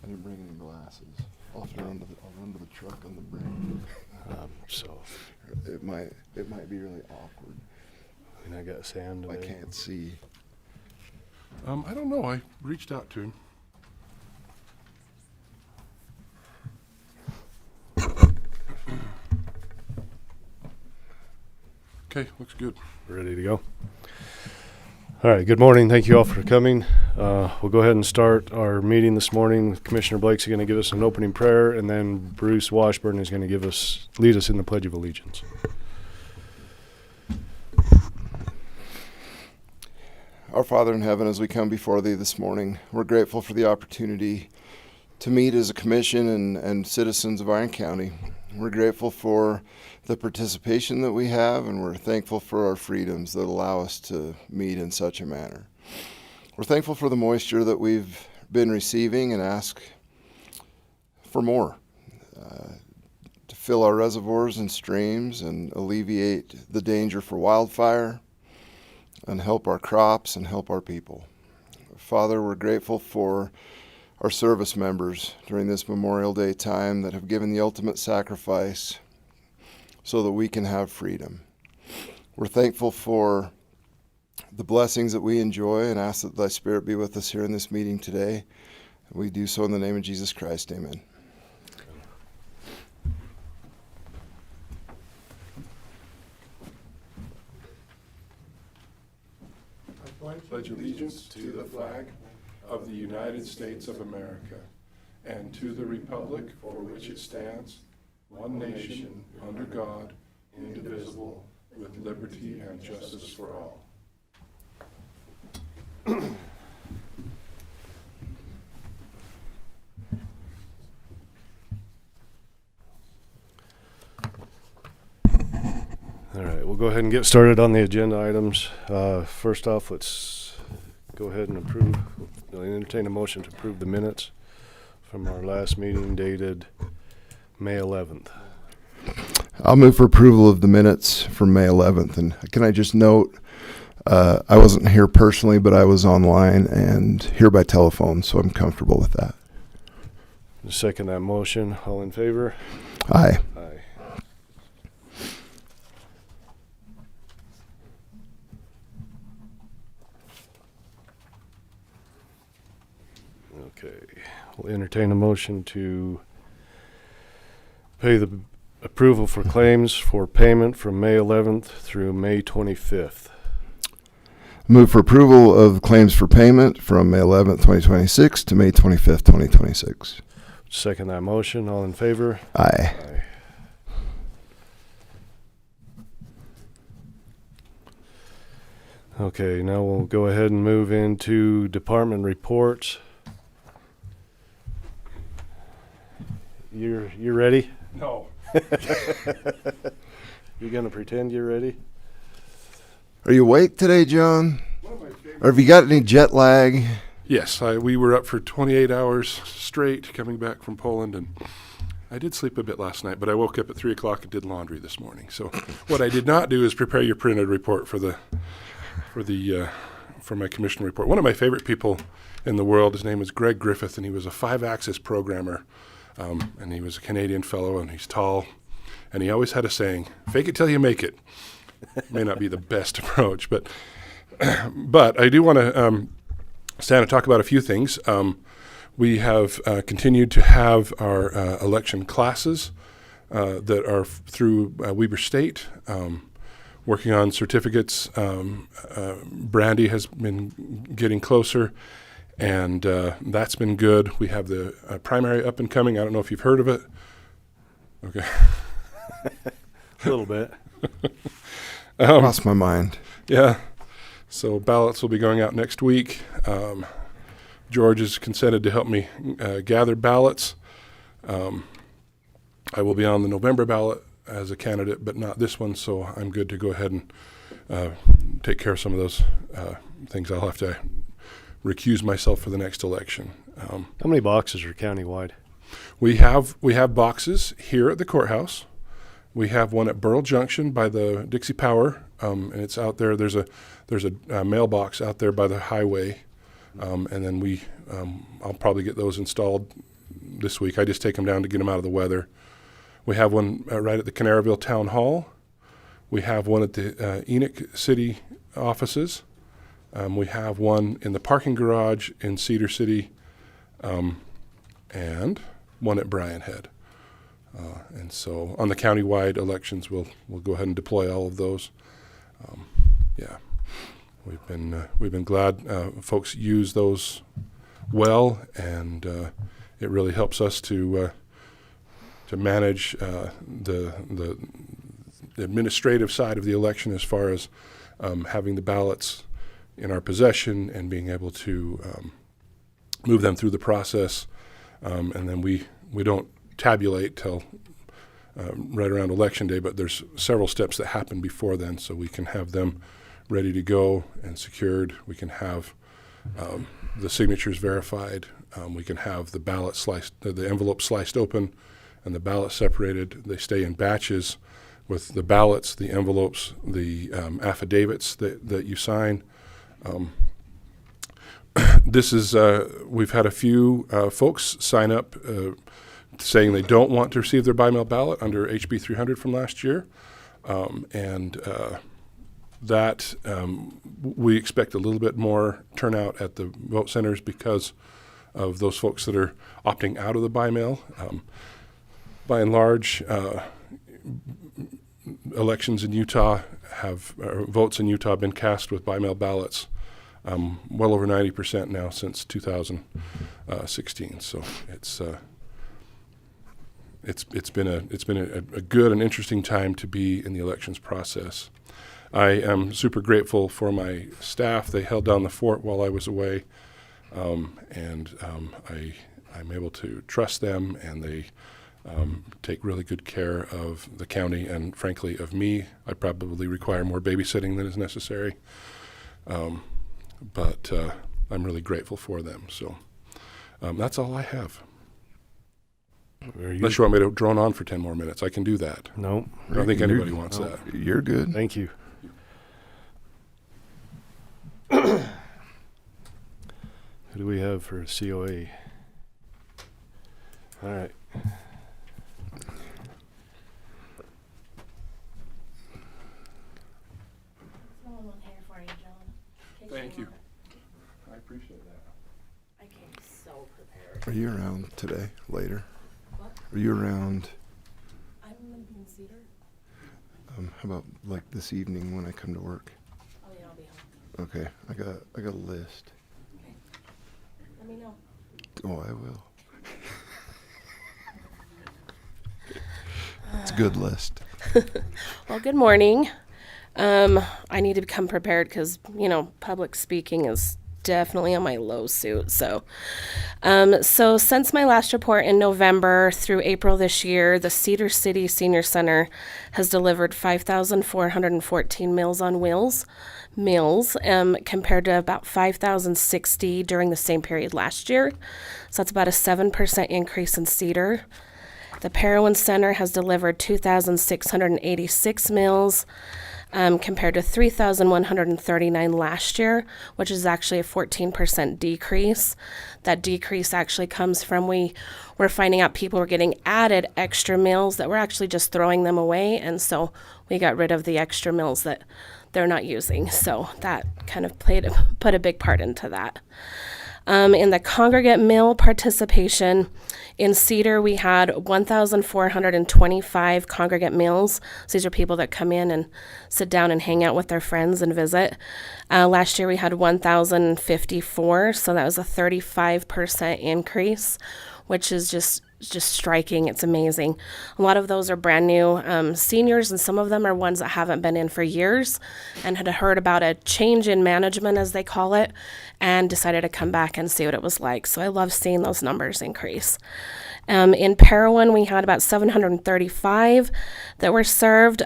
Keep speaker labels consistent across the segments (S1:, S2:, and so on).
S1: didn't bring any glasses. I'll run to the truck on the break.
S2: So
S1: It might be really awkward.
S2: and I got Sam
S1: I
S2: today.
S1: can't see.
S3: I don't know. I reached out to him. Okay, looks good.
S2: Ready to go? All right, good morning. Thank you all for coming. We'll go ahead and start our meeting this morning. Commissioner Blake's going to give us an opening prayer, and then Bruce Washburn is going to lead us in the Pledge of Allegiance.
S1: Our Father in heaven, as we come before thee this morning, we're grateful for the opportunity to meet as a commission and citizens of Iron County. We're grateful for the participation that we have, and we're thankful for our freedoms that allow us to meet in such a manner. We're thankful for the moisture that we've been receiving and ask for more to fill our reservoirs and streams and alleviate the danger for wildfire and help our crops and help our people. Father, we're grateful for our service members during this Memorial Day time that have given the ultimate sacrifice so that we can have freedom. We're thankful for the blessings that we enjoy and ask that thy Spirit be with us here in this meeting today. We do so in the name of Jesus Christ. Amen.
S3: I pledge allegiance to the flag of the United States of America and to the republic for which it stands, one nation, under God, indivisible, with liberty and justice for all.
S2: All right, we'll go ahead and get started on the agenda items. First off, let's go ahead and entertain a motion to approve the minutes from our last meeting dated May 11th.
S1: I'll move for approval of the minutes from May 11th. And can I just note, I wasn't here personally, but I was online and here by telephone, so I'm comfortable with that.
S2: Second that motion. All in favor?
S1: Aye.
S2: Aye. Okay. We'll entertain a motion to pay the approval for claims for payment from May 11th through May 25th.
S1: Move for approval of claims for payment from May 11th, 2026 to May 25th, 2026.
S2: Second that motion. All in favor?
S1: Aye.
S2: Aye. Okay, now we'll go ahead and move into department reports. You're ready?
S3: No.
S2: You're gonna pretend you're ready?
S1: Are you awake today, John?
S3: One of my favorite.
S1: Or have you got any jet lag?
S3: Yes, we were up for 28 hours straight coming back from Poland, and I did sleep a bit last night, but I woke up at 3 o'clock and did laundry this morning. So what I did not do is prepare your printed report for my commission report. One of my favorite people in the world, his name is Greg Griffith, and he was a 5-axis programmer, and he was a Canadian fellow, and he's tall, and he always had a saying, "Fake it till you make it." May not be the best approach, but I do want to stand and talk about a few things. We have continued to have our election classes that are through Weber State, working on certificates. Brandy has been getting closer, and that's been good. We have the primary up and coming. I don't know if you've heard of it. Okay.
S2: A little bit.
S1: Lost my mind.
S3: Yeah. So ballots will be going out next week. George has consented to help me gather ballots. I will be on the November ballot as a candidate, but not this one, so I'm good to go ahead and take care of some of those things. I'll have to recuse myself for the next election.
S2: How many boxes are countywide?
S3: We have boxes here at the courthouse. We have one at Burl Junction by the Dixie Power, and it's out there. There's a mailbox out there by the highway, and then I'll probably get those installed this week. I just take them down to get them out of the weather. We have one right at the Canaryville Town Hall. We have one at the Enoch City offices. We have one in the parking garage in Cedar City, and one at Bryan Head. And so on the countywide elections, we'll go ahead and deploy all of those. Yeah, we've been glad folks use those well, and it really helps us to manage the administrative side of the election as far as having the ballots in our possession and being able to move them through the process, and then we don't tabulate till right around election day, but there's several steps that happen before then, so we can have them ready to go and secured. We can have the signatures verified. We can have the ballot sliced, the envelope sliced open, and the ballot separated. They stay in batches with the ballots, the envelopes, the affidavits that you sign. This is we've had a few folks sign up saying they don't want to receive their by-mail ballot under HB 300 from last year, and that we expect a little bit more turnout at the vote centers because of those folks that are opting out of the by-mail. By and large, elections in Utah votes in Utah have been cast with by-mail ballots well over 90% now since 2016. So it's been a good and interesting time to be in the elections process. I am super grateful for my staff. They held down the fort while I was away, and I'm able to trust them, and they take really good care of the county and, frankly, of me. I probably require more babysitting than is necessary, but I'm really grateful for them. So that's all I have. Unless you want me to drone on for 10 more minutes, I can do that.
S2: No.
S3: I don't think anybody wants that.
S1: You're good.
S2: Thank you. Who do we have for COA? All right.
S4: Someone will pay for you, John.
S3: Thank you. I appreciate that.
S4: I came so prepared.
S1: Are you around today, later?
S4: What?
S1: Are you around,
S4: I'm in Cedar.
S1: how about like this evening when I come to work?
S4: Oh yeah, I'll be home.
S1: Okay, I got a list.
S4: Okay. Let me know.
S1: Oh, I will. It's a good list.
S4: Well, good morning. I need to become prepared because, public speaking is definitely on my low suit. So since my last report in November through April this year, the Cedar City Senior Center has delivered 5,414 Meals on Wheels meals, compared to about 5,060 during the same period last year. So that's about a 7% increase in Cedar. The Parowan Center has delivered 2,686 meals, compared to 3,139 last year, which is actually a 14% decrease. That decrease actually comes from we're finding out people were getting added extra meals that we're actually just throwing them away, and so we got rid of the extra meals that they're not using. So that kind of put a big part into that. In the congregate meal participation, in Cedar, we had 1,425 congregate meals. So these are people that come in and sit down and hang out with their friends and visit. Last year, we had 1,054, so that was a 35% increase, which is just striking. It's amazing. A lot of those are brand new seniors, and some of them are ones that haven't been in for years and had heard about a change in management, as they call it, and decided to come back and see what it was like. So I love seeing those numbers increase. In Parowan, we had about 735 that were served,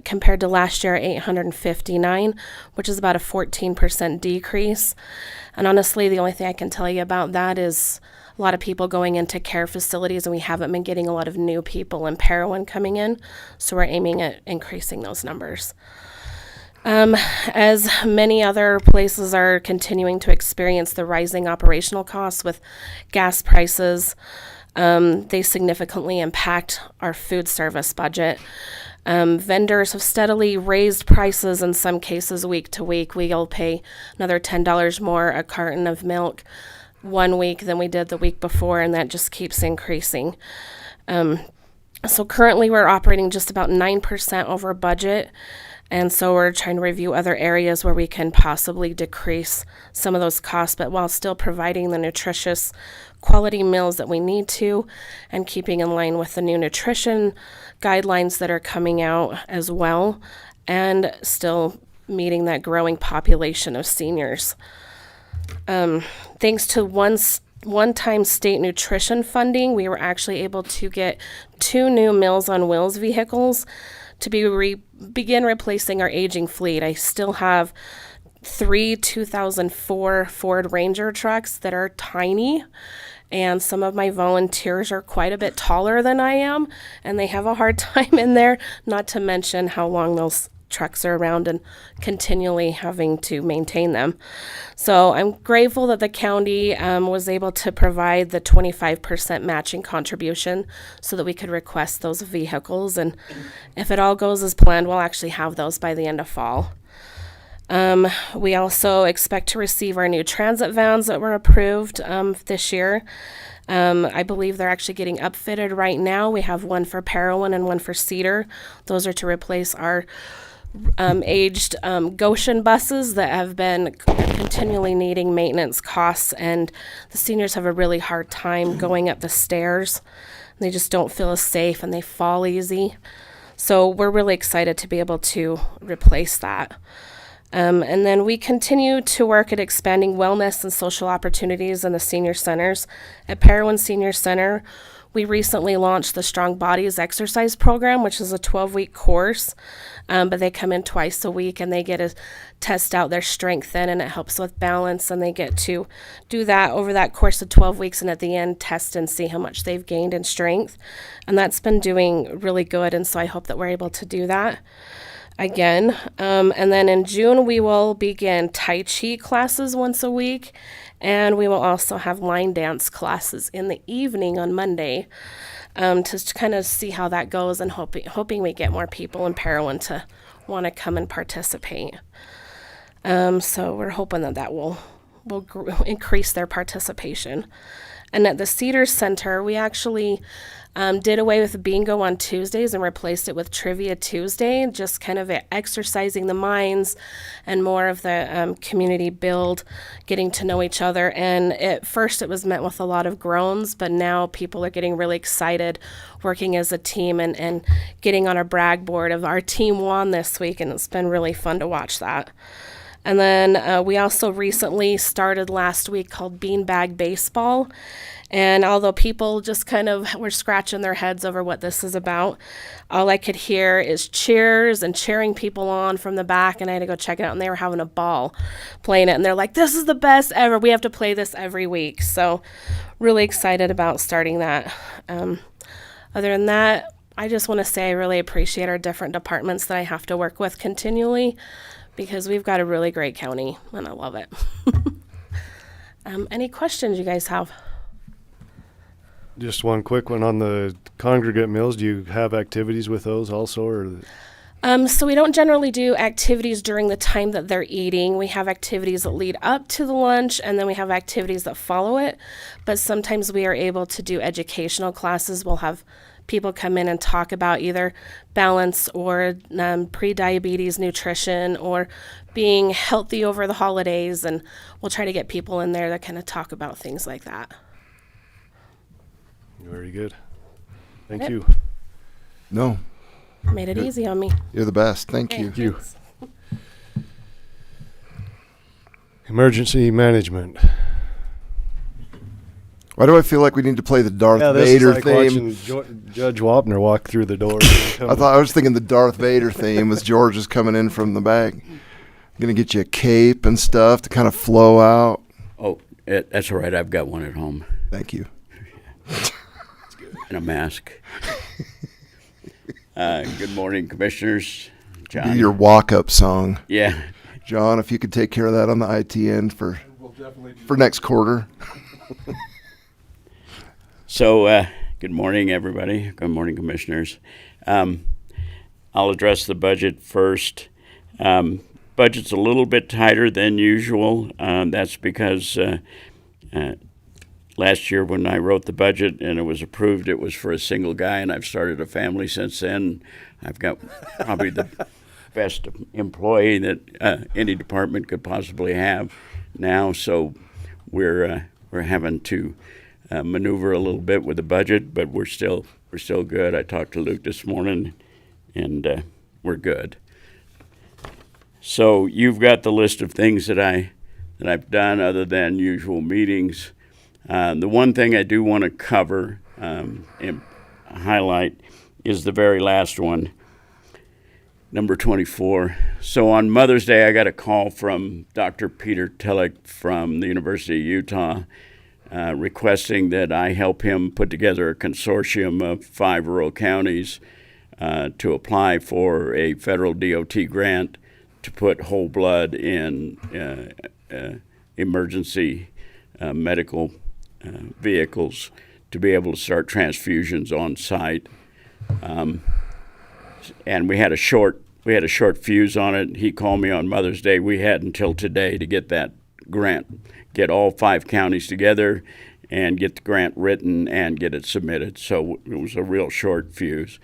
S4: compared to last year, 859, which is about a 14% decrease. And honestly, the only thing I can tell you about that is a lot of people going into care facilities, and we haven't been getting a lot of new people in Parowan coming in, so we're aiming at increasing those numbers. As many other places are continuing to experience the rising operational costs with gas prices, they significantly impact our food service budget. Vendors have steadily raised prices in some cases week to week. We'll pay another $10 more a carton of milk one week than we did the week before, and that just keeps increasing. So currently we're operating just about 9% over budget. And so we're trying to review other areas where we can possibly decrease some of those costs, but while still providing the nutritious quality meals that we need to, and keeping in line with the new nutrition guidelines that are coming out as well, and still meeting that growing population of seniors. Thanks to one-time state nutrition funding, we were actually able to get 2 new Meals on Wheels vehicles to begin replacing our aging fleet. I still have 3 2004 Ford Ranger trucks that are tiny, and some of my volunteers are quite a bit taller than I am, and they have a hard time in there, not to mention how long those trucks are around and continually having to maintain them. So I'm grateful that the county was able to provide the 25% matching contribution so that we could request those vehicles. And if it all goes as planned, we'll actually have those by the end of fall. We also expect to receive our new transit vans that were approved this year. I believe they're actually getting upfitted right now. We have one for Parowan and one for Cedar. Those are to replace our aged Goshen buses that have been continually needing maintenance costs, and the seniors have a really hard time going up the stairs. They just don't feel as safe and they fall easy. So we're really excited to be able to replace that. And then we continue to work at expanding wellness and social opportunities in the senior centers. At Parowan Senior Center, we recently launched the Strong Bodies exercise program, which is a 12-week course, but they come in twice a week and they get to test out their strength then, and it helps with balance, and they get to do that over that course of 12 weeks, and at the end test and see how much they've gained in strength. And that's been doing really good, and so I hope that we're able to do that again. And then in June, we will begin Tai Chi classes once a week, and we will also have line dance classes in the evening on Monday to kind of see how that goes, and hoping we get more people in Parowan to want to come and participate. So we're hoping that will increase their participation. And at the Cedar Center, we actually did away with bingo on Tuesdays and replaced it with Trivia Tuesday, just kind of exercising the minds and more of the community build, getting to know each other. And at first it was met with a lot of groans, but now people are getting really excited working as a team and getting on a brag board of our team won this week, and it's been really fun to watch that. And then we also recently started last week called Beanbag Baseball. And although people just kind of were scratching their heads over what this is about, all I could hear is cheers and cheering people on from the back. And I had to go check it out, and they were having a ball playing it. And they're like, this is the best ever. We have to play this every week. So really excited about starting that. Other than that, I just want to say I really appreciate our different departments that I have to work with continually, because we've got a really great county, and I love it. Any questions you guys have?
S2: Just one quick one on the congregate meals. Do you have activities with those also, or?
S4: So we don't generally do activities during the time that they're eating. We have activities that lead up to the lunch, and then we have activities that follow it. But sometimes we are able to do educational classes. We'll have people come in and talk about either balance or pre-diabetes nutrition or being healthy over the holidays, and we'll try to get people in there that kind of talk about things like that.
S2: Very good. Thank
S4: Yep.
S2: you.
S1: No,
S4: Made it easy on me.
S1: you're the best. Thank you.
S2: you.
S4: Thanks.
S2: Emergency management.
S1: Why do I feel like we need to play the Darth
S2: This
S1: Vader
S2: is like
S1: theme?
S2: watching Judge Wapner walk through the door.
S1: I was thinking the Darth Vader theme as George is coming in from the back. Gonna get you a cape and stuff to kind of flow out.
S5: Oh, that's all right. I've got one at home
S1: Thank you.
S5: and a mask. Good morning, Commissioners, John.
S1: Your walk-up song.
S5: Yeah.
S1: John, if you could take care of that on the IT end for next quarter.
S5: So, good morning, everybody. Good morning, commissioners. I'll address the budget first. Budget's a little bit tighter than usual. That's because last year when I wrote the budget and it was approved, it was for a single guy, and I've started a family since then. I've got probably the best employee that any department could possibly have now, so we're having to maneuver a little bit with the budget, but we're still good. I talked to Luke this morning, and we're good. So you've got the list of things that I've done other than usual meetings. The one thing I do want to cover and highlight is the very last one, number 24. So on Mother's Day, I got a call from Dr. Peter Tillich from the University of Utah requesting that I help him put together a consortium of 5 rural counties to apply for a federal DOT grant to put whole blood in emergency medical vehicles to be able to start transfusions on site. And we had a short fuse on it. He called me on Mother's Day. We had until today to get that grant, get all 5 counties together and get the grant written and get it submitted. So it was a real short fuse.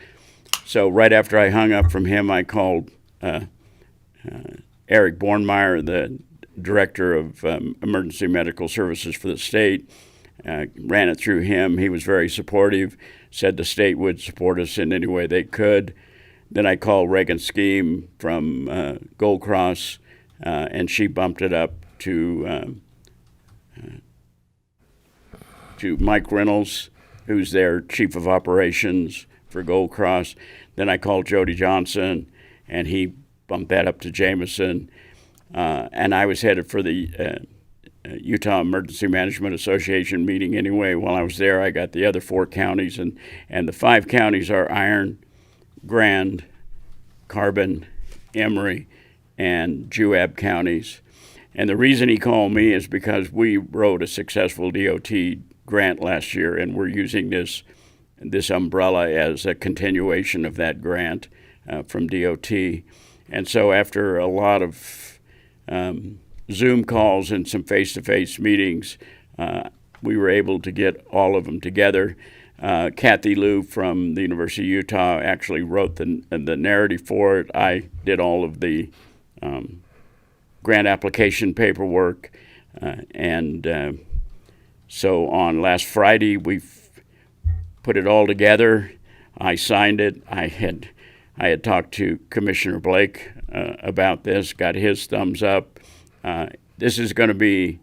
S5: So right after I hung up from him, I called Eric Bornmeyer, the director of emergency medical services for the state, ran it through him. He was very supportive, said the state would support us in any way they could. Then I called Reagan Scheme from Gold Cross, and she bumped it up to Mike Reynolds, who's their chief of operations for Gold Cross. Then I called Jody Johnson, and he bumped that up to Jameson. And I was headed for the Utah Emergency Management Association meeting anyway. While I was there, I got the other 4 counties, and the 5 counties are Iron, Grand, Carbon, Emory, and Juab counties. And the reason he called me is because we wrote a successful DOT grant last year, and we're using this umbrella as a continuation of that grant from DOT. And so after a lot of Zoom calls and some face-to-face meetings, we were able to get all of them together. Kathy Liu from the University of Utah actually wrote the narrative for it. I did all of the grant application paperwork. So on last Friday, we put it all together. I signed it. I had talked to Commissioner Blake about this, got his thumbs up. This is going to be,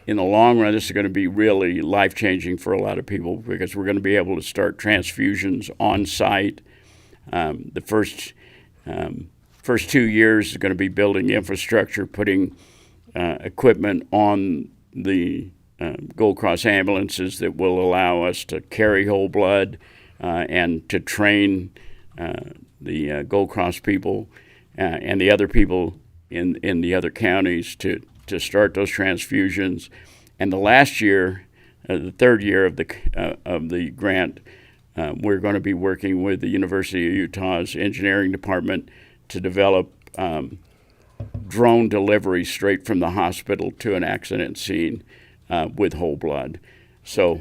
S5: in the long run, this is going to be really life-changing for a lot of people because we're going to be able to start transfusions on site. The first 2 years is going to be building infrastructure, putting equipment on the Gold Cross ambulances that will allow us to carry whole blood and to train the Gold Cross people and the other people in the other counties to start those transfusions. And the last year, the 3rd year of the grant, we're going to be working with the University of Utah's engineering department to develop drone delivery straight from the hospital to an accident scene with whole blood. So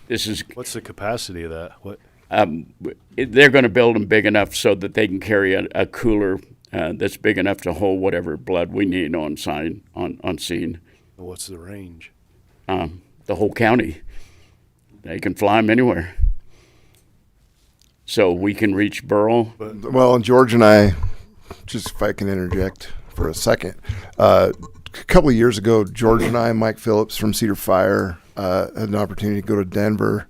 S5: this is...
S2: What's the capacity of that? What?
S5: They're going to build them big enough so that they can carry a cooler that's big enough to hold whatever blood we need on scene.
S2: What's the range?
S5: The whole county. They can fly them anywhere. So we can reach Burl.
S1: Well, and George and I, just if I can interject for a second, a couple of years ago, George and I, Mike Phillips from Cedar Fire, had an opportunity to go to Denver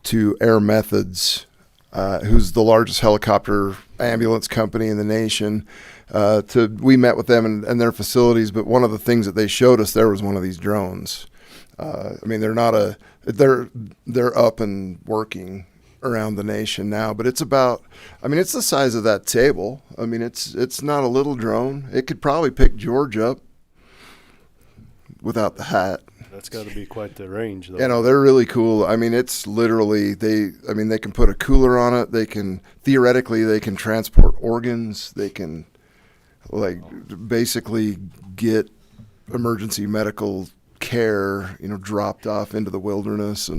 S1: to Air Methods, who's the largest helicopter ambulance company in the nation. We met with them and their facilities, but one of the things that they showed us there was one of these drones. I mean, they're up and working. around the nation now. But it's about, I mean, it's the size of that table. I mean, it's not a little drone. It could probably pick George up without the hat.
S2: That's got to be quite the range, though.
S1: You know, they're really cool. I mean, it's literally, they can put a cooler on it. Theoretically, they can transport organs. They can, like, basically get emergency medical care, dropped off into the wilderness.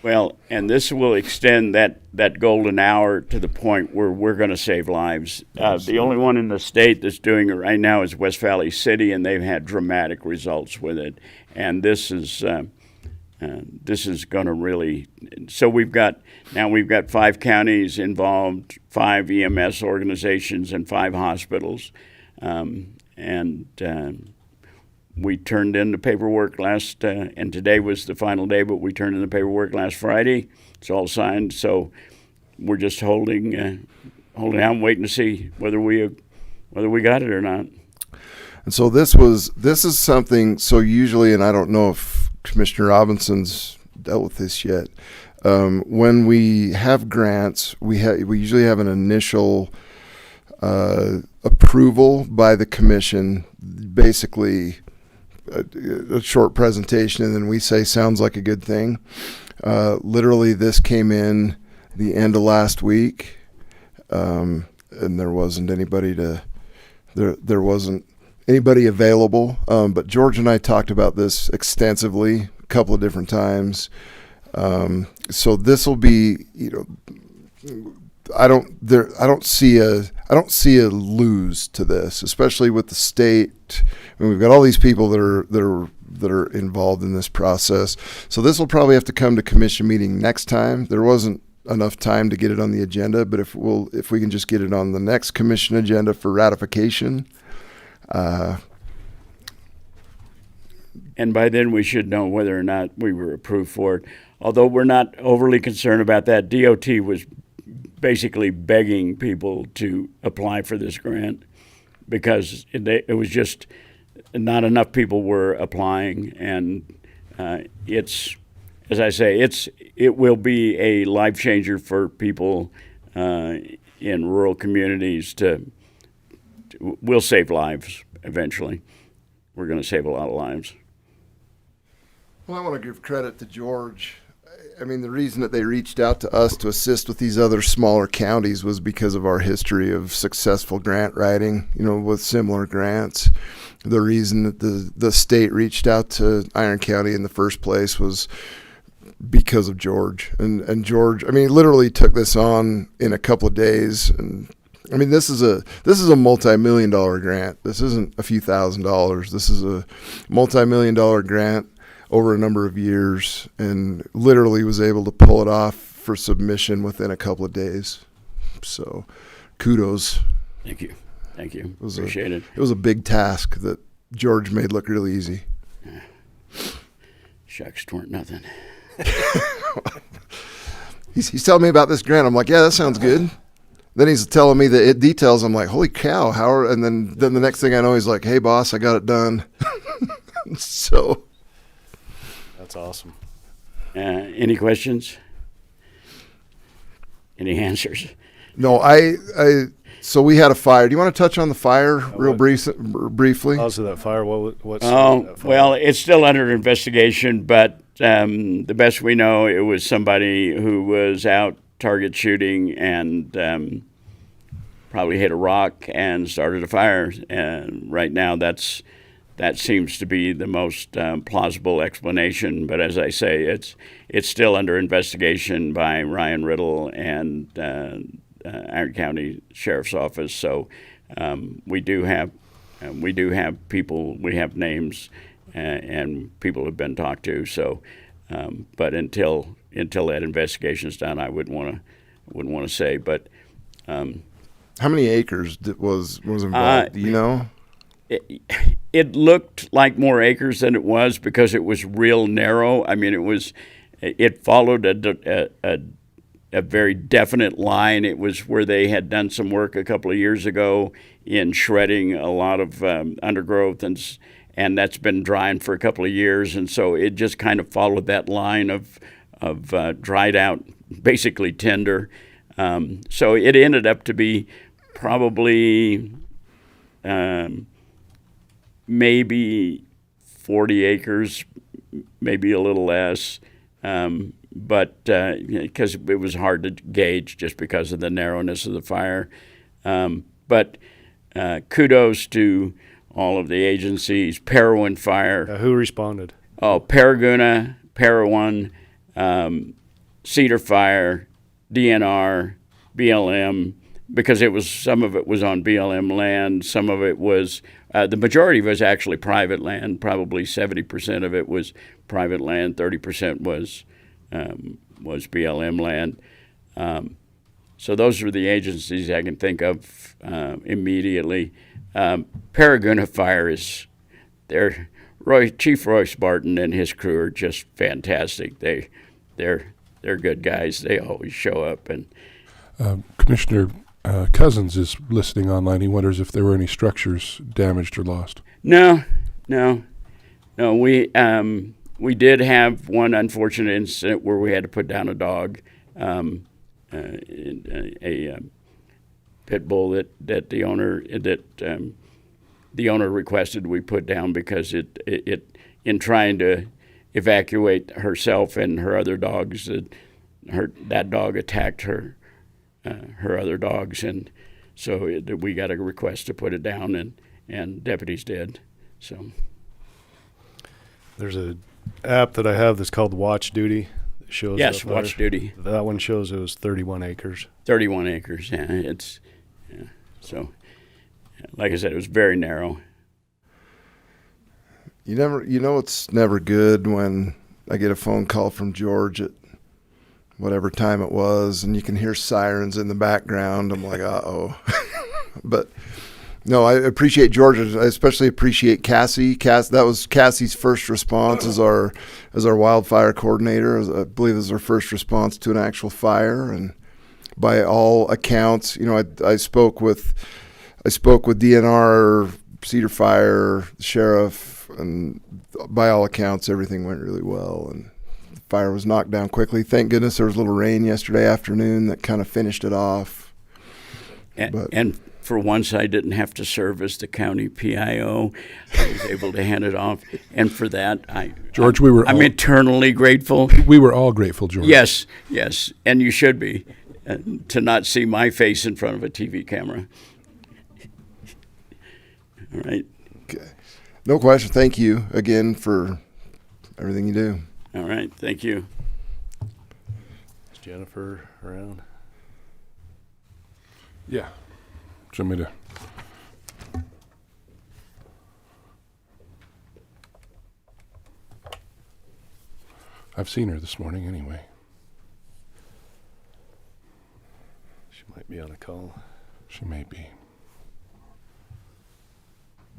S5: Well, and this will extend that golden hour to the point where we're going to save lives. The only one in the state that's doing it right now is West Valley City, and they've had dramatic results with it. And this is going to really. So we've got 5 counties involved, 5 EMS organizations, and 5 hospitals, we turned in the paperwork and today was the final day, but we turned in the paperwork last Friday. It's all signed, so we're just holding out, waiting to see whether we got it or not.
S1: And so this is something. So usually, and I don't know if Commissioner Robinson's dealt with this yet. When we have grants, we usually have an initial approval by the commission, basically a short presentation, and then we say sounds like a good thing. Literally, this came in the end of last week, and there wasn't anybody available. But George and I talked about this extensively a couple of different times. So this will be, I don't see a lose to this, especially with the state. I mean, we've got all these people that are involved in this process. So this will probably have to come to commission meeting next time. There wasn't enough time to get it on the agenda, but if we can just get it on the next commission agenda for ratification.
S5: And by then we should know whether or not we were approved for it. Although we're not overly concerned about that. DOT was basically begging people to apply for this grant because it was just not enough people were applying, and it's, as I say, it will be a life changer for people in rural communities. We'll save lives eventually. We're going to save a lot of lives.
S1: Well, I want to give credit to George. I mean, the reason that they reached out to us to assist with these other smaller counties was because of our history of successful grant writing, with similar grants. The reason that the state reached out to Iron County in the first place was because of George. And George, I mean, he literally took this on in a couple of days. And I mean, this is a multi-million-dollar grant. This isn't a few $1,000s. This is a multi-million-dollar grant over a number of years, and literally was able to pull it off for submission within a couple of days. So kudos.
S5: Thank you. Appreciate it.
S1: It was a big task that George made look really easy.
S5: Shucks, weren't nothing.
S1: He's telling me about this grant. I'm like, yeah, that sounds good. Then he's telling me the details. I'm like, holy cow, and then the next thing I know, he's like, hey, boss, I got it done. So
S2: That's awesome.
S5: Any questions? Any answers?
S1: No, so we had a fire. Do you want to touch on the fire briefly?
S2: Cause of that fire, what's
S5: Oh,
S2: that fire?
S5: well, it's still under investigation, but the best we know, it was somebody who was out target shooting and probably hit a rock and started a fire. And right now, that seems to be the most plausible explanation. But as I say, it's still under investigation by Ryan Riddle and Iron County Sheriff's Office. So we do have people, we have names, and people have been talked to. So, but until that investigation is done, I wouldn't want to say. But
S1: how many acres was involved? Do you know?
S5: It looked like more acres than it was because it was real narrow. I mean, it followed a very definite line. It was where they had done some work a couple of years ago in shredding a lot of undergrowth, and that's been drying for a couple of years, and so it just kind of followed that line of dried out, basically tinder. So it ended up to be probably maybe 40 acres, maybe a little less. But because it was hard to gauge just because of the narrowness of the fire. But kudos to all of the agencies, Parowan Fire,
S2: Who responded?
S5: Paraguna, Parowan, Cedar Fire, DNR, BLM, because some of it was on BLM land, some of it was, the majority of it was actually private land, probably 70% of it was private land, 30% was BLM land. So those are the agencies I can think of immediately. Paraguna Fire is there. Chief Roy Spartan and his crew are just fantastic. They're good guys. They always show up. And
S3: Commissioner Cousins is listening online. He wonders if there were any structures damaged or lost.
S5: No. We did have one unfortunate incident where we had to put down a dog, a pit bull that the owner requested we put down because it in trying to evacuate herself and her other dogs, that dog attacked her other dogs, and so we got a request to put it down, and deputies did. So
S2: There's a app that I have that's called Watch Duty. That shows
S5: yes,
S2: the fire.
S5: watch duty.
S2: That one shows it was 31 acres.
S5: 31 acres. Yeah, so like I said, it was very narrow.
S1: It's never good when I get a phone call from George at whatever time it was, and you can hear sirens in the background. I'm like, uh-oh. But no, I appreciate George. I especially appreciate Cassie. That was Cassie's first response as our wildfire coordinator. I believe it was her first response to an actual fire, and by all accounts, I spoke with DNR, Cedar Fire, the sheriff, and by all accounts, everything went really well, and the fire was knocked down quickly. Thank goodness there was a little rain yesterday afternoon that kind of finished it off.
S5: And for once, I didn't have to serve as the county PIO. I was able to hand it off, and for that,
S3: George,
S5: I'm eternally grateful.
S3: We were all grateful, George.
S5: Yes, and you should be, to not see my face in front of a TV camera. All right.
S1: Okay. No question. Thank you again for everything you do.
S5: All right. Thank you.
S2: Is Jennifer around?
S3: Yeah. Do you want me to? I've seen her this morning anyway.
S2: She might be on a call.
S3: She may be.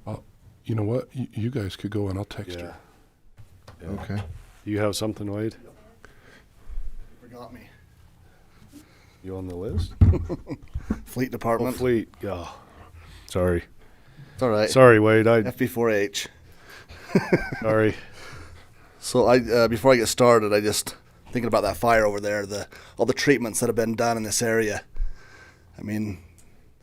S3: Well, you know what? You guys could go and I'll text her.
S2: Yeah.
S1: Okay.
S2: You have something, Wade?
S6: Forgot me.
S2: You on the list?
S6: Fleet
S2: Oh,
S6: Department.
S2: Fleet. Oh, sorry.
S6: It's all right.
S2: Sorry, Wade.
S6: FB4H.
S2: Sorry.
S6: So before I get started, I just thinking about that fire over there, all the treatments that have been done in this area. I mean,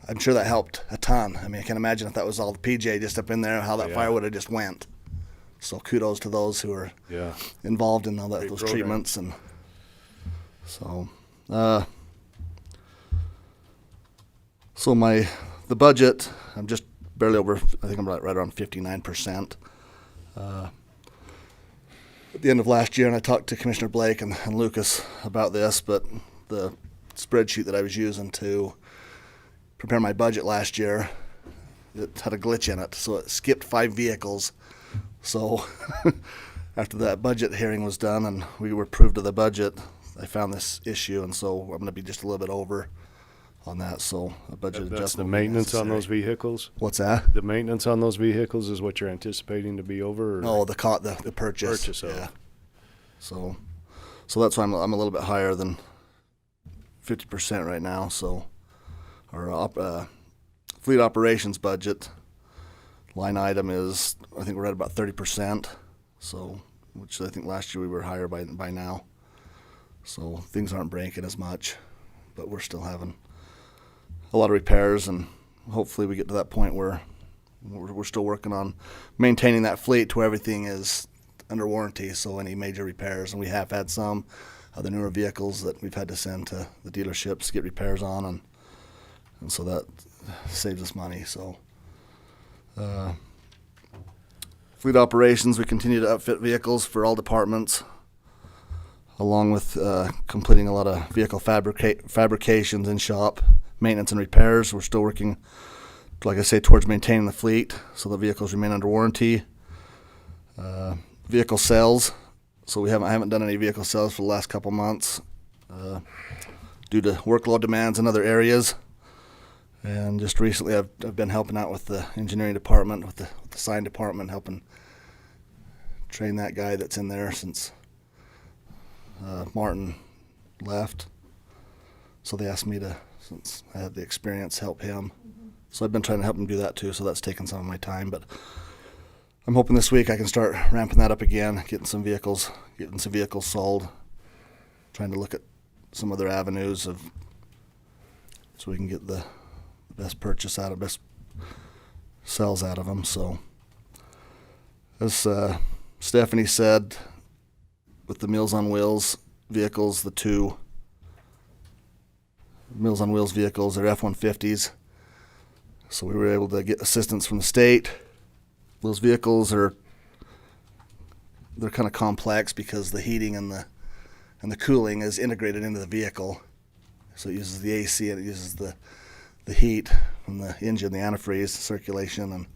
S6: I'm sure that helped a ton. I mean, I can imagine if that was all the PJ just up in there, how that fire would have just went. So kudos to those who are involved in all those
S2: program.
S6: treatments, and so. So the budget, I'm just barely over. I think I'm right around 59%. At the end of last year, and I talked to Commissioner Blake and Lucas about this, but the spreadsheet that I was using to prepare my budget last year, it had a glitch in it, so it skipped 5 vehicles. So after that budget hearing was done and we were approved of the budget, I found this issue, and so I'm going to be just a little bit over on that. So a budget adjustment.
S2: That's the
S6: will be
S2: maintenance on
S6: necessary.
S2: those vehicles?
S6: What's that?
S2: The maintenance on those vehicles is what you're anticipating to be over? Or?
S6: No, the purchase.
S2: Purchase,
S6: yeah. So that's why I'm a little bit higher than 50% right now. So our fleet operations budget line item is, I think we're at about 30%. So, which I think last year we were higher by now. So things aren't breaking as much, but we're still having a lot of repairs, and hopefully we get to that point where we're still working on maintaining that fleet to where everything is under warranty. So any major repairs, and we have had some of the newer vehicles that we've had to send to the dealerships to get repairs on, and so that saves us money. So fleet operations, we continue to upfit vehicles for all departments, along with completing a lot of vehicle fabrications in shop, maintenance and repairs. We're still working, like I say, towards maintaining the fleet so the vehicles remain under warranty. Vehicle sales, so I haven't done any vehicle sales for the last couple months due to workload demands in other areas. And just recently I've been helping out with the engineering department, with the sign department, helping train that guy that's in there since Martin left. So they asked me to, since I had the experience, help him. So I've been trying to help him do that too, so that's taken some of my time. But I'm hoping this week I can start ramping that up again, getting some vehicles sold, trying to look at some other avenues so we can get the best sales out of them. So as Stephanie said, with the Meals on Wheels vehicles, the two Meals on Wheels vehicles, they're F-150s. So we were able to get assistance from the state. Those vehicles they're kind of complex because the heating and the cooling is integrated into the vehicle. So it uses the AC and it uses the heat from the engine, the antifreeze circulation, and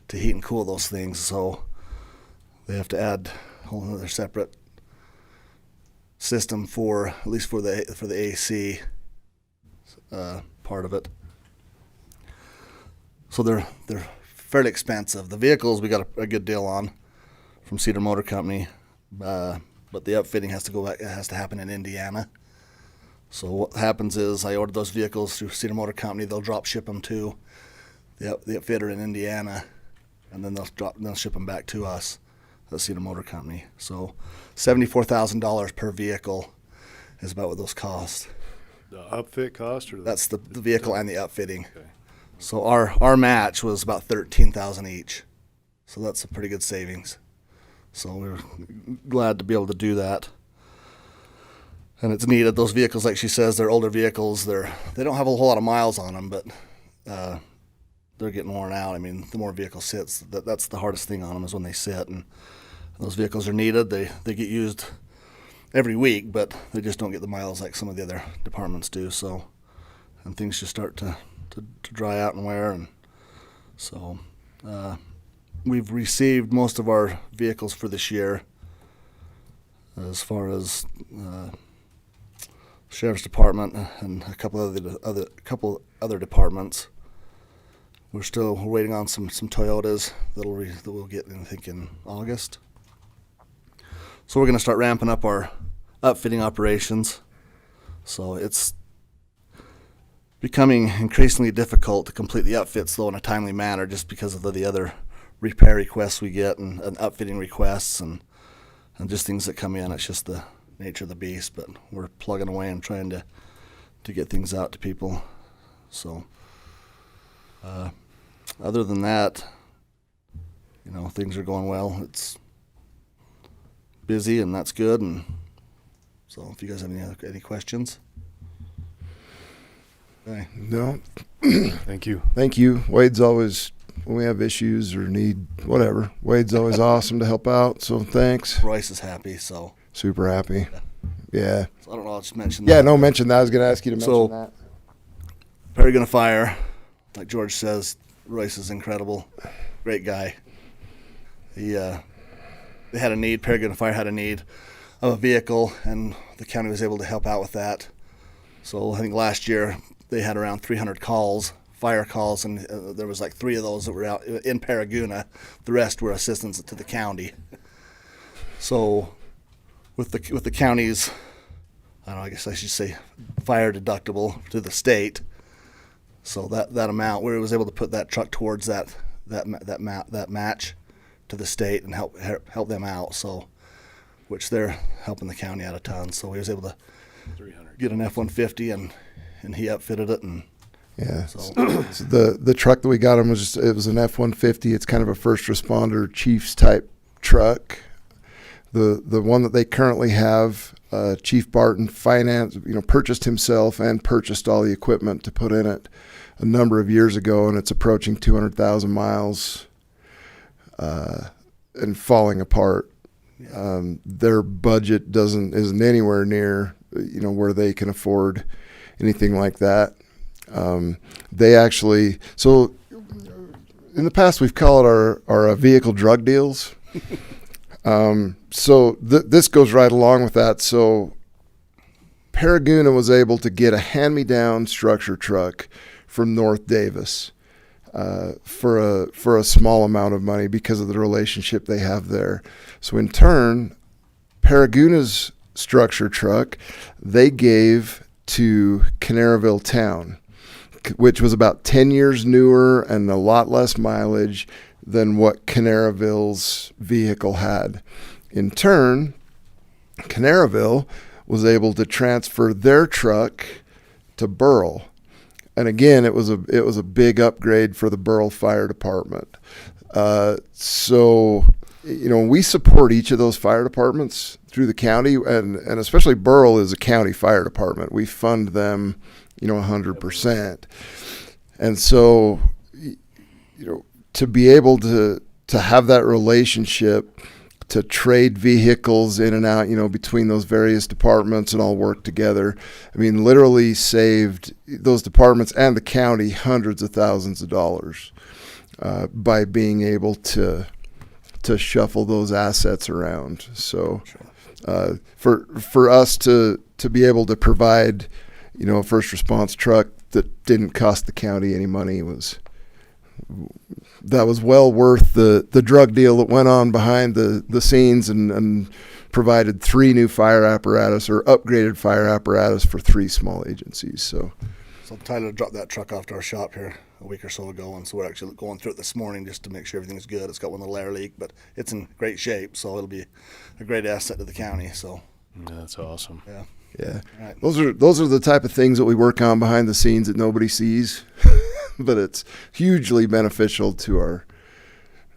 S6: to heat and cool those things. So they have to add a whole other separate system for, at least for the AC part of it. So they're fairly expensive. The vehicles we got a good deal on from Cedar Motor Company, but the upfitting has to go back. It has to happen in Indiana. So what happens is I order those vehicles through Cedar Motor Company. They'll drop ship them to the upfitter in Indiana, and then they'll ship them back to us at Cedar Motor Company. So $74,000 per vehicle is about what those cost.
S2: The upfit cost, or
S6: That's the vehicle and the upfitting.
S2: Okay.
S6: So our match was about $13,000 each. So that's a pretty good savings. So we were glad to be able to do that. And it's needed. Those vehicles, like she says, they're older vehicles. They don't have a whole lot of miles on them, but they're getting worn out. I mean, the more vehicle sits, that's the hardest thing on them is when they sit. And those vehicles are needed. They get used every week, but they just don't get the miles like some of the other departments do. So, and things just start to dry out and wear. And so we've received most of our vehicles for this year. As far as Sheriff's Department and a couple other departments, we're waiting on some Toyotas that we'll get I think in August. So we're going to start ramping up our upfitting operations. So it's becoming increasingly difficult to complete the upfits though in a timely manner, just because of the other repair requests we get and upfitting requests and just things that come in. It's just the nature of the beast, but we're plugging away and trying to get things out to people. So other than that, things are going well. It's busy and that's good. And so if you guys have any questions. Okay.
S1: No,
S2: Thank you.
S1: thank you. Wade's always, when we have issues or need whatever, Wade's always awesome to help out. So thanks.
S6: Royce is happy, so
S1: Super happy. Yeah.
S6: I don't know, I'll just mention
S1: Yeah,
S6: that.
S1: no, mention that. I was going to ask you to mention
S6: So-
S1: that.
S6: Paragon Fire, like George says, Royce is incredible. Great guy. They had a need, Paragon Fire had a need of a vehicle, and the county was able to help out with that. So I think last year they had around 300 fire calls, and there was like 3 of those that were out in Paraguna. The rest were assistance to the county. So with the county's, I don't know, I guess I should say fire deductible to the state, so that amount, we was able to put that truck towards that match to the state and help them out. So which they're helping the county out a ton. So we was able to get an F-150 and he outfitted it, and
S1: Yeah.
S6: so
S1: So the truck that we got him was it was an F-150. It's kind of a first responder chief's type truck. The one that they currently have, Chief Barton purchased himself and purchased all the equipment to put in it a number of years ago, and it's approaching 200,000 miles and falling apart. Their budget isn't anywhere near where they can afford anything like that. They actually, so in the past we've called our vehicle drug deals. So this goes right along with that. So Paraguna was able to get a hand-me-down structure truck from North Davis for a small amount of money because of the relationship they have there. So in turn, Paraguna's structure truck they gave to Canaryville Town, which was about 10 years newer and a lot less mileage than what Canaryville's vehicle had. In turn, Canaryville was able to transfer their truck to Burrell. And again, it was a big upgrade for the Burrell Fire Department. So we support each of those fire departments through the county, and especially Burrell is a county fire department. We fund them, 100%. And so, to be able to have that relationship, to trade vehicles in and out, between those various departments and all work together, literally saved those departments and the county hundreds of thousands of dollars by being able to shuffle those assets around. So for us to be able to provide, a first response truck that didn't cost the county any money was well worth the drug deal that went on behind the scenes and provided 3 new fire apparatus or upgraded fire apparatus for 3 small agencies. So
S6: Tyler dropped that truck off to our shop here a week or so ago, and so we're actually going through it this morning just to make sure everything's good. It's got one little air leak, but it's in great shape, so it'll be a great asset to the county. So
S2: That's awesome.
S6: yeah.
S1: yeah,
S6: Right.
S1: those are the type of things that we work on behind the scenes that nobody sees, but it's hugely beneficial to our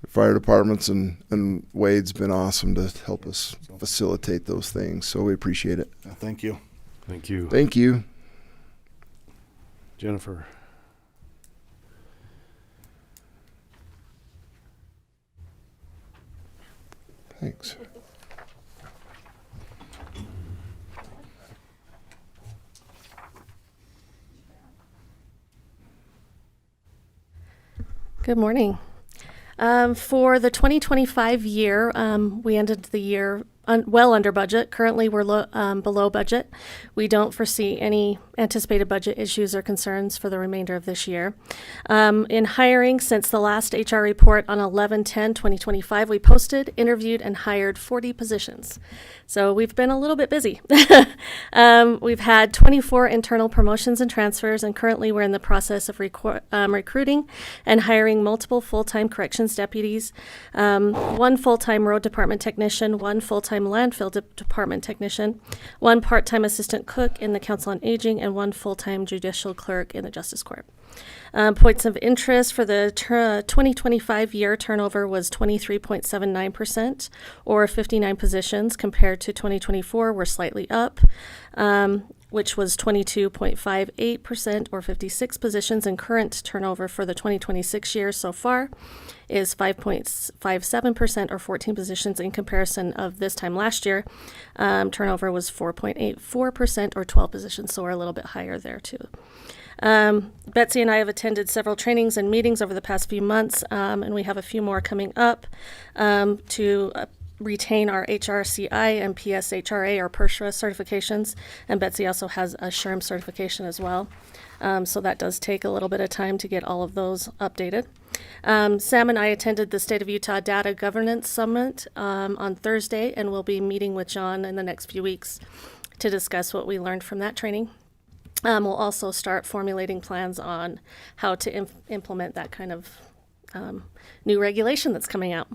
S1: fire departments, and Wade's been awesome to help us facilitate those things. So we appreciate it.
S6: Thank you.
S2: Thank you.
S1: Thank you.
S2: Jennifer.
S1: Thanks.
S4: Good morning. For the 2025 year, we ended the year well under budget. Currently, we're below budget. We don't foresee any anticipated budget issues or concerns for the remainder of this year. In hiring, since the last HR report on 11/10/2025, we posted, interviewed, and hired 40 positions. So we've been a little bit busy. We've had 24 internal promotions and transfers, and currently we're in the process of recruiting and hiring multiple full-time corrections deputies, 1 full-time road department technician, 1 full-time landfill department technician, 1 part-time assistant cook in the Council on Aging, and 1 full-time judicial clerk in the Justice Court. Points of interest for the 2025 year turnover was 23.79%, or 59 positions, compared to 2024. We're slightly up, which was 22.58%, or 56 positions. And current turnover for the 2026 year so far is 5.57%, or 14 positions. In comparison of this time last year, turnover was 4.84%, or 12 positions. So we're a little bit higher there too. Betsy and I have attended several trainings and meetings over the past few months, and we have a few more coming up to retain our HRCI and PSHRA, or PERSHRA certifications, and Betsy also has a SHRM certification as well. So that does take a little bit of time to get all of those updated. Sam and I attended the State of Utah Data Governance Summit on Thursday, and we'll be meeting with John in the next few weeks to discuss what we learned from that training. We'll also start formulating plans on how to implement that kind of
S7: new regulation that's coming out.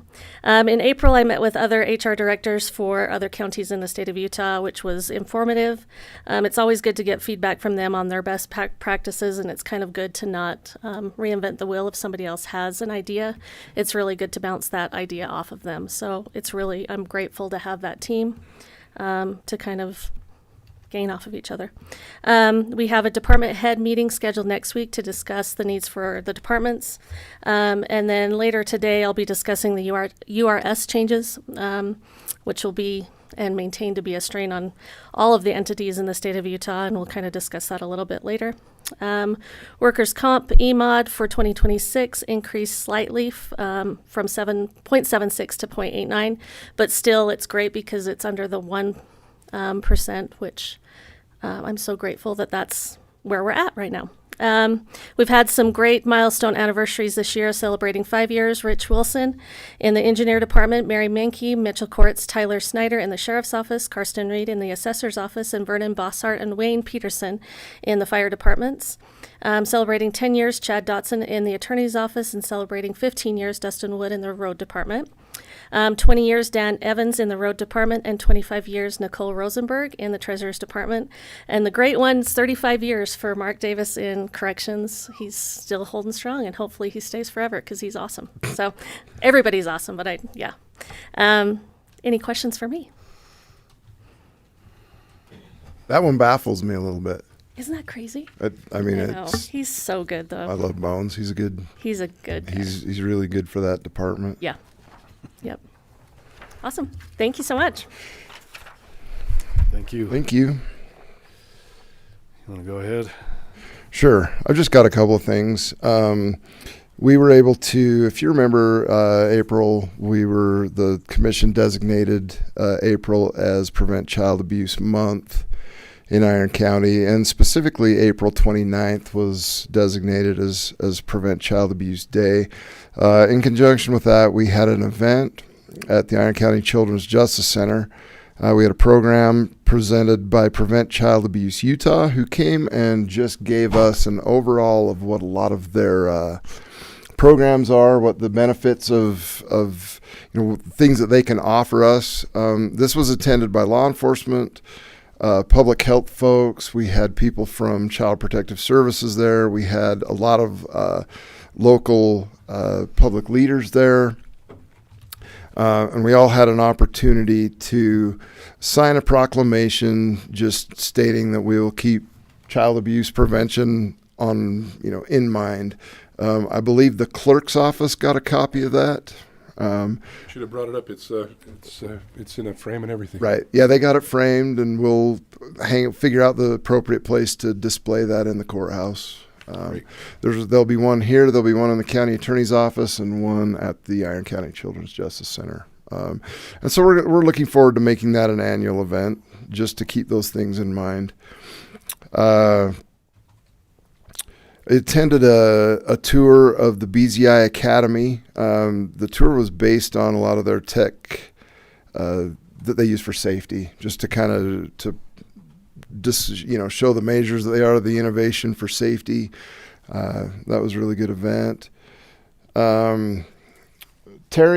S7: In April, I met with other HR directors for other counties in the state of Utah, which was informative. It's always good to get feedback from them on their best practices, and it's kind of good to not reinvent the wheel if somebody else has an idea. It's really good to bounce that idea off of them. So I'm grateful to have that team to kind of gain off of each other. We have a department head meeting scheduled next week to discuss the needs for the departments. And then later today, I'll be discussing the URS changes, which will be and maintain to be a strain on all of the entities in the state of Utah, and we'll kind of discuss that a little bit later. Workers' comp EMOD for 2026 increased slightly from 7.76 to 0.89, but still it's great because it's under the 1%, which I'm so grateful that that's where we're at right now. We've had some great milestone anniversaries this year, celebrating 5 years. Rich Wilson in the engineer department, Mary Menke, Mitchell Courts, Tyler Snyder in the sheriff's office, Karsten Reed in the assessor's office, and Vernon Bossart and Wayne Peterson in the fire departments. Celebrating 10 years, Chad Dotson in the attorney's office, and celebrating 15 years, Dustin Wood in the road department. 20 years, Dan Evans in the road department, and 25 years, Nicole Rosenberg in the treasurer's department. And the great one's 35 years for Mark Davis in corrections. He's still holding strong, and hopefully he stays forever because he's awesome. So everybody's awesome, but any questions for me?
S1: That one baffles me a little bit.
S7: Isn't that crazy?
S1: I mean,
S7: I know. He's so good,
S1: I
S7: though.
S1: love Bones. He's a good
S7: Guy.
S1: He's really good for that department.
S7: Yeah. Yep. Awesome. Thank you so much.
S2: Thank you.
S1: Thank you.
S2: You want to go ahead?
S1: Sure. I've just got a couple of things. We were able to, if you remember, April, the commission designated April as Prevent Child Abuse Month in Iron County, and specifically April 29th was designated as Prevent Child Abuse Day. In conjunction with that, we had an event at the Iron County Children's Justice Center. We had a program presented by Prevent Child Abuse Utah, who came and just gave us an overall of what a lot of their programs are, what the benefits of things that they can offer us. This was attended by law enforcement, public health folks. We had people from Child Protective Services there. We had a lot of local public leaders there. And we all had an opportunity to sign a proclamation just stating that we will keep child abuse prevention in mind. I believe the clerk's office got a copy of that.
S3: Should have brought it up. It's in a frame and everything.
S1: Right. Yeah, they got it framed, and we'll figure out the appropriate place to display that in the courthouse. There'll be one here, there'll be one in the county attorney's office, and one at the Iron County Children's Justice Center. And so we're looking forward to making that an annual event, just to keep those things in mind. I attended a tour of the BZI Academy. The tour was based on a lot of their tech that they use for safety, just to kind of show the measures that they are, the innovation for safety. That was a really good event. Terry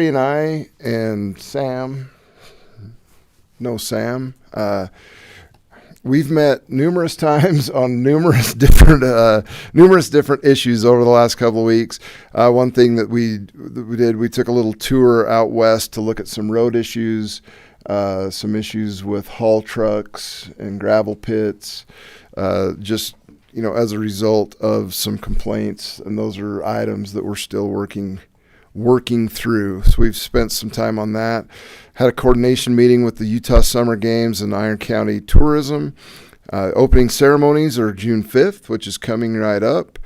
S1: and I and Sam, we've met numerous times on numerous different issues over the last couple of weeks. One thing that we did, we took a little tour out west to look at some road issues, some issues with haul trucks and gravel pits, as a result of some complaints, and those are items that we're still working through. So we've spent some time on that. Had a coordination meeting with the Utah Summer Games and Iron County Tourism. Opening ceremonies are June 5th, which is coming right up.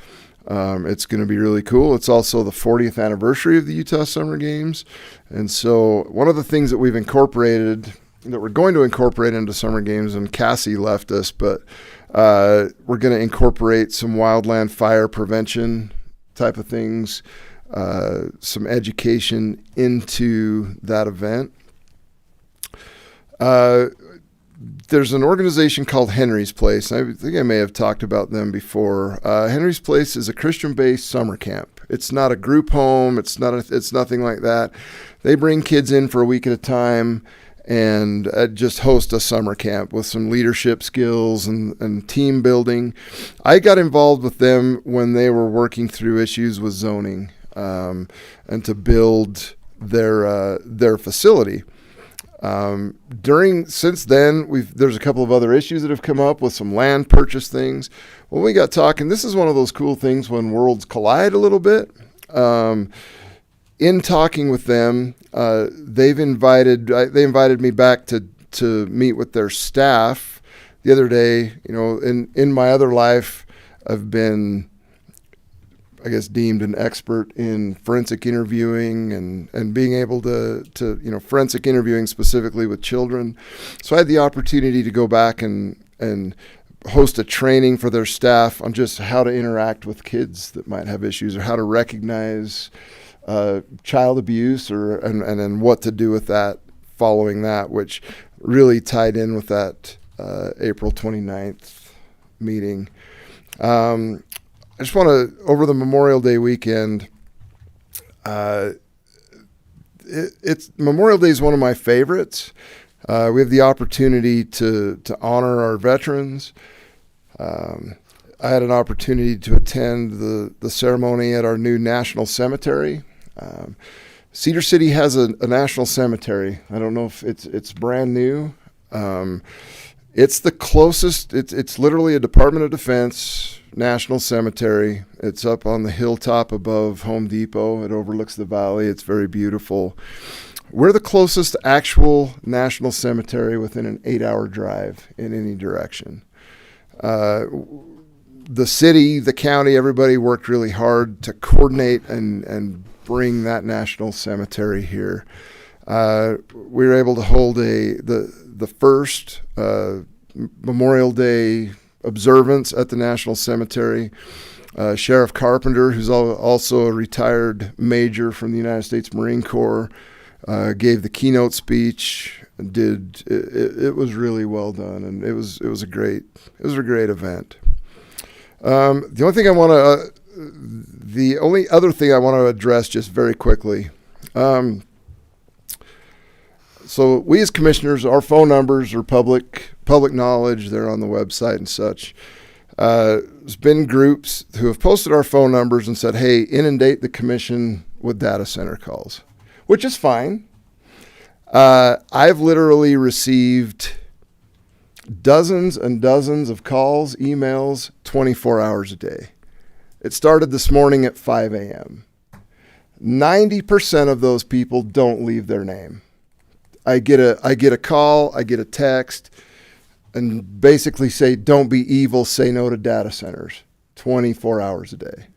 S1: It's going to be really cool. It's also the 40th anniversary of the Utah Summer Games. And so one of the things that we're going to incorporate into Summer Games, and Cassie left us, but we're going to incorporate some wildland fire prevention type of things, some education into that event. There's an organization called Henry's Place. I think I may have talked about them before. Henry's Place is a Christian-based summer camp It's not a group home. It's nothing like that. They bring kids in for a week at a time and just host a summer camp with some leadership skills and team building. I got involved with them when they were working through issues with zoning and to build their facility. Since then, there's a couple of other issues that have come up with some land purchase things. When we got talking, this is one of those cool things when worlds collide a little bit. In talking with them, they invited me back to meet with their staff the other day. You know, in my other life, I've been, I guess, deemed an expert in forensic interviewing and being able to forensic interviewing specifically with children. So I had the opportunity to go back and host a training for their staff on just how to interact with kids that might have issues, or how to recognize child abuse, and then what to do with that following that, which really tied in with that April 29th meeting. I just want to, over the Memorial Day weekend, Memorial Day is one of my favorites. We have the opportunity to honor our veterans. I had an opportunity to attend the ceremony at our new national cemetery. Cedar City has a national cemetery. I don't know if it's brand new. It's the closest. It's literally a Department of Defense national cemetery. It's up on the hilltop above Home Depot. It overlooks the valley. It's very beautiful. We're the closest actual national cemetery within an 8-hour drive in any direction. The city, the county, everybody worked really hard to coordinate and bring that national cemetery here. We were able to hold the first Memorial Day observance at the National Cemetery. Sheriff Carpenter, who's also a retired major from the United States Marine Corps, gave the keynote speech. It was really well done, and it was a great event. The only other thing I want to address just very quickly. So we as commissioners, our phone numbers are public knowledge. They're on the website and such. There's been groups who have posted our phone numbers and said, hey, inundate the commission with data center calls, which is fine. I've literally received dozens and dozens of calls, emails, 24 hours a day. It started this morning at 5 a.m. 90% of those people don't leave their name. I get a call, I get a text, and basically say, don't be evil, say no to data centers, 24 hours a day.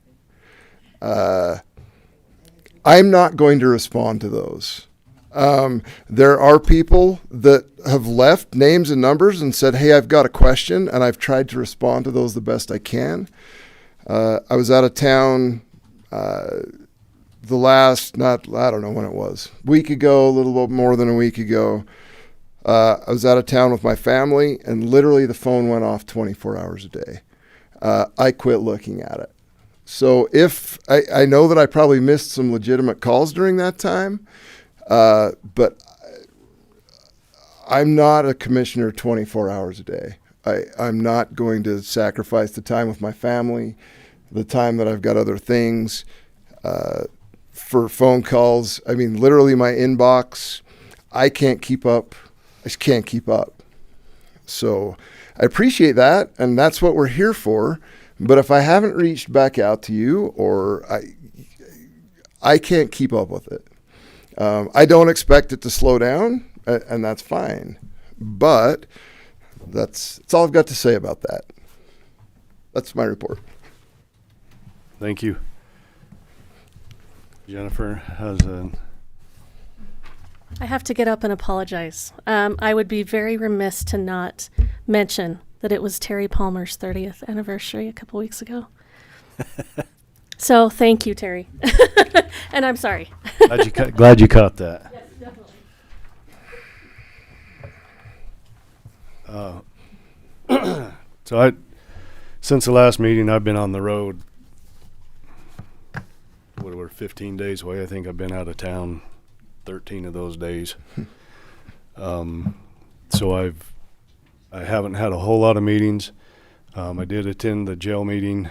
S1: I'm not going to respond to those. There are people that have left names and numbers and said, hey, I've got a question, and I've tried to respond to those the best I can. I was out of town I don't know when it was, week ago, a little bit more than a week ago. I was out of town with my family, and literally the phone went off 24 hours a day. I quit looking at it. So if I know that I probably missed some legitimate calls during that time, but I'm not a commissioner 24 hours a day. I'm not going to sacrifice the time with my family, the time that I've got other things, for phone calls. I mean, literally my inbox, I can't keep up. I just can't keep up. So I appreciate that, and that's what we're here for. But if I haven't reached back out to you, or I can't keep up with it. I don't expect it to slow down, and that's fine. But that's all I've got to say about that. That's my report.
S2: Thank you. Jennifer has
S7: I have to get up and apologize. I would be very remiss to not mention that it was Terry Palmer's 30th anniversary a couple weeks ago. So thank you, Terry. And I'm sorry.
S2: glad you caught that.
S7: Yes, definitely.
S2: So since the last meeting, I've been on the road we're 15 days away. I think I've been out of town 13 of those days. So I haven't had a whole lot of meetings. I did attend the jail meeting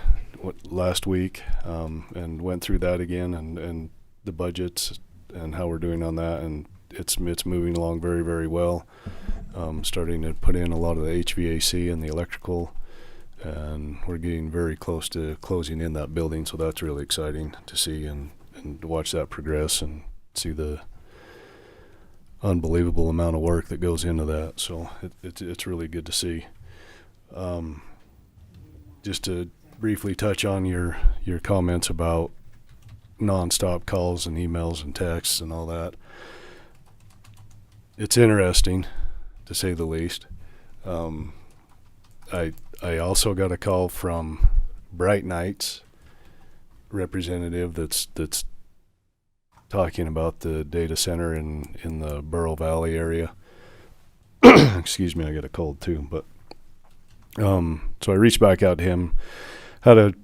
S2: last week, and went through that again, and the budgets and how we're doing on that, and it's moving along very, very well. Starting to put in a lot of the HVAC and the electrical, and we're getting very close to closing in that building, so that's really exciting to see and to watch that progress and see the unbelievable amount of work that goes into that. So it's really good to see. Just to briefly touch on your comments about nonstop calls and emails and texts and all that. It's interesting, to say the least. I also got a call from Bright Nights representative that's talking about the data center in the Burl Valley area. Excuse me, I got a cold too. But so I reached back out to him, had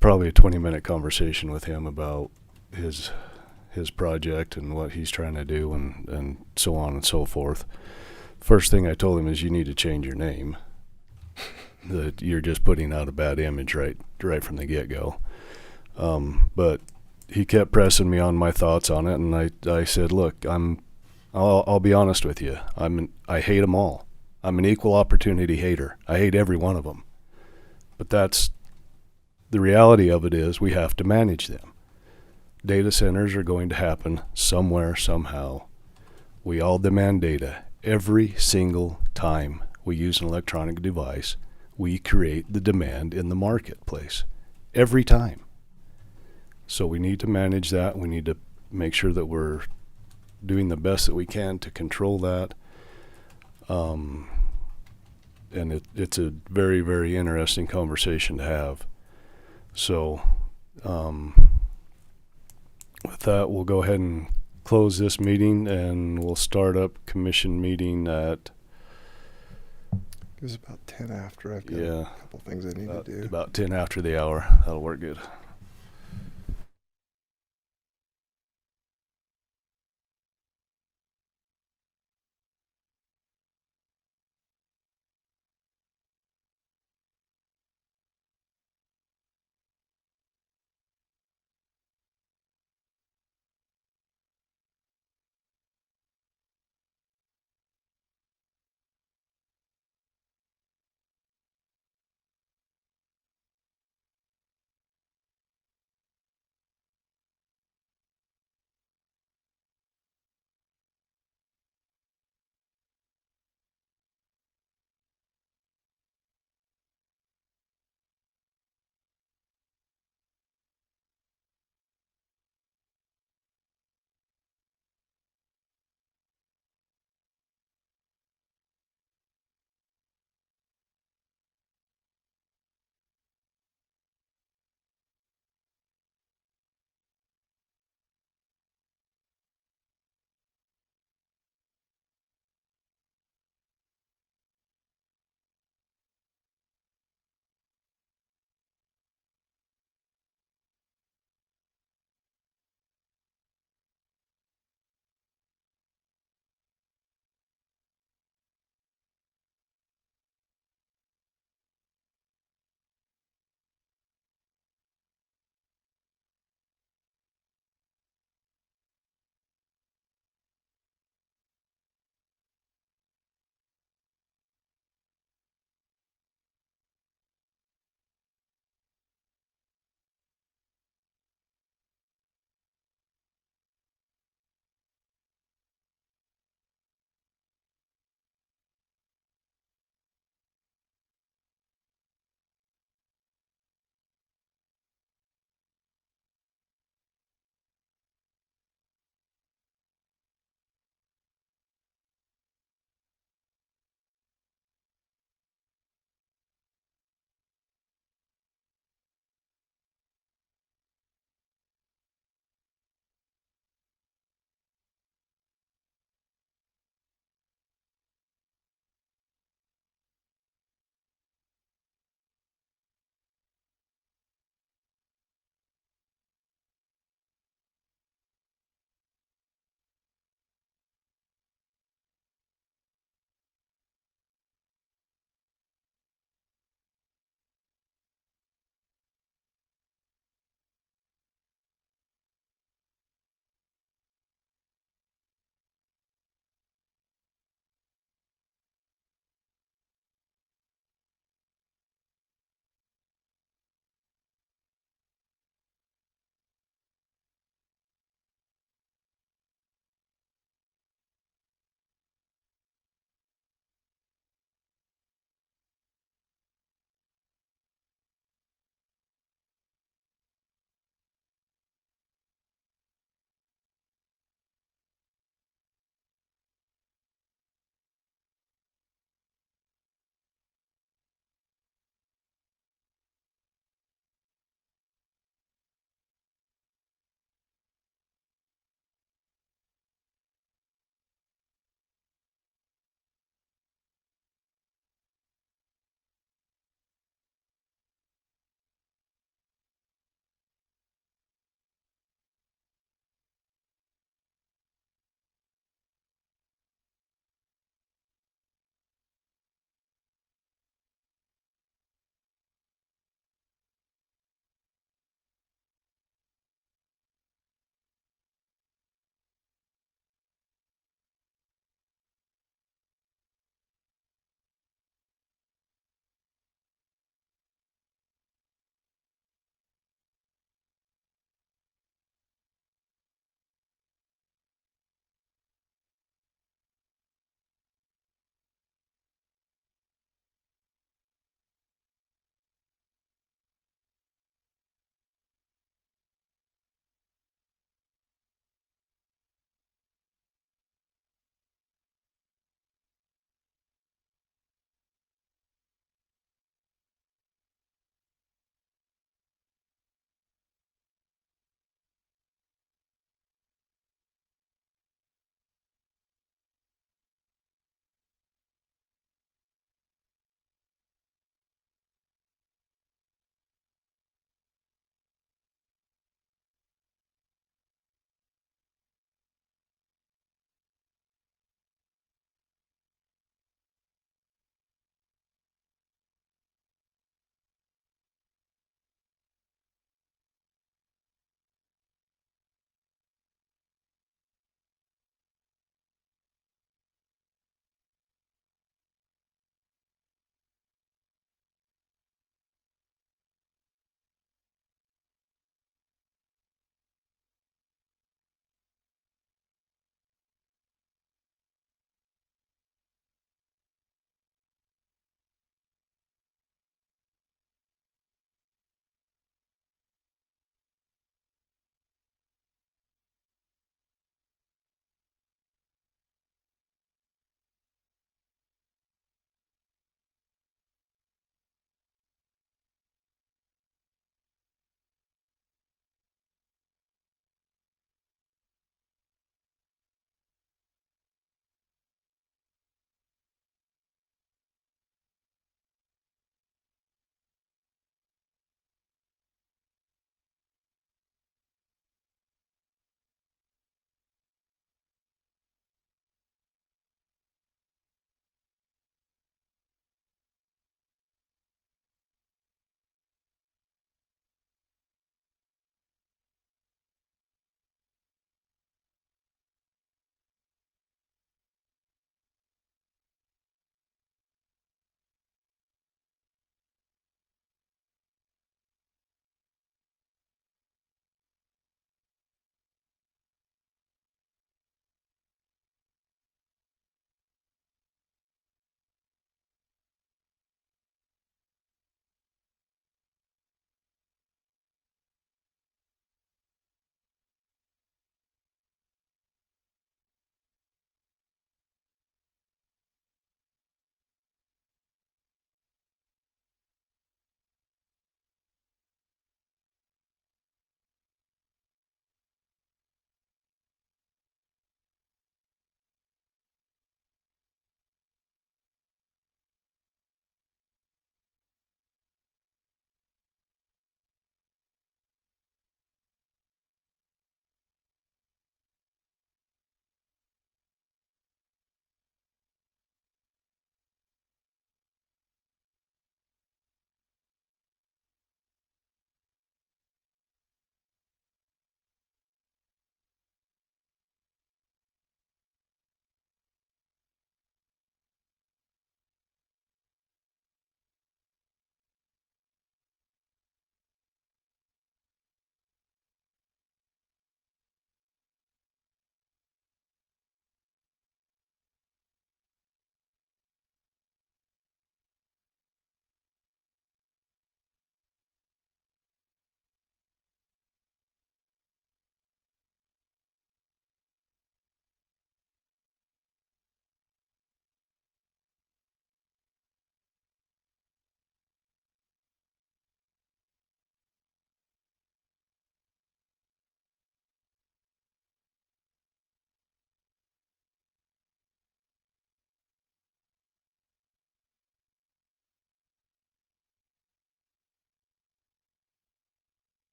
S2: probably a 20-minute conversation with him about his project and what he's trying to do and so on and so forth. First thing I told him is, you need to change your name. That you're just putting out a bad image right from the get-go. But he kept pressing me on my thoughts on it, and I said, look, I'll be honest with you. I hate them all. I'm an equal opportunity hater. I hate every one of them. But that's the reality of it, is we have to manage them. Data centers are going to happen somewhere, somehow. We all demand data. Every single time we use an electronic device, we create the demand in the marketplace. Every time. So we need to manage that. We need to make sure that we're doing the best that we can to control that. And it's a very, very interesting conversation to have. So with that, we'll go ahead and close this meeting, and we'll start up commission meeting at
S1: It was about 10 after. I've got
S2: Yeah.
S1: a couple things I need to do.
S2: about 10 after the hour. That'll work good.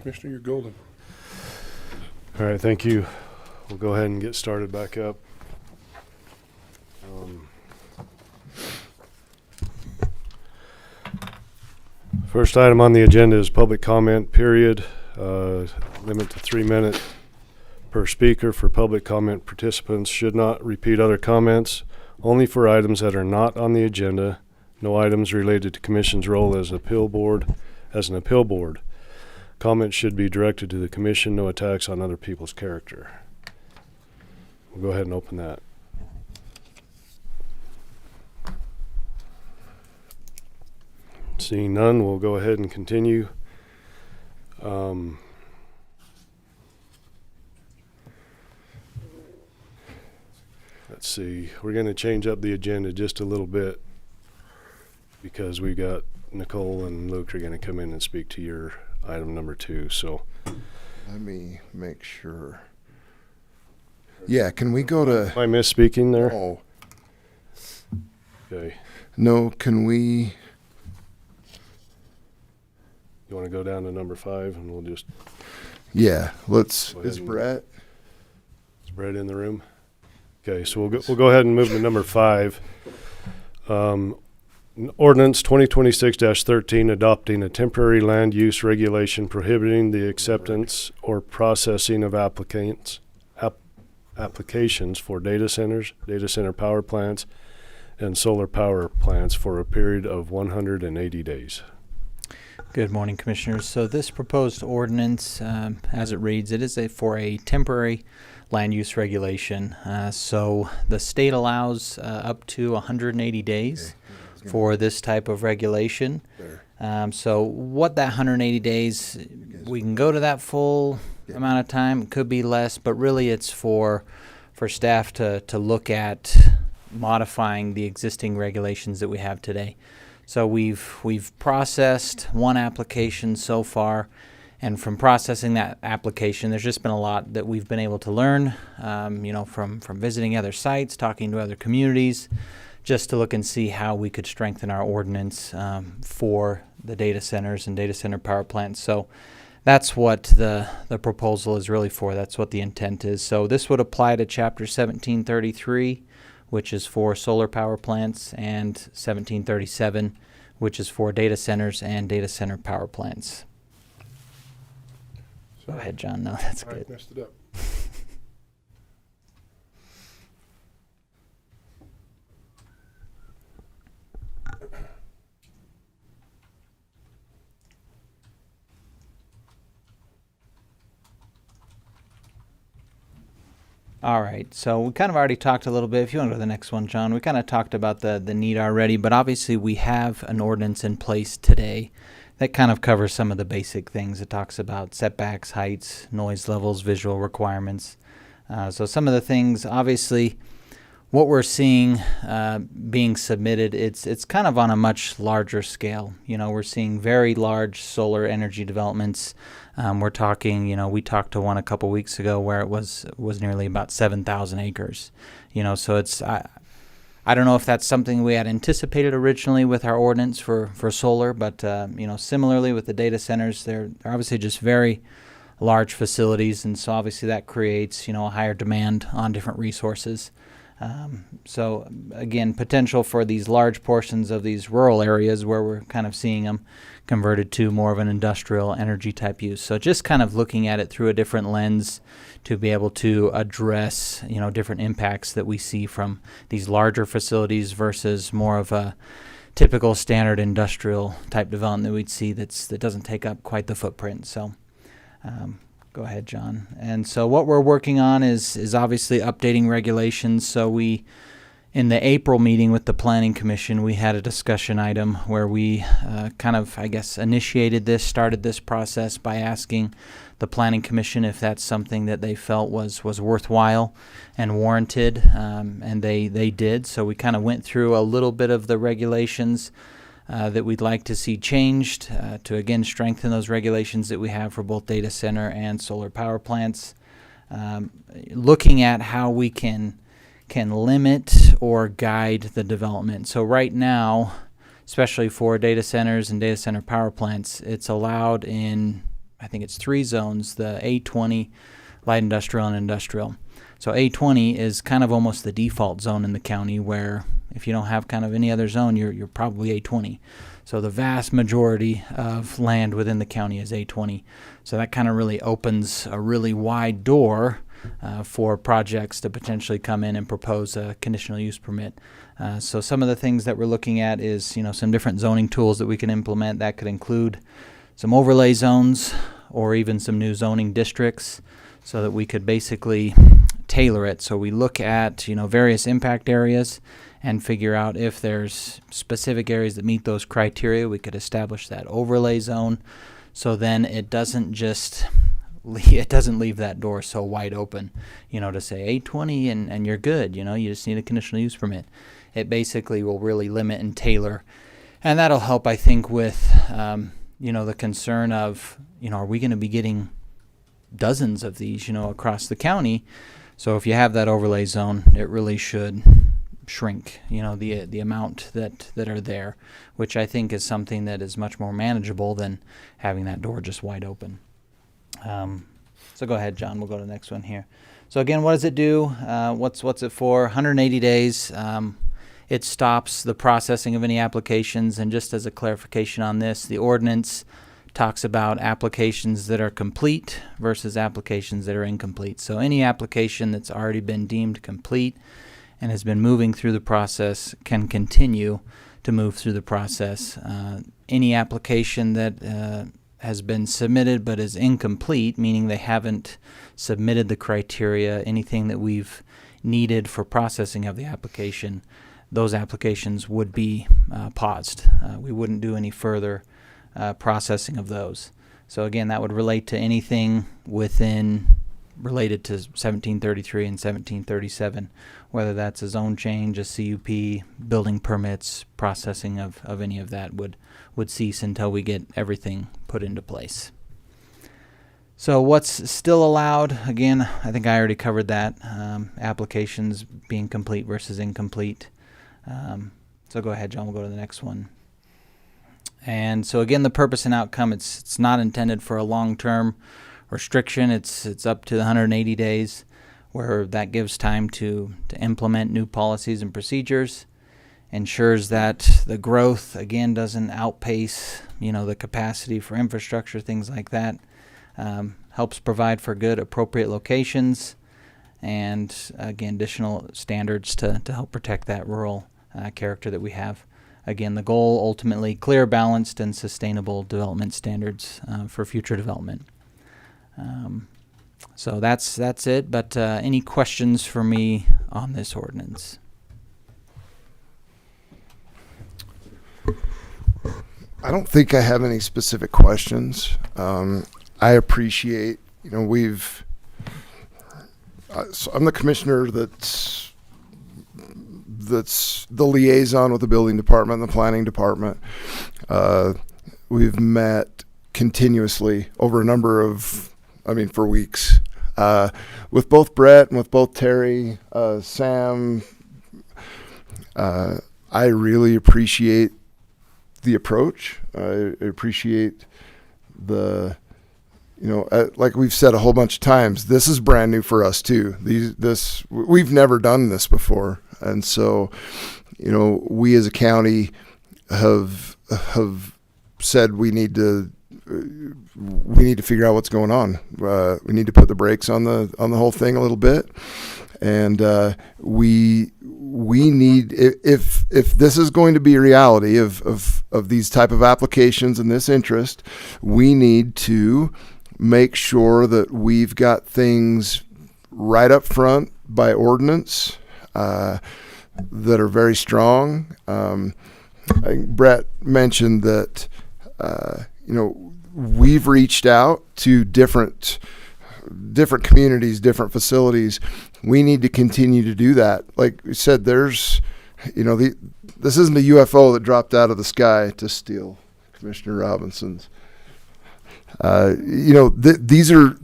S3: Commissioner, you're golden.
S2: All right, thank you. We'll go ahead and get started back up. First item on the agenda is public comment period. Limit to 3 minutes per speaker for public comment. Participants should not repeat other comments, only for items that are not on the agenda. No items related to Commission's role as an appeal board. Comments should be directed to the Commission, no attacks on other people's character. We'll go ahead and open that. Seeing none, we'll go ahead and continue. Let's see, we're going to change up the agenda just a little bit because we got Nicole and Luke are going to come in and speak to your item number 2. So
S1: Let me make sure. Yeah, can we go to?
S2: am I misspeaking there?
S1: Oh,
S2: Okay.
S1: no, can we?
S2: You want to go down to number 5 and we'll just,
S1: Yeah, let's.
S2: Go ahead
S1: Is
S2: and-
S1: Brett?
S2: is Brett in the room? Okay, so we'll go ahead and move to number 5. Ordinance 2026-13 adopting a temporary land use regulation prohibiting the acceptance or processing of applications for data centers, data center power plants, and solar power plants for a period of 180 days.
S8: Good morning, Commissioners. So this proposed ordinance, as it reads, it is for a temporary land use regulation. So the state allows up to 180 days for this type of regulation. So what that 180 days, we can go to that full amount of time. It could be less, but really it's for staff to look at modifying the existing regulations that we have today. So we've processed one application so far, and from processing that application, there's just been a lot that we've been able to learn, from visiting other sites, talking to other communities, just to look and see how we could strengthen our ordinance for the data centers and data center power plants. So that's what the proposal is really for. That's what the intent is. So this would apply to Chapter 1733, which is for solar power plants, and 1737, which is for data centers and data center power plants. Go ahead, John. No, that's
S3: I
S8: good.
S3: messed it up.
S8: All right, so we kind of already talked a little bit. If you want to go to the next one, John, we kind of talked about the need already, but obviously we have an ordinance in place today that kind of covers some of the basic things. It talks about setbacks, heights, noise levels, visual requirements. So some of the things, obviously, what we're seeing being submitted, it's kind of on a much larger scale. We're seeing very large solar energy developments. We're talking, we talked to one a couple weeks ago where it was nearly about 7,000 acres. So it's I don't know if that's something we had anticipated originally with our ordinance for solar, but similarly with the data centers, they're obviously just very large facilities, and so obviously that creates a higher demand on different resources. So again, potential for these large portions of these rural areas where we're kind of seeing them converted to more of an industrial energy type use. So just kind of looking at it through a different lens to be able to address, different impacts that we see from these larger facilities versus more of a typical standard industrial type development that we'd see that doesn't take up quite the footprint. So go ahead, John. And so what we're working on is obviously updating regulations. So in the April meeting with the Planning Commission, we had a discussion item where we started this process by asking the Planning Commission if that's something that they felt was worthwhile and warranted, and they did. So we kind of went through a little bit of the regulations that we'd like to see changed to, again, strengthen those regulations that we have for both data center and solar power plants. Looking at how we can limit or guide the development. So right now, especially for data centers and data center power plants, it's allowed in I think it's 3 zones, the A20, light industrial, and industrial. So A20 is kind of almost the default zone in the county, where if you don't have kind of any other zone, you're probably A20. So the vast majority of land within the county is A20. So that kind of really opens a really wide door for projects to potentially come in and propose a conditional use permit. So some of the things that we're looking at is, some different zoning tools that we can implement. That could include some overlay zones or even some new zoning districts, so that we could basically tailor it. So we look at, various impact areas and figure out if there's specific areas that meet those criteria. We could establish that overlay zone. So then it doesn't leave that door so wide open, to say A20 and you're good, you just need a conditional use permit. It basically will really limit and tailor. And that'll help, I think, with, the concern of, are we going to be getting dozens of these, across the county? So if you have that overlay zone, it really should shrink, the amount that are there, which I think is something that is much more manageable than having that door just wide open. So go ahead, John. We'll go to the next one here. So again, what does it do? What's it for? 180 days. It stops the processing of any applications. And just as a clarification on this, the ordinance talks about applications that are complete versus applications that are incomplete. So any application that's already been deemed complete and has been moving through the process can continue to move through the process. Any application that has been submitted but is incomplete, meaning they haven't submitted the criteria, anything that we've needed for processing of the application, those applications would be paused. We wouldn't do any further processing of those. So again, that would relate to anything related to 1733 and 1737, whether that's a zone change, a CUP, building permits, processing of any of that would cease until we get everything put into place. So what's still allowed, again, I think I already covered that, applications being complete versus incomplete. So go ahead, John, we'll go to the next one. And so again, the purpose and outcome, it's not intended for a long-term restriction. It's up to 180 days, where that gives time to implement new policies and procedures, ensures that the growth, again, doesn't outpace, the capacity for infrastructure, things like that. Helps provide for good, appropriate locations, and again, additional standards to help protect that rural character that we have. Again, the goal, ultimately, clear, balanced, and sustainable development standards for future development. So that's it. But any questions for me on this ordinance?
S1: I don't think I have any specific questions. I appreciate, so I'm the commissioner that's the liaison with the building department and the planning department. We've met continuously over a number of, for weeks, with both Brett and with both Terry, Sam. I really appreciate the approach. I appreciate like we've said a whole bunch of times, this is brand new for us too. We've never done this before. And so, we as a county have said we need to figure out what's going on. We need to put the brakes on the whole thing a little bit. And we need, if this is going to be a reality of these type of applications and this interest, we need to make sure that we've got things right up front by ordinance that are very strong. I think Brett mentioned that we've reached out to different communities, different facilities. We need to continue to do that. Like we said, there's, this isn't a UFO that dropped out of the sky, to steal Commissioner Robinson's. These are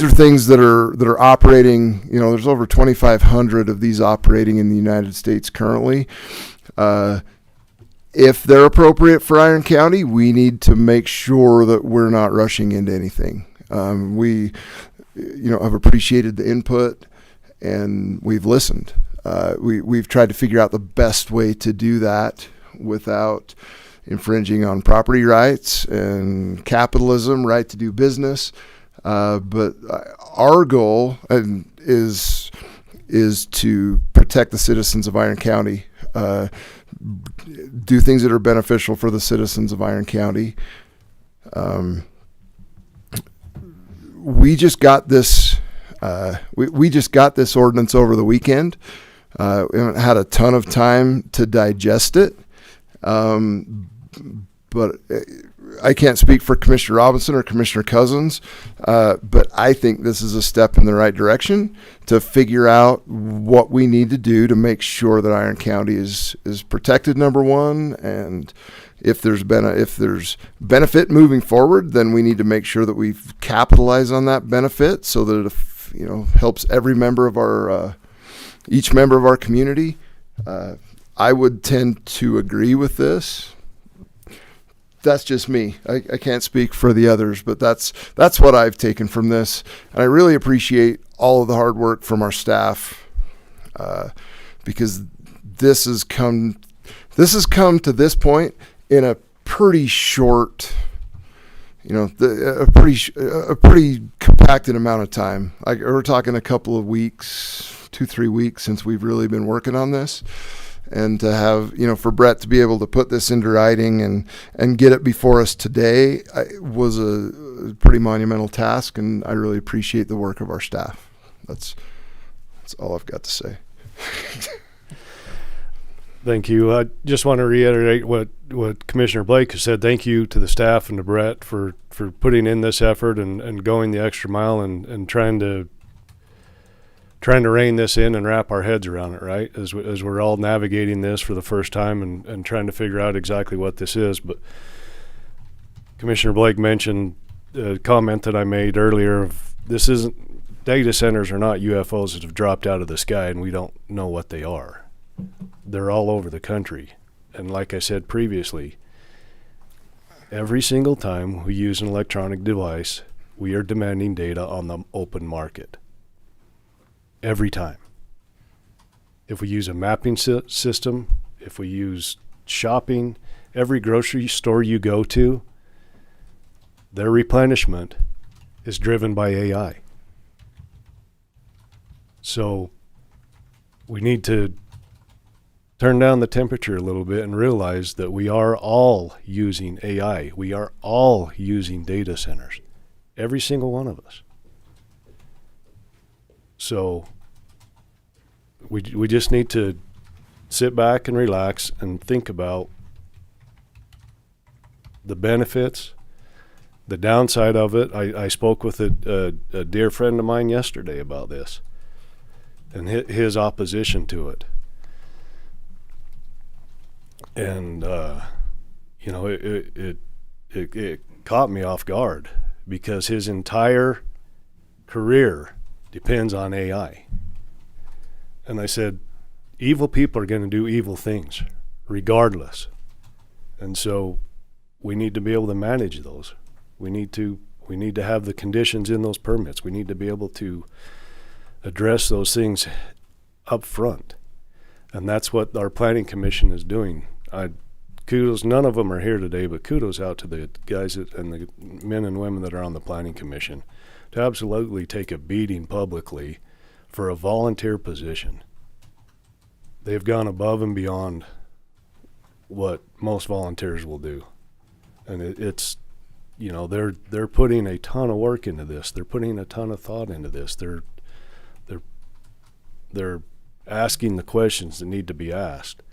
S1: things that are operating. There's over 2,500 of these operating in the United States currently. if they're appropriate for Iron County, we need to make sure that we're not rushing into anything. We, have appreciated the input, and we've listened. We've tried to figure out the best way to do that without infringing on property rights and capitalism, right to do business. But our goal is to protect the citizens of Iron County, do things that are beneficial for the citizens of Iron County. We just got this. We just got this ordinance over the weekend. We haven't had a ton of time to digest it. But I can't speak for Commissioner Robinson or Commissioner Cousins, but I think this is a step in the right direction to figure out what we need to do to make sure that Iron County is protected, number one, and if there's benefit moving forward, then we need to make sure that we capitalize on that benefit so that it helps every member of our each member of our community. I would tend to agree with this. That's just me. I can't speak for the others, but that's what I've taken from this. And I really appreciate all of the hard work from our staff, because this has come to this point in a pretty short, a pretty compacted amount of time. We're talking a couple of weeks, 2-3 weeks since we've really been working on this. And to have, for Brett to be able to put this into writing and get it before us today was a pretty monumental task, and I really appreciate the work of our staff. That's all I've got to say.
S2: Thank you. I just want to reiterate what Commissioner Blake has said. Thank you to the staff and to Brett for putting in this effort and going the extra mile and trying to rein this in and wrap our heads around it, right? As we're all navigating this for the first time and trying to figure out exactly what this is. But Commissioner Blake mentioned a comment that I made earlier of data centers are not UFOs that have dropped out of the sky and we don't know what they are. They're all over the country. And like I said previously, every single time we use an electronic device, we are demanding data on the open market. Every time. If we use a mapping system, if we use shopping, every grocery store you go to, their replenishment is driven by AI. So we need to turn down the temperature a little bit and realize that we are all using AI. We are all using data centers. Every single one of us. So we just need to sit back and relax and think about the benefits, the downside of it. I spoke with a dear friend of mine yesterday about this and his opposition to it. And, it caught me off guard because his entire career depends on AI. And I said, evil people are going to do evil things regardless. And so we need to be able to manage those. We need to have the conditions in those permits. We need to be able to address those things up front. And that's what our planning commission is doing. Kudos, none of them are here today, but kudos out to the guys and the men and women that are on the planning commission to absolutely take a beating publicly for a volunteer position. They've gone above and beyond what most volunteers will do. And it's they're putting a ton of work into this. They're putting a ton of thought into this. They're asking the questions that need to be asked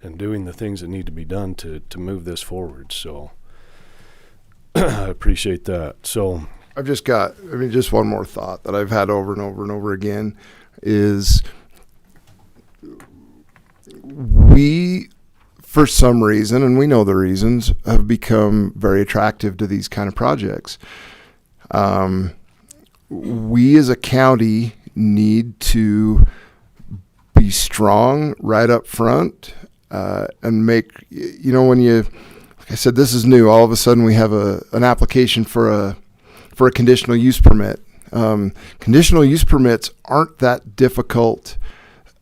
S2: and doing the things that need to be done to move this forward. So I appreciate that. So
S1: I've just got, just one more thought that I've had over and over and over again is we, for some reason, and we know the reasons, have become very attractive to these kind of projects. We as a county need to be strong right up front and make, when you, like I said, this is new. All of a sudden we have an application for a conditional use permit. Conditional use permits aren't that difficult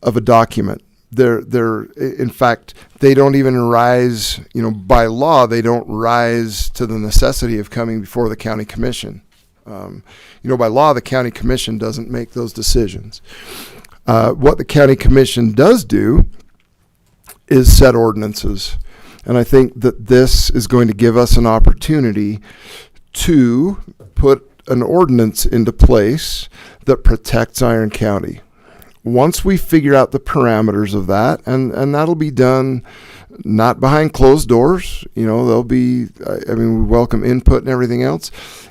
S1: of a document. They're in fact, they don't even rise, by law, they don't rise to the necessity of coming before the county commission. By law, the county commission doesn't make those decisions. What the county commission does do is set ordinances. And I think that this is going to give us an opportunity to put an ordinance into place that protects Iron County. Once we figure out the parameters of that, and that'll be done not behind closed doors, there'll be, we welcome input and everything else.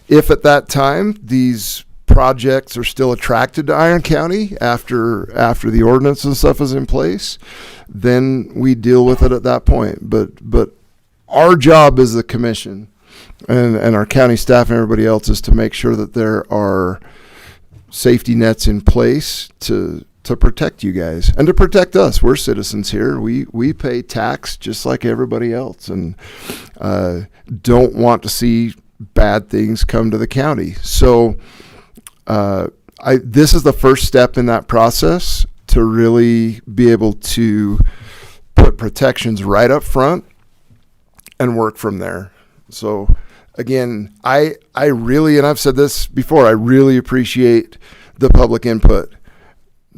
S1: If at that time these projects are still attracted to Iron County after the ordinance and stuff is in place, then we deal with it at that point. But our job as the commission and our county staff and everybody else is to make sure that there are safety nets in place to protect you guys and to protect us. We're citizens here. We pay tax just like everybody else, and don't want to see bad things come to the county. So this is the first step in that process to really be able to put protections right up front and work from there. So again, I really, and I've said this before, I really appreciate the public input.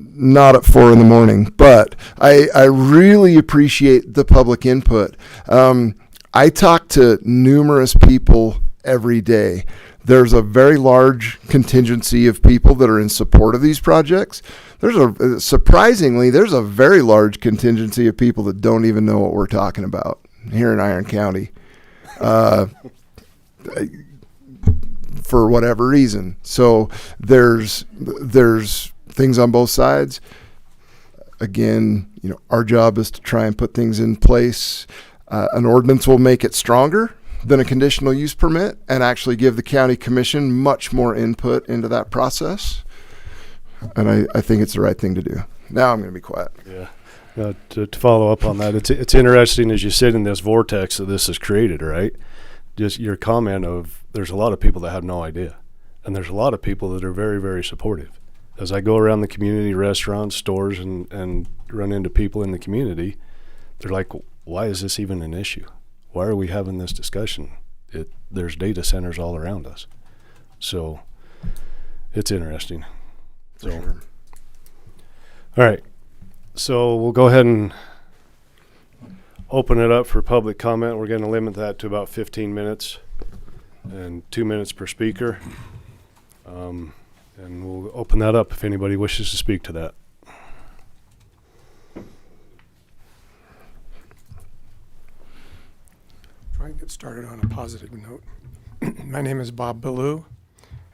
S1: Not at 4 a.m, but I really appreciate the public input. I talk to numerous people every day. There's a very large contingency of people that are in support of these projects. Surprisingly, there's a very large contingency of people that don't even know what we're talking about here in Iron County, for whatever reason. So there's things on both sides. Again, our job is to try and put things in place. An ordinance will make it stronger than a conditional use permit and actually give the county commission much more input into that process. And I think it's the right thing to do. Now I'm going to be quiet.
S2: Yeah. To follow up on that, it's interesting as you sit in this vortex that this has created, right? Just your comment of there's a lot of people that have no idea. And there's a lot of people that are very, very supportive. As I go around the community, restaurants, stores, and run into people in the community, they're like, why is this even an issue? Why are we having this discussion? There's data centers all around us. So it's interesting. So,
S1: sure.
S2: All right. So we'll go ahead and open it up for public comment. We're going to limit that to about 15 minutes and 2 minutes per speaker. And we'll open that up if anybody wishes to speak to that.
S9: Try and get started on a positive note. My name is Bob Ballou.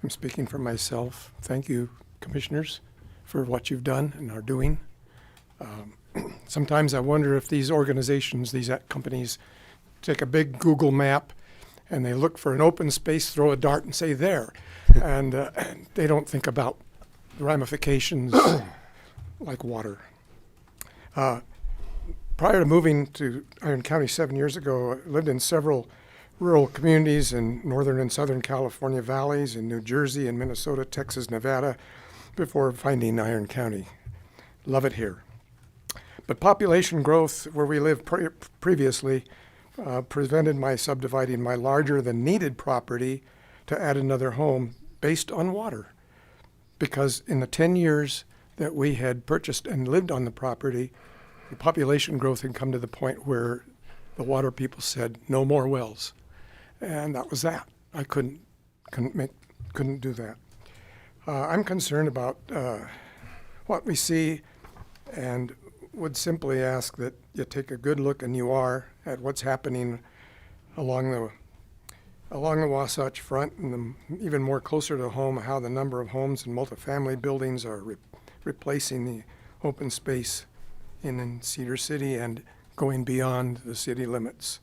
S9: I'm speaking for myself. Thank you, commissioners, for what you've done and are doing. Sometimes I wonder if these organizations, these companies, take a big Google map and they look for an open space, throw a dart and say there. And they don't think about the ramifications like water. Prior to moving to Iron County 7 years ago, I lived in several rural communities in northern and southern California valleys, in New Jersey and Minnesota, Texas, Nevada, before finding Iron County. Love it here. But population growth where we lived previously prevented my subdividing my larger than needed property to add another home based on water. Because in the 10 years that we had purchased and lived on the property, the population growth had come to the point where the water people said, no more wells. And that was that. I couldn't do that. I'm concerned about what we see and would simply ask that you take a good look, and you are, at what's happening along the Wasatch Front, and even more closer to home, how the number of homes and multifamily buildings are replacing the open space in Cedar City and going beyond the city limits.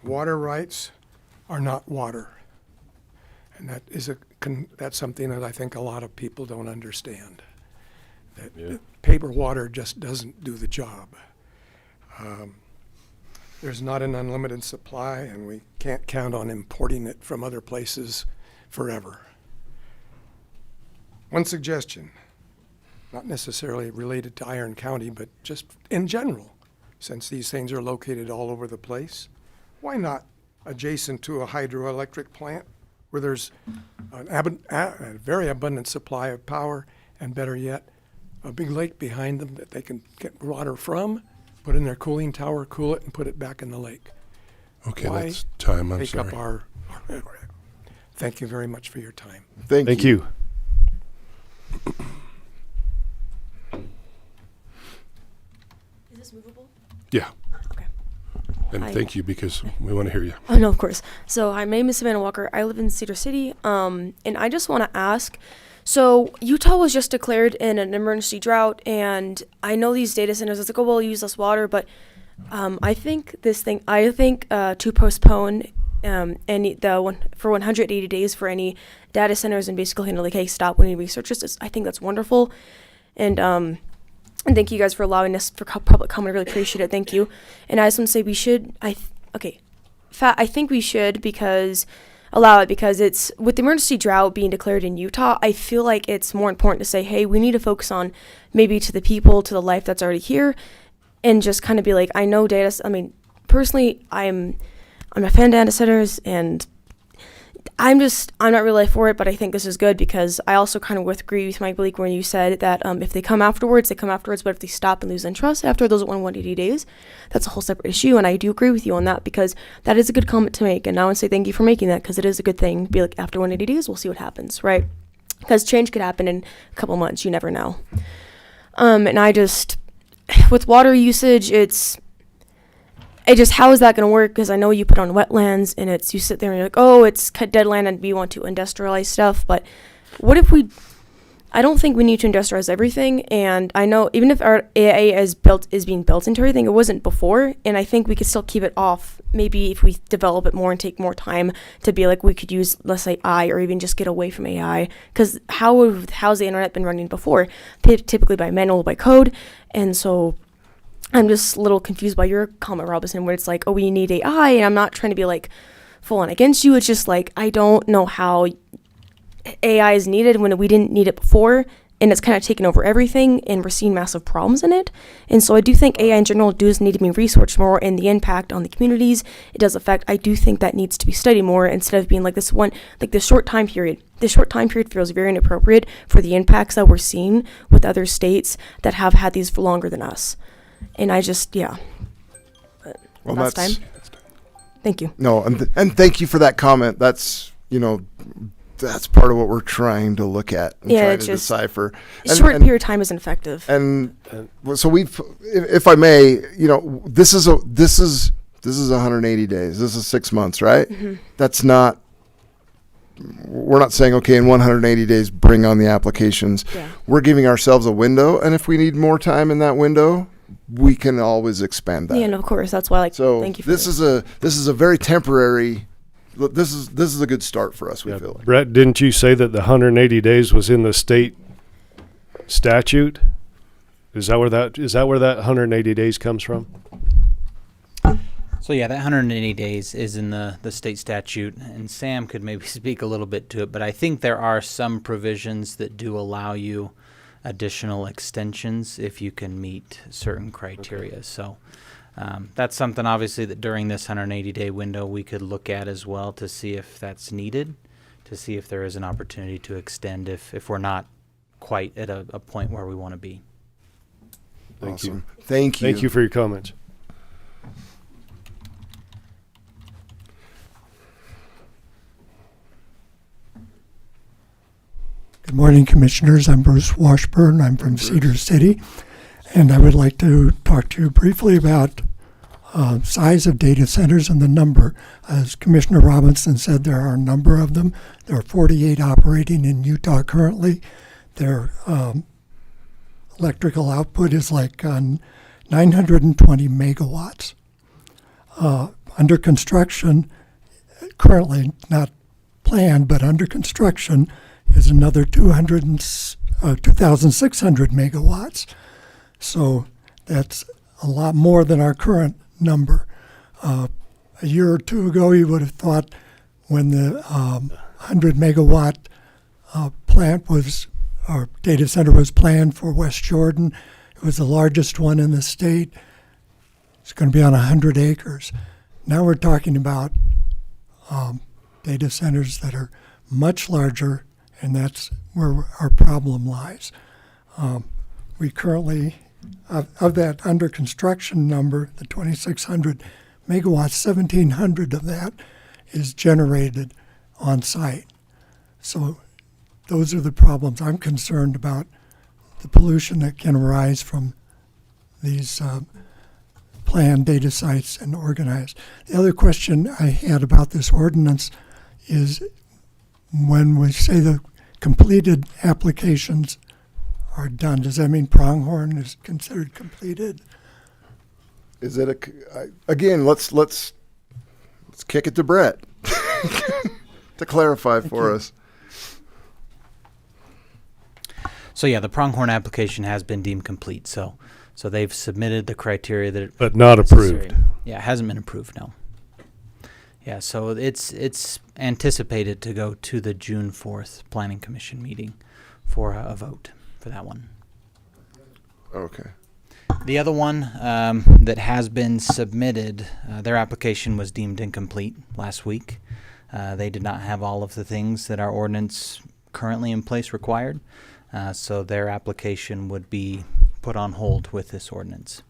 S9: Water rights are not water, and that is that's something that I think a lot of people don't understand. That paper water just doesn't do the job. There's not an unlimited supply, and we can't count on importing it from other places forever. One suggestion, not necessarily related to Iron County, but just in general, since these things are located all over the place, why not adjacent to a hydroelectric plant where there's a very abundant supply of power, and better yet, a big lake behind them that they can get water from, put in their cooling tower, cool it, and put it back in the lake.
S3: Okay,
S9: Why
S3: that's time. I'm
S9: Take
S3: sorry.
S9: up our. Thank you very much for your time.
S2: Thank you.
S10: Is this movable?
S3: Yeah.
S10: Okay.
S3: And
S10: Hi.
S3: thank you, because we want to hear you.
S10: Oh no, of course. So hi, my name is Savannah Walker. I live in Cedar City. And I just want to ask. So Utah was just declared in an emergency drought, and I know these data centers. It's like, oh, we'll use less water, but I think to postpone for 180 days for any data centers and basically like, hey, stop when you research this. I think that's wonderful, and thank you guys for allowing us for public comment. I really appreciate it. Thank you. And I just want to say we should. I think we should allow it because it's with the emergency drought being declared in Utah. I feel like it's more important to say, hey, we need to focus on maybe to the people, to the life that's already here, and just kind of be like, I know personally, I'm a fan of data centers, and I'm not really for it, but I think this is good because I also kind of agree with Mike Bleak when you said that if they come afterwards, but if they stop and lose interest after those 180 days, that's a whole separate issue, and I do agree with you on that because that is a good comment to make, and I want to say thank you for making that because it is a good thing. Be like, after 180 days, we'll see what happens, right? Because change could happen in a couple months, you never know. And with water usage, how is that going to work? Because I know you put on wetlands and you sit there and you're like, oh, it's dead land and we want to industrialize stuff. But what if I don't think we need to industrialize everything. And I know even if our AI is being built into everything, it wasn't before. And I think we could still keep it off. Maybe if we develop it more and take more time to be like, we could use, let's say, AI or even just get away from AI. Because how's the internet been running before? Typically by manual, by code. And so I'm just a little confused by your comment, Robinson, where it's like, oh, we need AI, and I'm not trying to be like full on against you. It's just like, I don't know how AI is needed when we didn't need it before, and it's kind of taken over everything, and we're seeing massive problems in it. And so I do think AI in general does need to be researched more, and the impact on the communities it does affect. I do think that needs to be studied more instead of being like this short time period. This short time period feels very inappropriate for the impacts that we're seeing with other states that have had these for longer than us. And I just, yeah.
S1: Well,
S10: last time. Thank you.
S1: No, and thank you for that comment. That's part of what we're trying to look at and trying to decipher.
S10: Short period of time isn't effective.
S1: And so if I may, this is 180 days. This is 6 months, right?
S10: Mm-hmm.
S1: That's not. We're not saying, okay, in 180 days, bring on the applications.
S10: Yeah.
S1: We're giving ourselves a window, and if we need more time in that window, we can always expand that.
S10: Yeah, and of course, that's why. Thank you. For
S1: this is a very temporary. This is a good start for us. We feel like.
S2: Brett, didn't you say that the 180 days was in the state statute? Is that where that 180 days comes from?
S8: So yeah, that 180 days is in the state statute, and Sam could maybe speak a little bit to it, but I think there are some provisions that do allow you additional extensions if you can meet certain criteria. Okay. So that's something obviously that during this 180-day window we could look at as well to see if that's needed, to see if there is an opportunity to extend if we're not quite at a point where we want to be.
S2: Thank you.
S1: Thank you.
S2: Thank you for your comments.
S11: Good morning, Commissioners. I'm Bruce Washburn. I'm from Cedar City, and I would like to talk to you briefly about size of data centers and the number. As Commissioner Robinson said, there are a number of them. There are 48 operating in Utah currently. Their electrical output is like 920 megawatts. Under construction, currently not planned, but under construction, is another 2,600 megawatts. So that's a lot more than our current number. A year or two ago, you would have thought when the 100 megawatt plant was, or data center was planned for West Jordan, it was the largest one in the state. It's going to be on 100 acres. Now we're talking about data centers that are much larger, and that's where our problem lies. We currently, of that under construction number, the 2,600 megawatts, 1,700 of that is generated on site. So those are the problems. I'm concerned about the pollution that can arise from these planned data sites and organized. The other question I had about this ordinance is when we say the completed applications are done, does that mean Pronghorn is considered completed?
S1: Is it again? Let's kick it to Brett to clarify for us.
S8: So yeah, the Pronghorn application has been deemed complete. So they've submitted the criteria that.
S2: But not
S8: necessary.
S2: approved.
S8: Yeah, it hasn't been approved. No. Yeah, so it's anticipated to go to the June 4th Planning Commission meeting for a vote for that one.
S1: Okay.
S8: The other one that has been submitted, their application was deemed incomplete last week. They did not have all of the things that our ordinance currently in place required, so their application would be put on hold with this ordinance.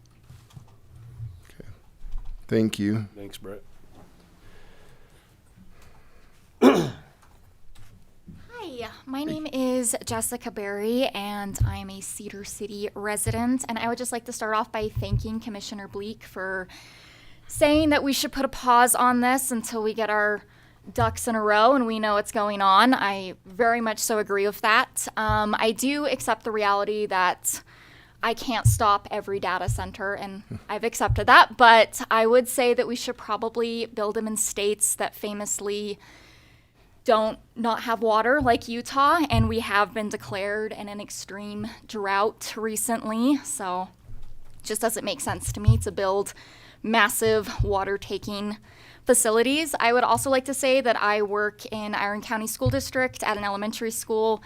S1: Thank you.
S2: Thanks, Brett.
S12: Hi, my name is Jessica Berry, and I am a Cedar City resident. And I would just like to start off by thanking Commissioner Bleak for saying that we should put a pause on this until we get our ducks in a row and we know what's going on. I very much so agree with that. I do accept the reality that I can't stop every data center, and I've accepted that. But I would say that we should probably build them in states that famously don't not have water, like Utah, and we have been declared in an extreme drought recently. So it just doesn't make sense to me to build massive water taking facilities. I would also like to say that I work in Iron County School District at an elementary school,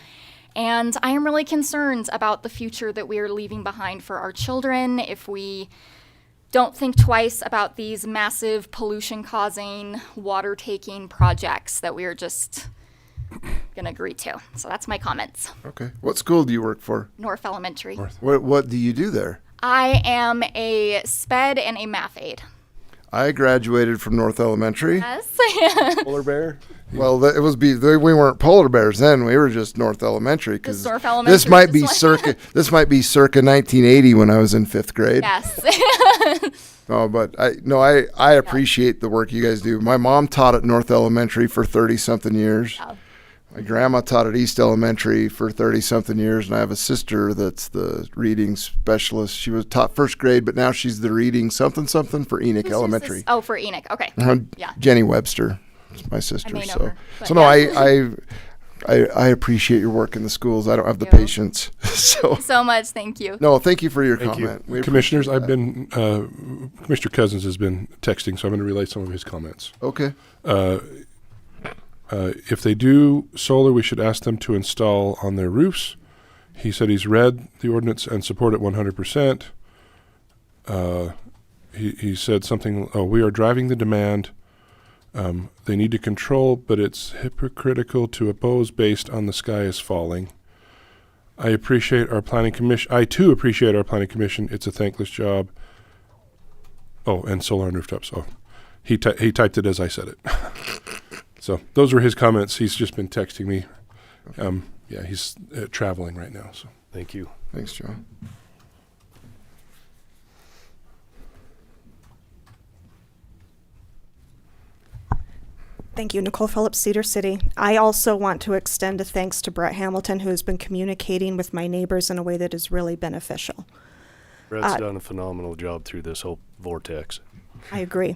S12: and I am really concerned about the future that we are leaving behind for our children if we don't think twice about these massive pollution-causing, water-taking projects that we are just going to agree to. So that's my comments.
S1: Okay. What school do you work for?
S12: North Elementary.
S1: What do you do there?
S12: I am a SPED and a math aide.
S1: I graduated from North Elementary.
S12: Yes.
S2: Polar bear?
S1: Well, it was we weren't polar bears then. We were just North Elementary because
S12: North Elementary
S1: this might
S12: was
S1: be
S12: just
S1: circa 1980 when I was in 5th grade.
S12: Yes.
S1: No, but I appreciate the work you guys do. My mom taught at North Elementary for 30-something years.
S12: Yeah.
S1: My grandma taught at East Elementary for 30-something years, and I have a sister that's the reading specialist. She was taught 1st grade, but now she's the reading something for Enoch
S12: Whose
S1: Elementary.
S12: is this? Oh, for Enoch. Okay. Yeah.
S1: Jenny Webster is my sister.
S12: I may know
S1: So,
S12: her, but
S1: so no,
S12: yeah.
S1: I appreciate your work in the schools. I don't have the
S12: Thank you.
S1: patience. So
S12: So much. Thank you.
S1: no, thank you for your
S2: Thank you.
S1: comment. We
S3: Commissioners,
S1: appreciate
S3: I've been, Commissioner Cousins has been texting, so I'm going to relay some of his comments.
S1: that. Okay.
S3: If they do solar, we should ask them to install on their roofs. He said he's read the ordinance and support it 100%. He said something, we are driving the demand. They need to control, but it's hypocritical to oppose based on the sky is falling. I appreciate our planning commission. I too appreciate our planning commission. It's a thankless job. Oh, and solar on rooftops. Oh, he typed it as I said it. So those were his comments. He's just been texting me. Yeah, he's traveling right now. So
S2: Thank you.
S1: Thanks, John.
S13: Thank you, Nicole Phillips, Cedar City. I also want to extend a thanks to Brett Hamilton, who has been communicating with my neighbors in a way that is really beneficial.
S2: Brett's done a phenomenal job through this whole vortex.
S13: I agree.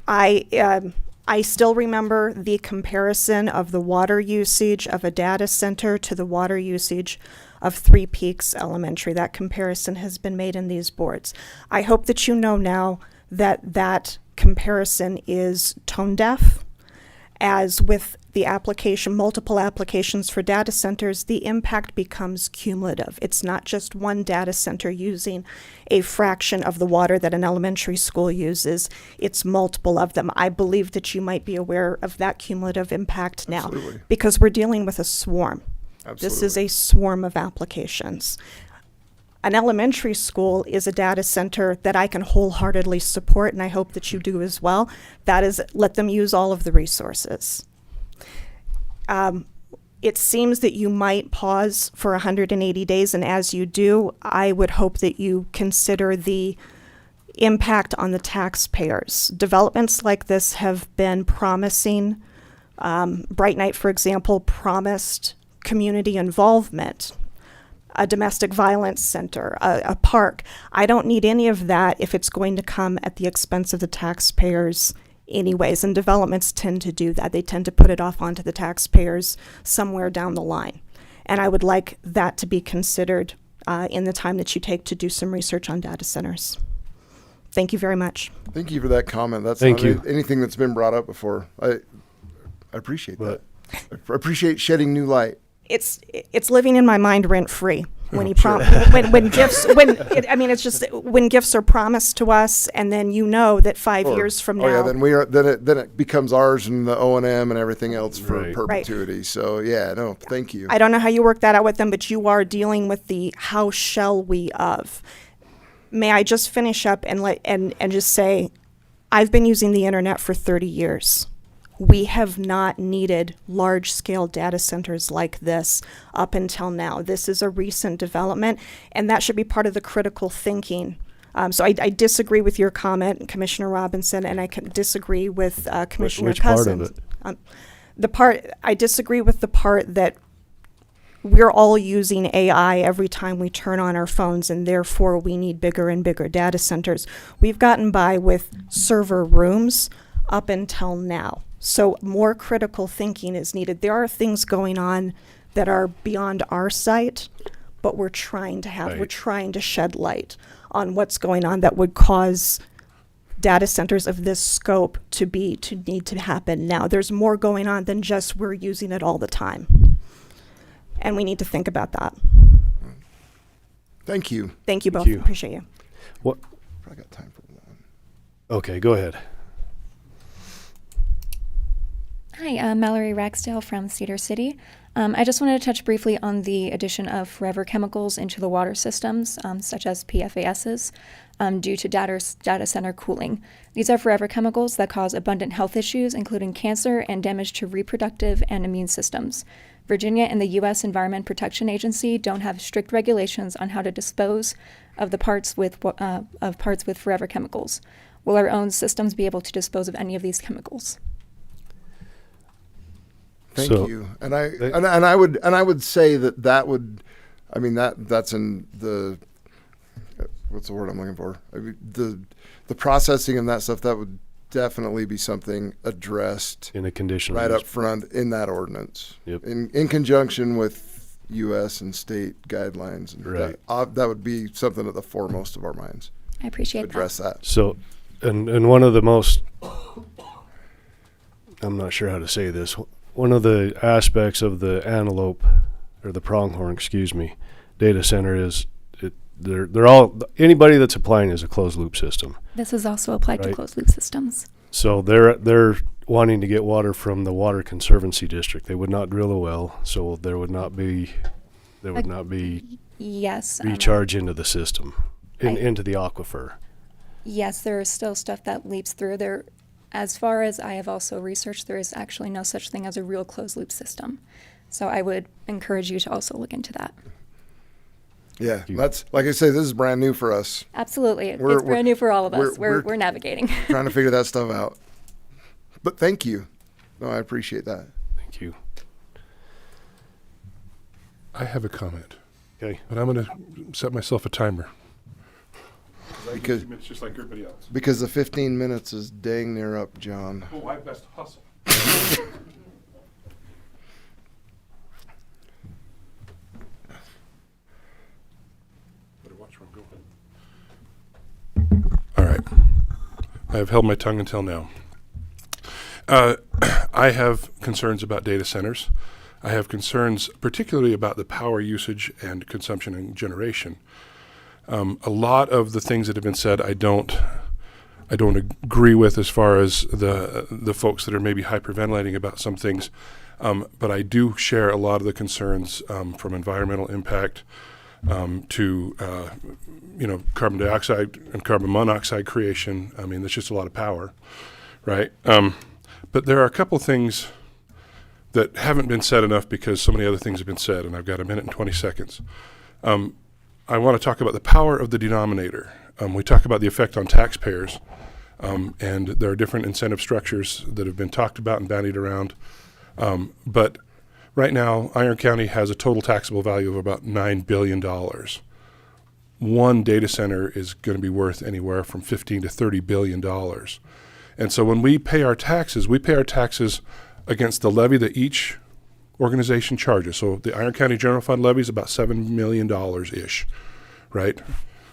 S13: I still remember the comparison of the water usage of a data center to the water usage of Three Peaks Elementary. That comparison has been made in these boards. I hope that you know now that that comparison is tone deaf. As with the application, multiple applications for data centers, the impact becomes cumulative. It's not just one data center using a fraction of the water that an elementary school uses. It's multiple of them. I believe that you might be aware of that cumulative impact now.
S1: Absolutely.
S13: Because we're dealing with a swarm. This is a swarm of applications. An elementary school is a data center that I can wholeheartedly support, and I hope that you do as well. That is, let them use all of the resources. It seems that you might pause for 180 days, and as you do, I would hope that you consider the impact on the taxpayers. Developments like this have been promising. Bright Night, for example, promised community involvement, a domestic violence center, a park. I don't need any of that if it's going to come at the expense of the taxpayers anyways, and developments tend to do that. They tend to put it off onto the taxpayers somewhere down the line. And I would like that to be considered in the time that you take to do some research on data centers. Thank you very much.
S1: Thank you for that comment. That's
S2: Thank
S1: not
S2: you.
S1: anything that's been brought up before. I appreciate that. I appreciate shedding new light.
S13: It's living in my mind rent free when he when gifts it's just when gifts are promised to us, and then you know that 5 years from now.
S1: Oh yeah, then it becomes ours and the O&M and everything else for
S2: Right.
S1: perpetuity. So yeah, no, thank you.
S13: I don't know how you work that out with them, but you are dealing with the how shall we of. May I just finish up and just say, I've been using the internet for 30 years. We have not needed large-scale data centers like this up until now. This is a recent development, and that should be part of the critical thinking. So I disagree with your comment, Commissioner Robinson, and I can disagree with Commissioner
S2: Which part of
S13: Cousins.
S2: it?
S13: I disagree with the part that we're all using AI every time we turn on our phones, and therefore we need bigger and bigger data centers. We've gotten by with server rooms up until now. So more critical thinking is needed. There are things going on that are beyond our sight, but we're trying to shed light on what's going on that would cause data centers of this scope to need to happen now. There's more going on than just we're using it all the time. And we need to think about that.
S1: Thank you.
S13: Thank you both.
S2: you.
S13: Appreciate you.
S2: What?
S1: I got time for one.
S2: Okay, go ahead.
S14: Hi, I'm Mallory Ragsdale from Cedar City. I just wanted to touch briefly on the addition of forever chemicals into the water systems, such as PFASs, due to data center cooling. These are forever chemicals that cause abundant health issues, including cancer and damage to reproductive and immune systems. Virginia and the U.S. Environment Protection Agency don't have strict regulations on how to dispose of the parts with forever chemicals. Will our own systems be able to dispose of any of these chemicals?
S1: Thank
S2: So-
S1: you. And I would say that would, I mean, that's in the, what's the word I'm looking for? I mean, the processing and that stuff, that would definitely be something addressed
S2: In a conditional
S1: right
S2: use.
S1: up front in that ordinance.
S2: Yep.
S1: In conjunction with U.S. and state guidelines. And
S2: Right.
S1: that would be something at the foremost of our minds.
S14: I appreciate
S1: To
S14: that.
S1: address that.
S2: So, and one of the most, I'm not sure how to say this, one of the aspects of the Antelope, or the Pronghorn, data center is, they're all, anybody that's applying is a closed loop system.
S14: This is also applied to
S2: Right.
S14: closed loop systems.
S2: So they're wanting to get water from the Water Conservancy District. They would not drill a well, so there would not be
S14: Yes.
S2: recharge into the system,
S14: I-
S2: into the aquifer.
S14: Yes, there is still stuff that leaps through there. As far as I have also researched, there is actually no such thing as a real closed loop system. So I would encourage you to also look into that.
S1: Yeah, that's, like I say, this is brand new for us.
S14: Absolutely. It's
S1: We're-
S14: brand new for all of us.
S1: we're-
S14: We're navigating.
S1: Trying to figure that stuff out. But thank you. No, I appreciate that.
S2: Thank you.
S3: I have a comment,
S2: Okay.
S3: but I'm going to set myself a timer.
S1: Because
S3: It's just like everybody else.
S1: the 15 minutes is dang near up, John.
S3: Oh, I best hustle. I have held my tongue until now. I have concerns about data centers. I have concerns particularly about the power usage and consumption and generation. A lot of the things that have been said, I don't agree with as far as the folks that are maybe hyperventilating about some things. But I do share a lot of the concerns from environmental impact to carbon dioxide and carbon monoxide creation. I mean, there's just a lot of power, right? But there are a couple things that haven't been said enough because so many other things have been said, and I've got a minute and 20 seconds. I want to talk about the power of the denominator. We talk about the effect on taxpayers, and there are different incentive structures that have been talked about and bandied around. But right now, Iron County has a total taxable value of about $9 billion. One data center is going to be worth anywhere from $15 to $30 billion. And so when we pay our taxes against the levy that each organization charges. So the Iron County General Fund levy is about $7 million-ish, right?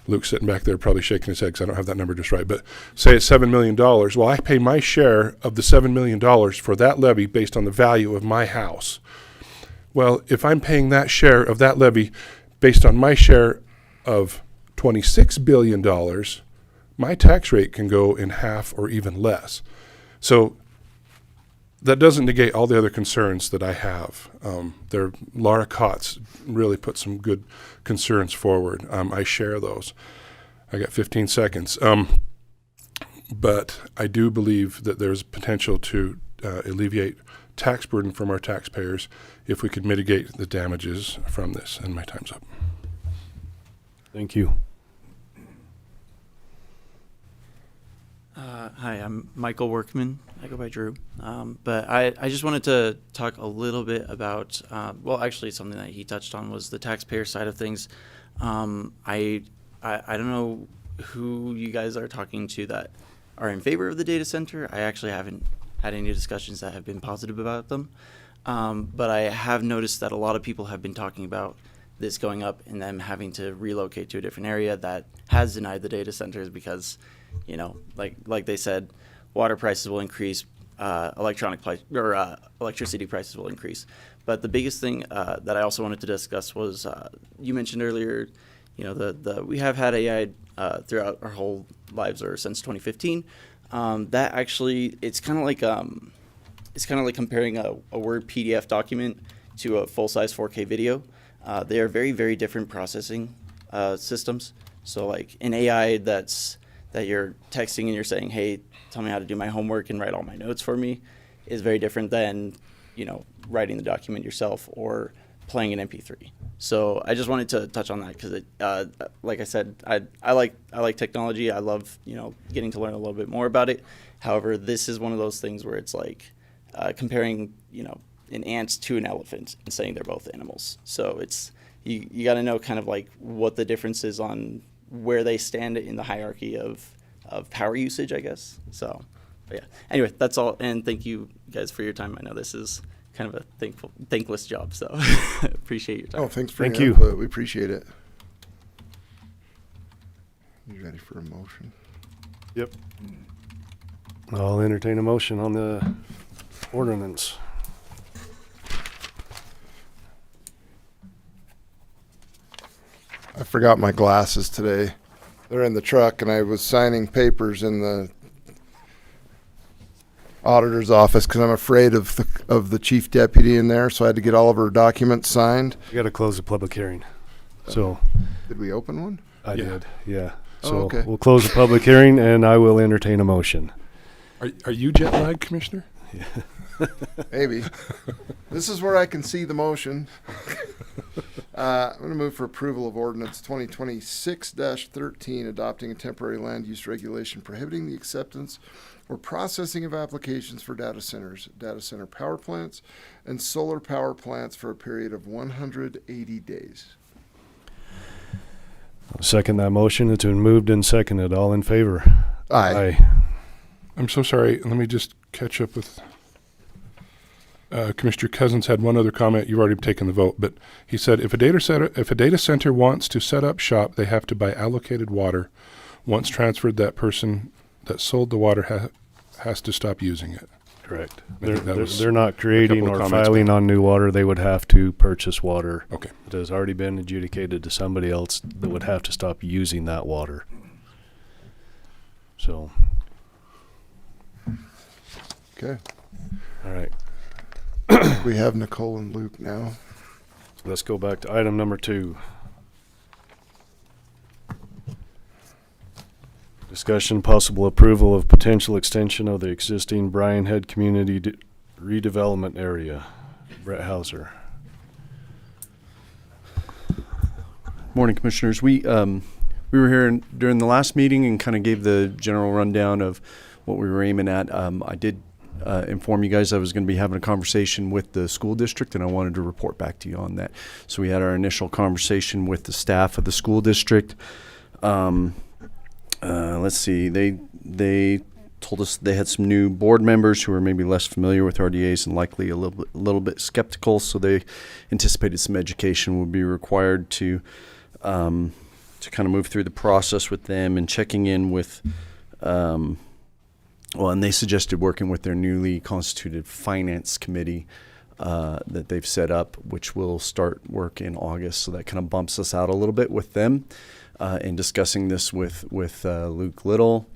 S3: Luke's sitting back there probably shaking his head because I don't have that number just right. But say it's $7 million. Well, I pay my share of the $7 million for that levy based on the value of my house. Well, if I'm paying that share of that levy based on my share of $26 billion, my tax rate can go in half or even less. So that doesn't negate all the other concerns that I have. Laura Kotz really put some good concerns forward. I share those. I got 15 seconds. But I do believe that there's potential to alleviate tax burden from our taxpayers if we could mitigate the damages from this. And my time's up.
S2: Thank you.
S15: Hi, I'm Michael Workman. I go by Drew. But I just wanted to talk a little bit about, actually something that he touched on was the taxpayer side of things. I don't know who you guys are talking to that are in favor of the data center. I actually haven't had any discussions that have been positive about them. But I have noticed that a lot of people have been talking about this going up and them having to relocate to a different area that has denied the data centers because, like they said, water prices will increase, electricity prices will increase. But the biggest thing that I also wanted to discuss was you mentioned earlier, we have had AI throughout our whole lives or since 2015. That actually, it's kind of like comparing a Word PDF document to a full-size 4K video. They are very, very different processing systems. So like an AI that you're texting and you're saying, hey, tell me how to do my homework and write all my notes for me is very different than, writing the document yourself or playing an MP3. So I just wanted to touch on that because like I said, I like technology. I love, getting to learn a little bit more about it. However, this is one of those things where it's like comparing, an ant to an elephant and saying they're both animals. So it's, you got to know kind of like what the difference is on where they stand in the hierarchy of power usage, I guess. So, but yeah. Anyway, that's all. And thank you guys for your time. I know this is kind of a thankless job, so appreciate your time.
S1: Oh, thanks for
S2: Thank
S1: your
S2: you.
S1: input. We appreciate it. You ready for a motion?
S2: Yep. I'll entertain a motion on the ordinance.
S1: I forgot my glasses today. They're in the truck, and I was signing papers in the auditor's office because I'm afraid of the chief deputy in there, so I had to get all of her documents signed.
S2: You got to close the public hearing. So
S1: Did we open one?
S2: I did, yeah.
S1: Oh,
S2: So
S1: okay.
S2: we'll close the public hearing, and I will entertain a motion.
S3: Are you jet lagged, Commissioner?
S1: Maybe. This is where I can see the motion. I'm going to move for approval of ordinance 2026-13, adopting a temporary land use regulation prohibiting the acceptance or processing of applications for data centers, data center power plants, and solar power plants for a period of 180 days.
S2: I'll second that motion. It's been moved and seconded. All in favor?
S1: Aye.
S3: I'm so sorry. Let me just catch up with Commissioner Cousins had one other comment. You've already taken the vote, but he said if a data center wants to set up shop, they have to buy allocated water. Once transferred, that person that sold the water has to stop using it.
S2: Correct.
S3: I think that was
S2: They're not creating
S3: couple
S2: or
S3: of comments
S2: filing
S3: back.
S2: on new water. They would have to purchase water
S3: Okay.
S2: that has already been adjudicated to somebody else that would have to stop using that water. So,
S1: Okay.
S2: all right.
S1: We have Nicole and Luke now.
S2: Let's go back to item number 2. Discussion possible approval of potential extension of the existing Bryan Head Community Redevelopment Area. Brett Hauser.
S16: Morning, Commissioners. We were here during the last meeting and kind of gave the general rundown of what we were aiming at. I did inform you guys I was going to be having a conversation with the school district, and I wanted to report back to you on that. So we had our initial conversation with the staff of the school district. Let's see. They told us they had some new board members who were maybe less familiar with RDAs and likely a little bit skeptical. So they anticipated some education would be required to kind of move through the process with them and checking in with. And they suggested working with their newly constituted finance committee that they've set up, which will start work in August. So that kind of bumps us out a little bit with them. In discussing this with Luke Little,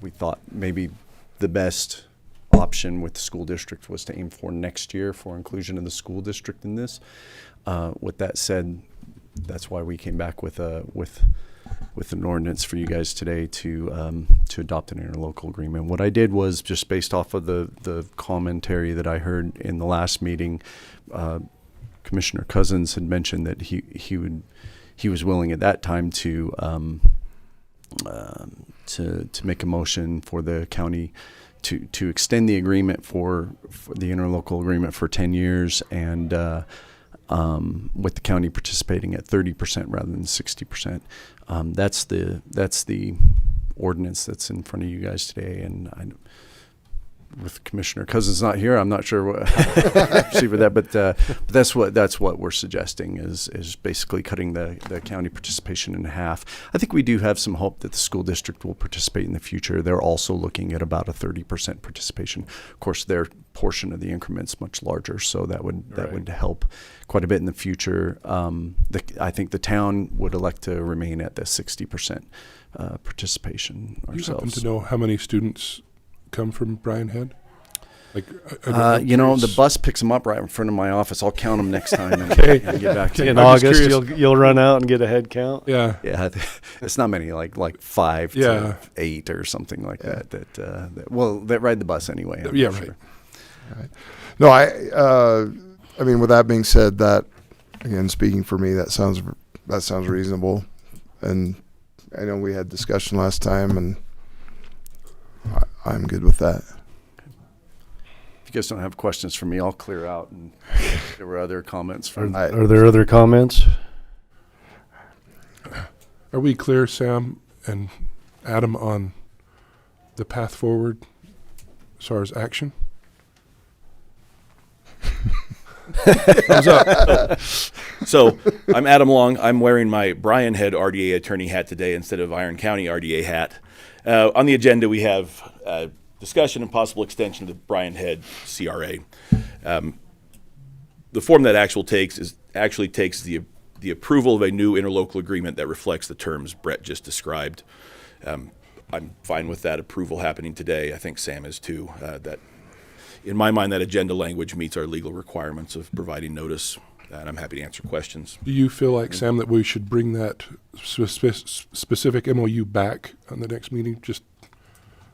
S16: we thought maybe the best option with the school district was to aim for next year for inclusion of the school district in this. With that said, that's why we came back with an ordinance for you guys today to adopt an interlocal agreement. What I did was just based off of the commentary that I heard in the last meeting. Commissioner Cousins had mentioned that he was willing at that time to make a motion for the county to extend the agreement for the interlocal agreement for 10 years and with the county participating at 30% rather than 60%. That's the ordinance that's in front of you guys today, and with Commissioner Cousins not here, I'm not sure what see with that, but that's what we're suggesting is basically cutting the county participation in half. I think we do have some hope that the school district will participate in the future. They're also looking at about a 30% participation. Of course, their portion of the increment's much larger, so that would help quite a bit in the future. I think the town would elect to remain at the 60% participation
S3: Do you happen
S16: ourselves.
S3: to know how many students come from Bryan Head? Like,
S16: the bus picks them up right in front of my office. I'll count them next time and get back to you.
S2: In August, you'll run out and get a head count.
S3: Yeah,
S16: it's not many, like 5 to 8 or something like that. That ride the bus anyway. I'm
S3: Yeah,
S16: sure.
S1: Right. No, I mean, with that being said, that again, speaking for me, that sounds reasonable, and I know we had discussion last time, and I'm good with that.
S16: If you guys don't have questions for me, I'll clear out. And if there were other comments from.
S2: Are there other comments?
S3: Are we clear, Sam and Adam, on the path forward as far as action?
S17: Thumbs up. So I'm Adam Long. I'm wearing my Bryan Head RDA attorney hat today instead of Iron County RDA hat. On the agenda, we have discussion and possible extension of the Bryan Head CRA. The form that actually takes the approval of a new interlocal agreement that reflects the terms Brett just described. I'm fine with that approval happening today. I think Sam is too. That, in my mind, that agenda language meets our legal requirements of providing notice, and I'm happy to answer questions.
S3: Do you feel like, Sam, that we should bring that specific MOU back on the next meeting, just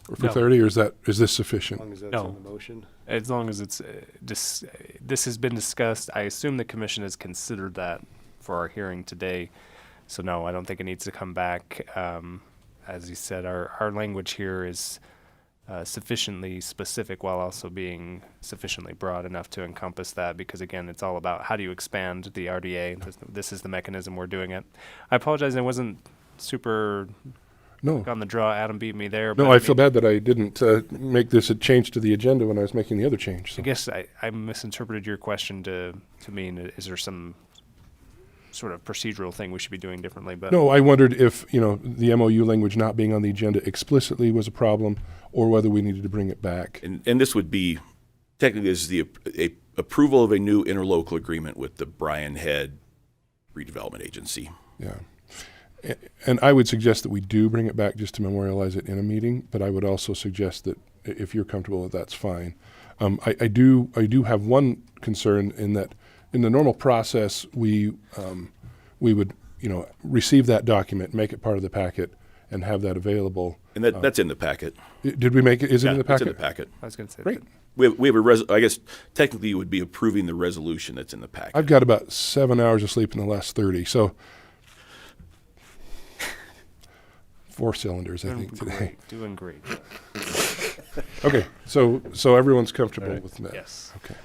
S3: for clarity, or is this sufficient?
S2: As long as that's
S18: No.
S2: in the motion.
S18: As long as it's this has been discussed, I assume the commission has considered that for our hearing today. So no, I don't think it needs to come back. As you said, our language here is sufficiently specific while also being sufficiently broad enough to encompass that, because again, it's all about how do you expand the RDA. This is the mechanism we're doing it. I apologize, I wasn't super on the draw. Adam beat me there.
S3: No, I feel bad that I didn't make this a change to the agenda when I was making the other change. So.
S18: I guess I misinterpreted your question to mean, is there some sort of procedural thing we should be doing differently. But
S3: No, I wondered if, the MOU language not being on the agenda explicitly was a problem, or whether we needed to bring it back.
S17: And this would be, technically, this is the approval of a new interlocal agreement with the Bryan Head Redevelopment Agency.
S3: Yeah. And I would suggest that we do bring it back just to memorialize it in a meeting, but I would also suggest that if you're comfortable with that's fine. I do have one concern in that in the normal process, we would, receive that document, make it part of the packet, and have that available.
S17: And that's in the packet.
S3: Did we make it? Is it in the packet?
S17: It's in the packet.
S18: I was going to say
S3: Great.
S17: We have I guess technically you would be approving the resolution that's in the packet.
S3: I've got about 7 hours of sleep in the last 30, so 4 cylinders, I think, today.
S18: Doing great.
S3: Okay, so everyone's comfortable with that.
S18: Yes.
S3: Okay.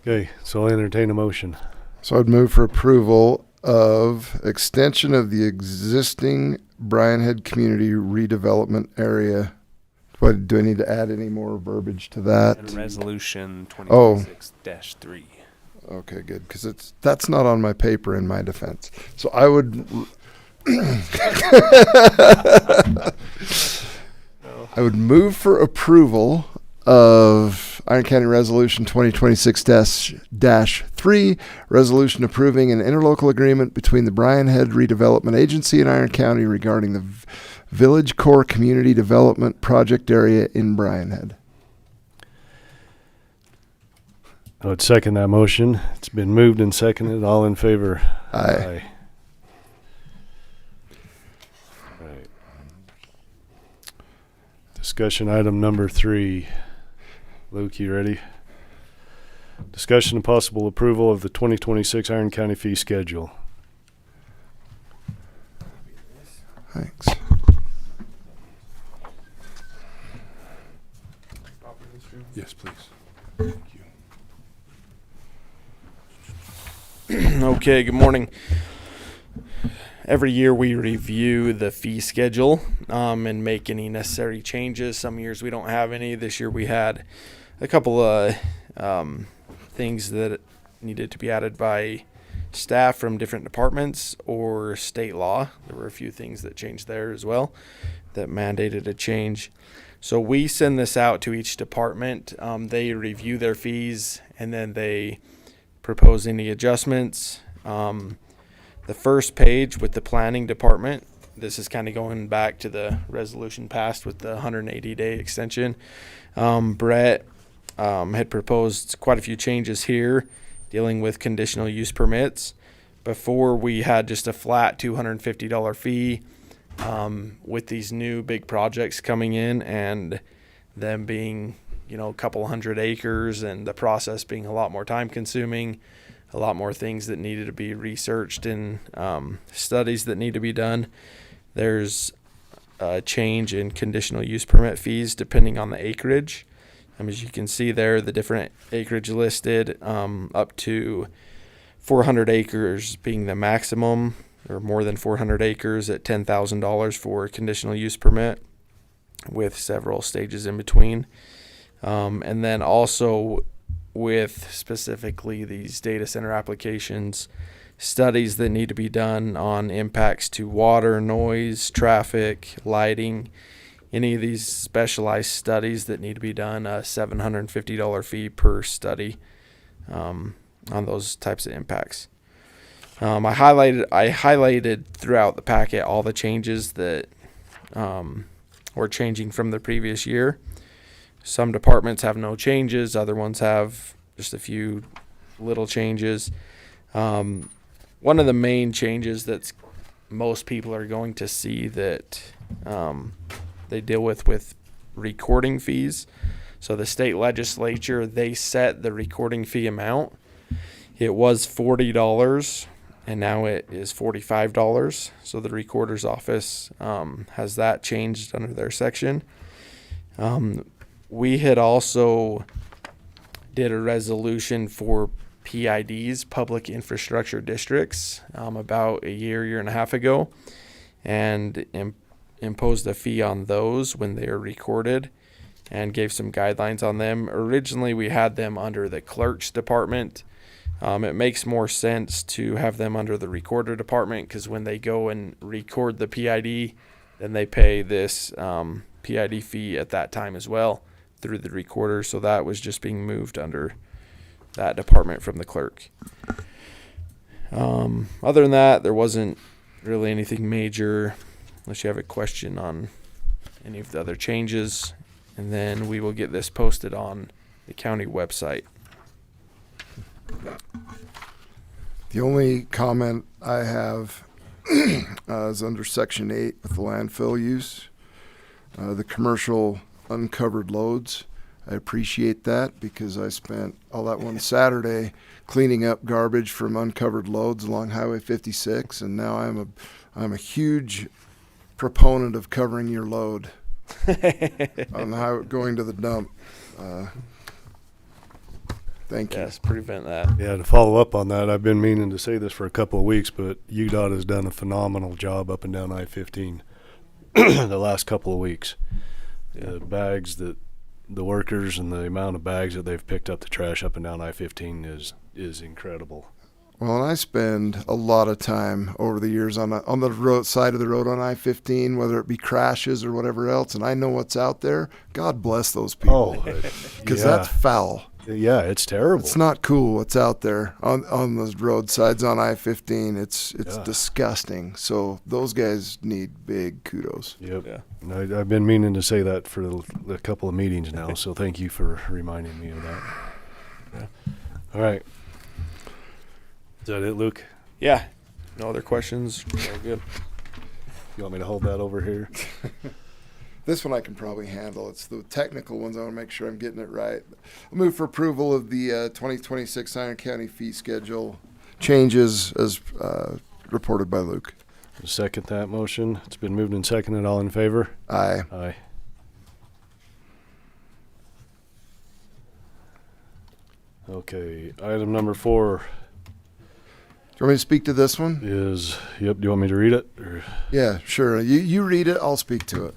S2: Okay, so I'll entertain a motion.
S1: So I'd move for approval of extension of the existing Bryan Head Community Redevelopment Area. What, do I need to add any more verbiage to that?
S18: And resolution
S1: Oh.
S18: 2026-3.
S1: Okay, good, because that's not on my paper in my defense. So I would I would move for approval of Iron County Resolution 2026-3, resolution approving an interlocal agreement between the Bryan Head Redevelopment Agency and Iron County regarding the Village Core Community Development Project Area in Bryan Head.
S2: I would second that motion. It's been moved and seconded. All in favor?
S1: Aye.
S2: Right. Discussion item number 3. Luke, you ready? Discussion and possible approval of the 2026 Iron County fee schedule.
S1: Thanks.
S3: Yes, please.
S19: Okay, good morning. Every year we review the fee schedule and make any necessary changes. Some years we don't have any. This year we had a couple of things that needed to be added by staff from different departments or state law. There were a few things that changed there as well that mandated a change. So we send this out to each department. They review their fees and then they propose any adjustments. The first page with the planning department, this is kind of going back to the resolution passed with the 180-day extension. Brett had proposed quite a few changes here dealing with conditional use permits. Before we had just a flat $250 fee. With these new big projects coming in and them being, a couple hundred acres and the process being a lot more time consuming, a lot more things that needed to be researched and studies that need to be done. There's a change in conditional use permit fees depending on the acreage. As you can see there, the different acreage listed, up to 400 acres being the maximum, or more than 400 acres at $10,000 for a conditional use permit with several stages in between. And then also with specifically these data center applications, studies that need to be done on impacts to water, noise, traffic, lighting, any of these specialized studies that need to be done, a $750 fee per study on those types of impacts. I highlighted throughout the packet all the changes that were changing from the previous year. Some departments have no changes. Other ones have just a few little changes. One of the main changes that most people are going to see that they deal with recording fees. So the state legislature, they set the recording fee amount. It was $40. And now it is $45. So the recorder's office has that changed under their section. We had also did a resolution for PIDs, public infrastructure districts, about a year and a half ago, and imposed a fee on those when they are recorded and gave some guidelines on them. Originally, we had them under the clerk's department. It makes more sense to have them under the recorder department because when they go and record the PID, then they pay this PID fee at that time as well through the recorder. So that was just being moved under that department from the clerk. Other than that, there wasn't really anything major, unless you have a question on any of the other changes. And then we will get this posted on the county website.
S1: The only comment I have is under Section 8 with the landfill use. The commercial uncovered loads. I appreciate that because I spent all that one Saturday cleaning up garbage from uncovered loads along Highway 56, and now I'm a huge proponent of covering your load on the highway going to the dump. Thank you.
S19: Yes, prevent that.
S2: Yeah, to follow up on that, I've been meaning to say this for a couple of weeks, but UDOT has done a phenomenal job up and down I-15 the last couple of weeks. The bags that the workers and the amount of bags that they've picked up the trash up and down I-15 is incredible.
S1: Well, and I spend a lot of time over the years on the road side of the road on I-15, whether it be crashes or whatever else, and I know what's out there. God bless those people, because that's foul.
S2: Yeah, it's terrible.
S1: It's not cool what's out there on those roadsides on I-15. It's disgusting. So those guys need big kudos.
S2: Yep. Yeah. And I've been meaning to say that for a couple of meetings now, so thank you for reminding me of that. Yeah. All right. Is that it, Luke?
S19: Yeah. No other questions? All good.
S2: You want me to hold that over here?
S1: This one I can probably handle. It's the technical ones. I want to make sure I'm getting it right. I'll move for approval of the 2026 Iron County fee schedule changes as reported by Luke.
S2: Second that motion. It's been moved and seconded. All in favor?
S1: Aye.
S2: Aye. Okay, item number 4.
S1: Do you want me to speak to this one?
S2: Yep, do you want me to read it? Or?
S1: Yeah, sure. You read it, I'll speak to it.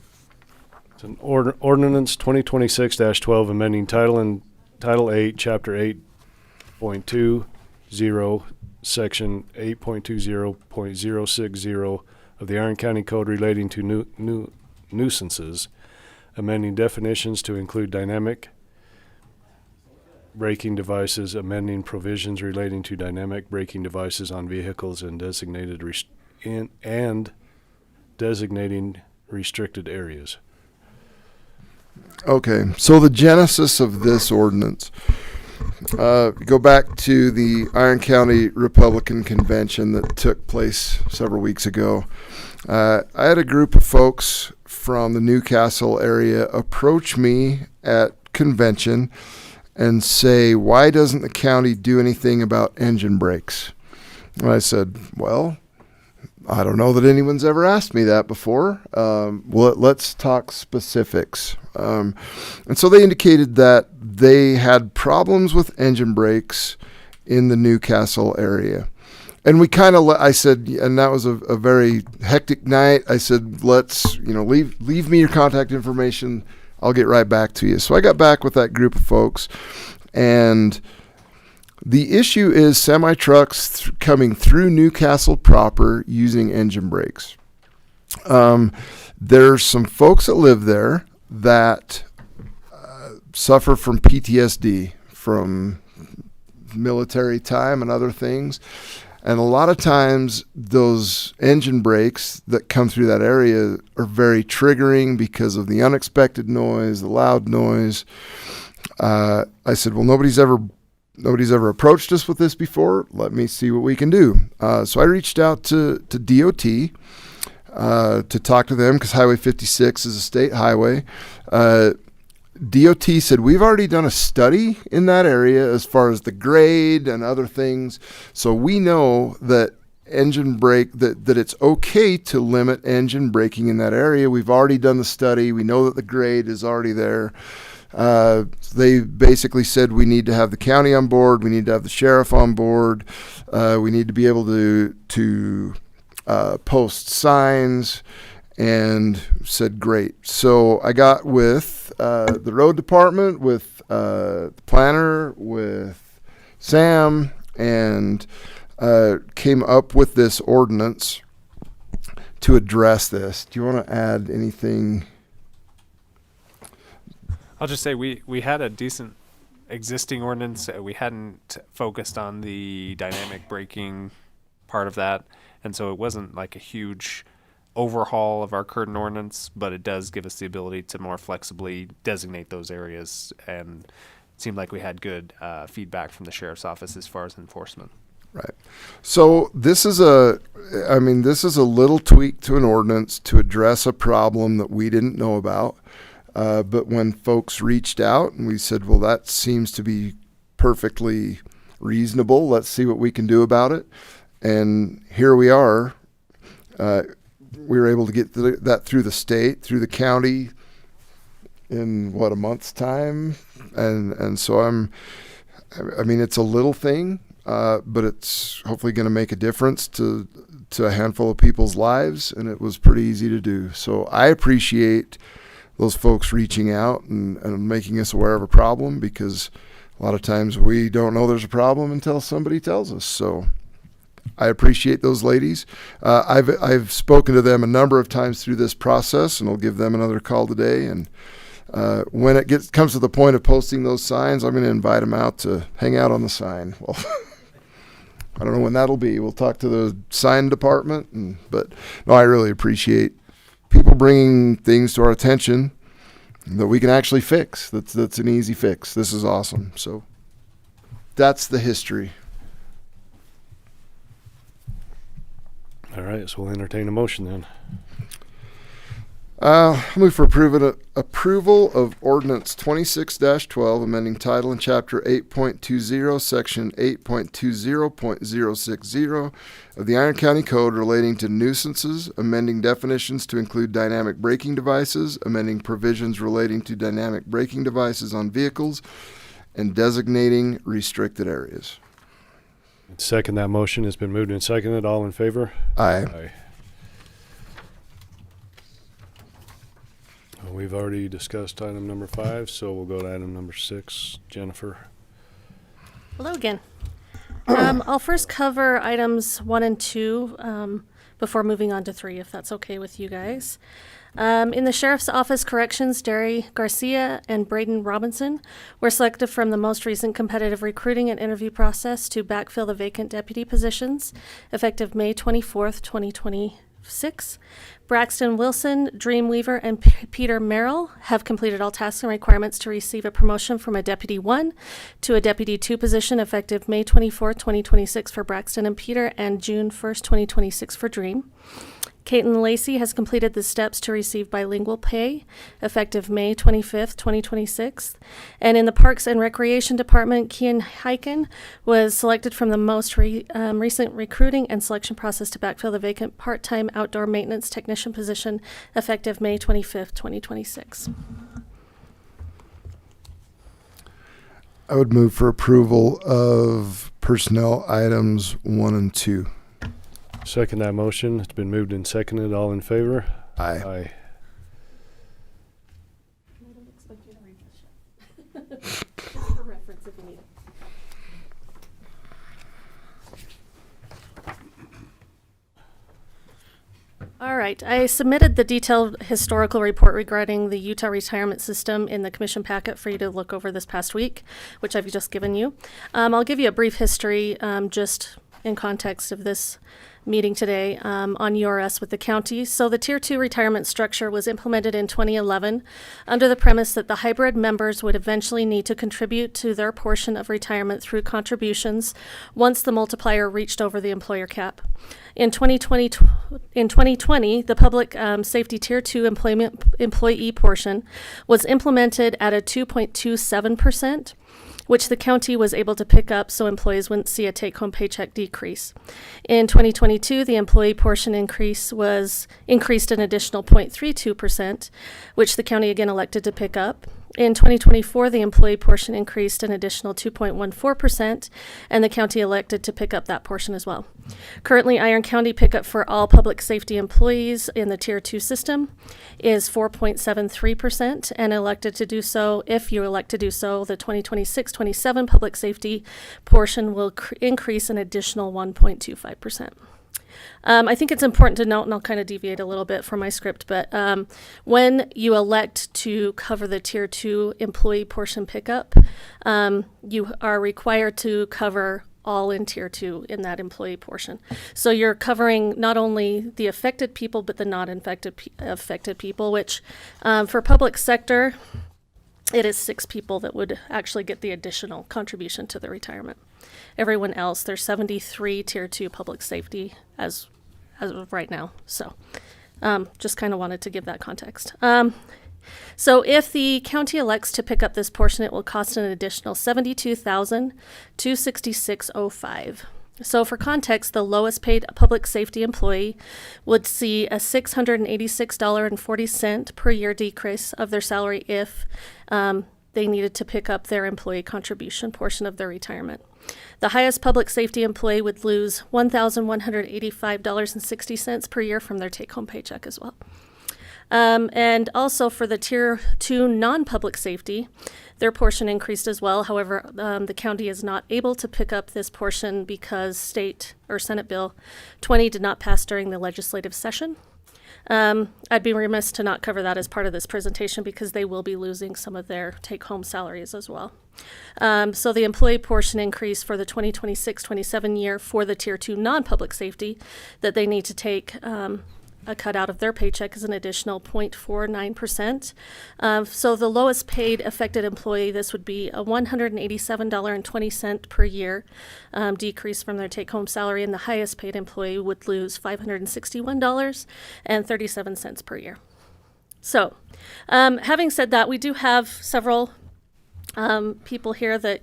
S2: It's an ordinance 2026-12 amending Title 8, Chapter 8.20, Section 8.20.060 of the Iron County Code relating to nuisances, amending definitions to include dynamic braking devices, amending provisions relating to dynamic braking devices on vehicles and designating restricted areas.
S1: Okay, so the genesis of this ordinance, go back to the Iron County Republican Convention that took place several weeks ago. I had a group of folks from the Newcastle area approach me at convention and say, why doesn't the county do anything about engine brakes? And I said, well, I don't know that anyone's ever asked me that before. Let's talk specifics. And so they indicated that they had problems with engine brakes in the Newcastle area. And we kind of, I said, and that was a very hectic night. I said, let's, leave me your contact information. I'll get right back to you. So I got back with that group of folks, and the issue is semi-trucks coming through Newcastle proper using engine brakes. There's some folks that live there that suffer from PTSD from military time and other things. And a lot of times those engine brakes that come through that area are very triggering because of the unexpected noise, the loud noise. I said, well, nobody's ever approached us with this before. Let me see what we can do. So I reached out to DOT to talk to them because Highway 56 is a state highway. DOT said, we've already done a study in that area as far as the grade and other things. So we know that that it's okay to limit engine braking in that area. We've already done the study. We know that the grade is already there. They basically said we need to have the county on board. We need to have the sheriff on board. We need to be able to post signs, and said, great. So I got with the road department, with the planner, with Sam, and came up with this ordinance to address this. Do you want to add anything?
S18: I'll just say we had a decent existing ordinance. We hadn't focused on the dynamic braking part of that, and so it wasn't like a huge overhaul of our current ordinance, but it does give us the ability to more flexibly designate those areas, and it seemed like we had good feedback from the sheriff's office as far as enforcement.
S1: Right. So this is a little tweak to an ordinance to address a problem that we didn't know about. But when folks reached out and we said, well, that seems to be perfectly reasonable. Let's see what we can do about it. And here we are. We were able to get that through the state, through the county in a month's time. And so it's a little thing, but it's hopefully going to make a difference to a handful of people's lives. And it was pretty easy to do. So I appreciate those folks reaching out and making us aware of a problem, because a lot of times we don't know there's a problem until somebody tells us. So I appreciate those ladies. I've spoken to them a number of times through this process, and I'll give them another call today. And when it comes to the point of posting those signs, I'm going to invite them out to hang out on the sign. Well, I don't know when that'll be. We'll talk to the sign department. But no, I really appreciate people bringing things to our attention that we can actually fix. That's an easy fix. This is awesome. So that's the history.
S2: All right, so we'll entertain a motion then.
S1: I'll move for approval of ordinance 26-12, amending title and chapter 8.20, section 8.20.060 of the Iron County Code relating to nuisances, amending definitions to include dynamic braking devices, amending provisions relating to dynamic braking devices on vehicles, and designating restricted areas.
S2: Second that motion. Has been moved and seconded. All in favor?
S1: Aye.
S2: We've already discussed item number 5, so we'll go to item number 6. Jennifer.
S7: Hello again. I'll first cover items 1 and 2 before moving on to 3, if that's okay with you guys. In the Sheriff's Office corrections, Derry Garcia and Braden Robinson were selected from the most recent competitive recruiting and interview process to backfill the vacant deputy positions, effective May 24th, 2026. Braxton Wilson, Dreamweaver, and Peter Merrill have completed all tasks and requirements to receive a promotion from a Deputy 1 to a Deputy 2 position, effective May 24th, 2026 for Braxton and Peter, and June 1st, 2026 for Dream. Caitlin Lacey has completed the steps to receive bilingual pay, effective May 25th, 2026. And in the Parks and Recreation Department, Kian Hyken was selected from the most recent recruiting and selection process to backfill the vacant part-time outdoor maintenance technician position, effective May 25th, 2026.
S1: I would move for approval of personnel items 1 and 2.
S2: Second that motion. It's been moved and seconded. All in favor?
S1: Aye.
S2: Aye.
S7: For reference if you need it. All right, I submitted the detailed historical report regarding the Utah retirement system in the commission packet for you to look over this past week, which I've just given you. I'll give you a brief history just in context of this meeting today on URS with the county. So the Tier 2 retirement structure was implemented in 2011 under the premise that the hybrid members would eventually need to contribute to their portion of retirement through contributions once the multiplier reached over the employer cap. In 2020, the public safety Tier 2 employee portion was implemented at a 2.27%, which the county was able to pick up so employees wouldn't see a take-home paycheck decrease. In 2022, the employee portion increase was increased an additional 0.32%, which the county again elected to pick up. In 2024, the employee portion increased an additional 2.14%, and the county elected to pick up that portion as well. Currently, Iron County pickup for all public safety employees in the Tier 2 system is 4.73%, and elected to do so, if you elect to do so, the 2026-27 public safety portion will increase an additional 1.25%. I think it's important to note, and I'll kind of deviate a little bit from my script, but when you elect to cover the Tier 2 employee portion pickup, you are required to cover all in Tier 2 in that employee portion. So you're covering not only the affected people, but the not affected people, which for public sector, it is 6 people that would actually get the additional contribution to the retirement. Everyone else, there's 73 Tier 2 public safety as of right now. So just kind of wanted to give that context. So if the county elects to pick up this portion, it will cost an additional $72,266.05. So for context, the lowest paid public safety employee would see a $686.40 per year decrease of their salary if they needed to pick up their employee contribution portion of their retirement. The highest public safety employee would lose $1,185.60 per year from their take-home paycheck as well. And also for the Tier 2 non-public safety, their portion increased as well. However, the county is not able to pick up this portion because State or Senate Bill 20 did not pass during the legislative session. I'd be remiss to not cover that as part of this presentation because they will be losing some of their take-home salaries as well. So the employee portion increase for the 2026-27 year for the Tier 2 non-public safety that they need to take a cut out of their paycheck is an additional 0.49%. So the lowest paid affected employee, this would be a $187.20 per year decrease from their take-home salary, and the highest paid employee would lose $561.37 per year. So having said that, we do have several people here that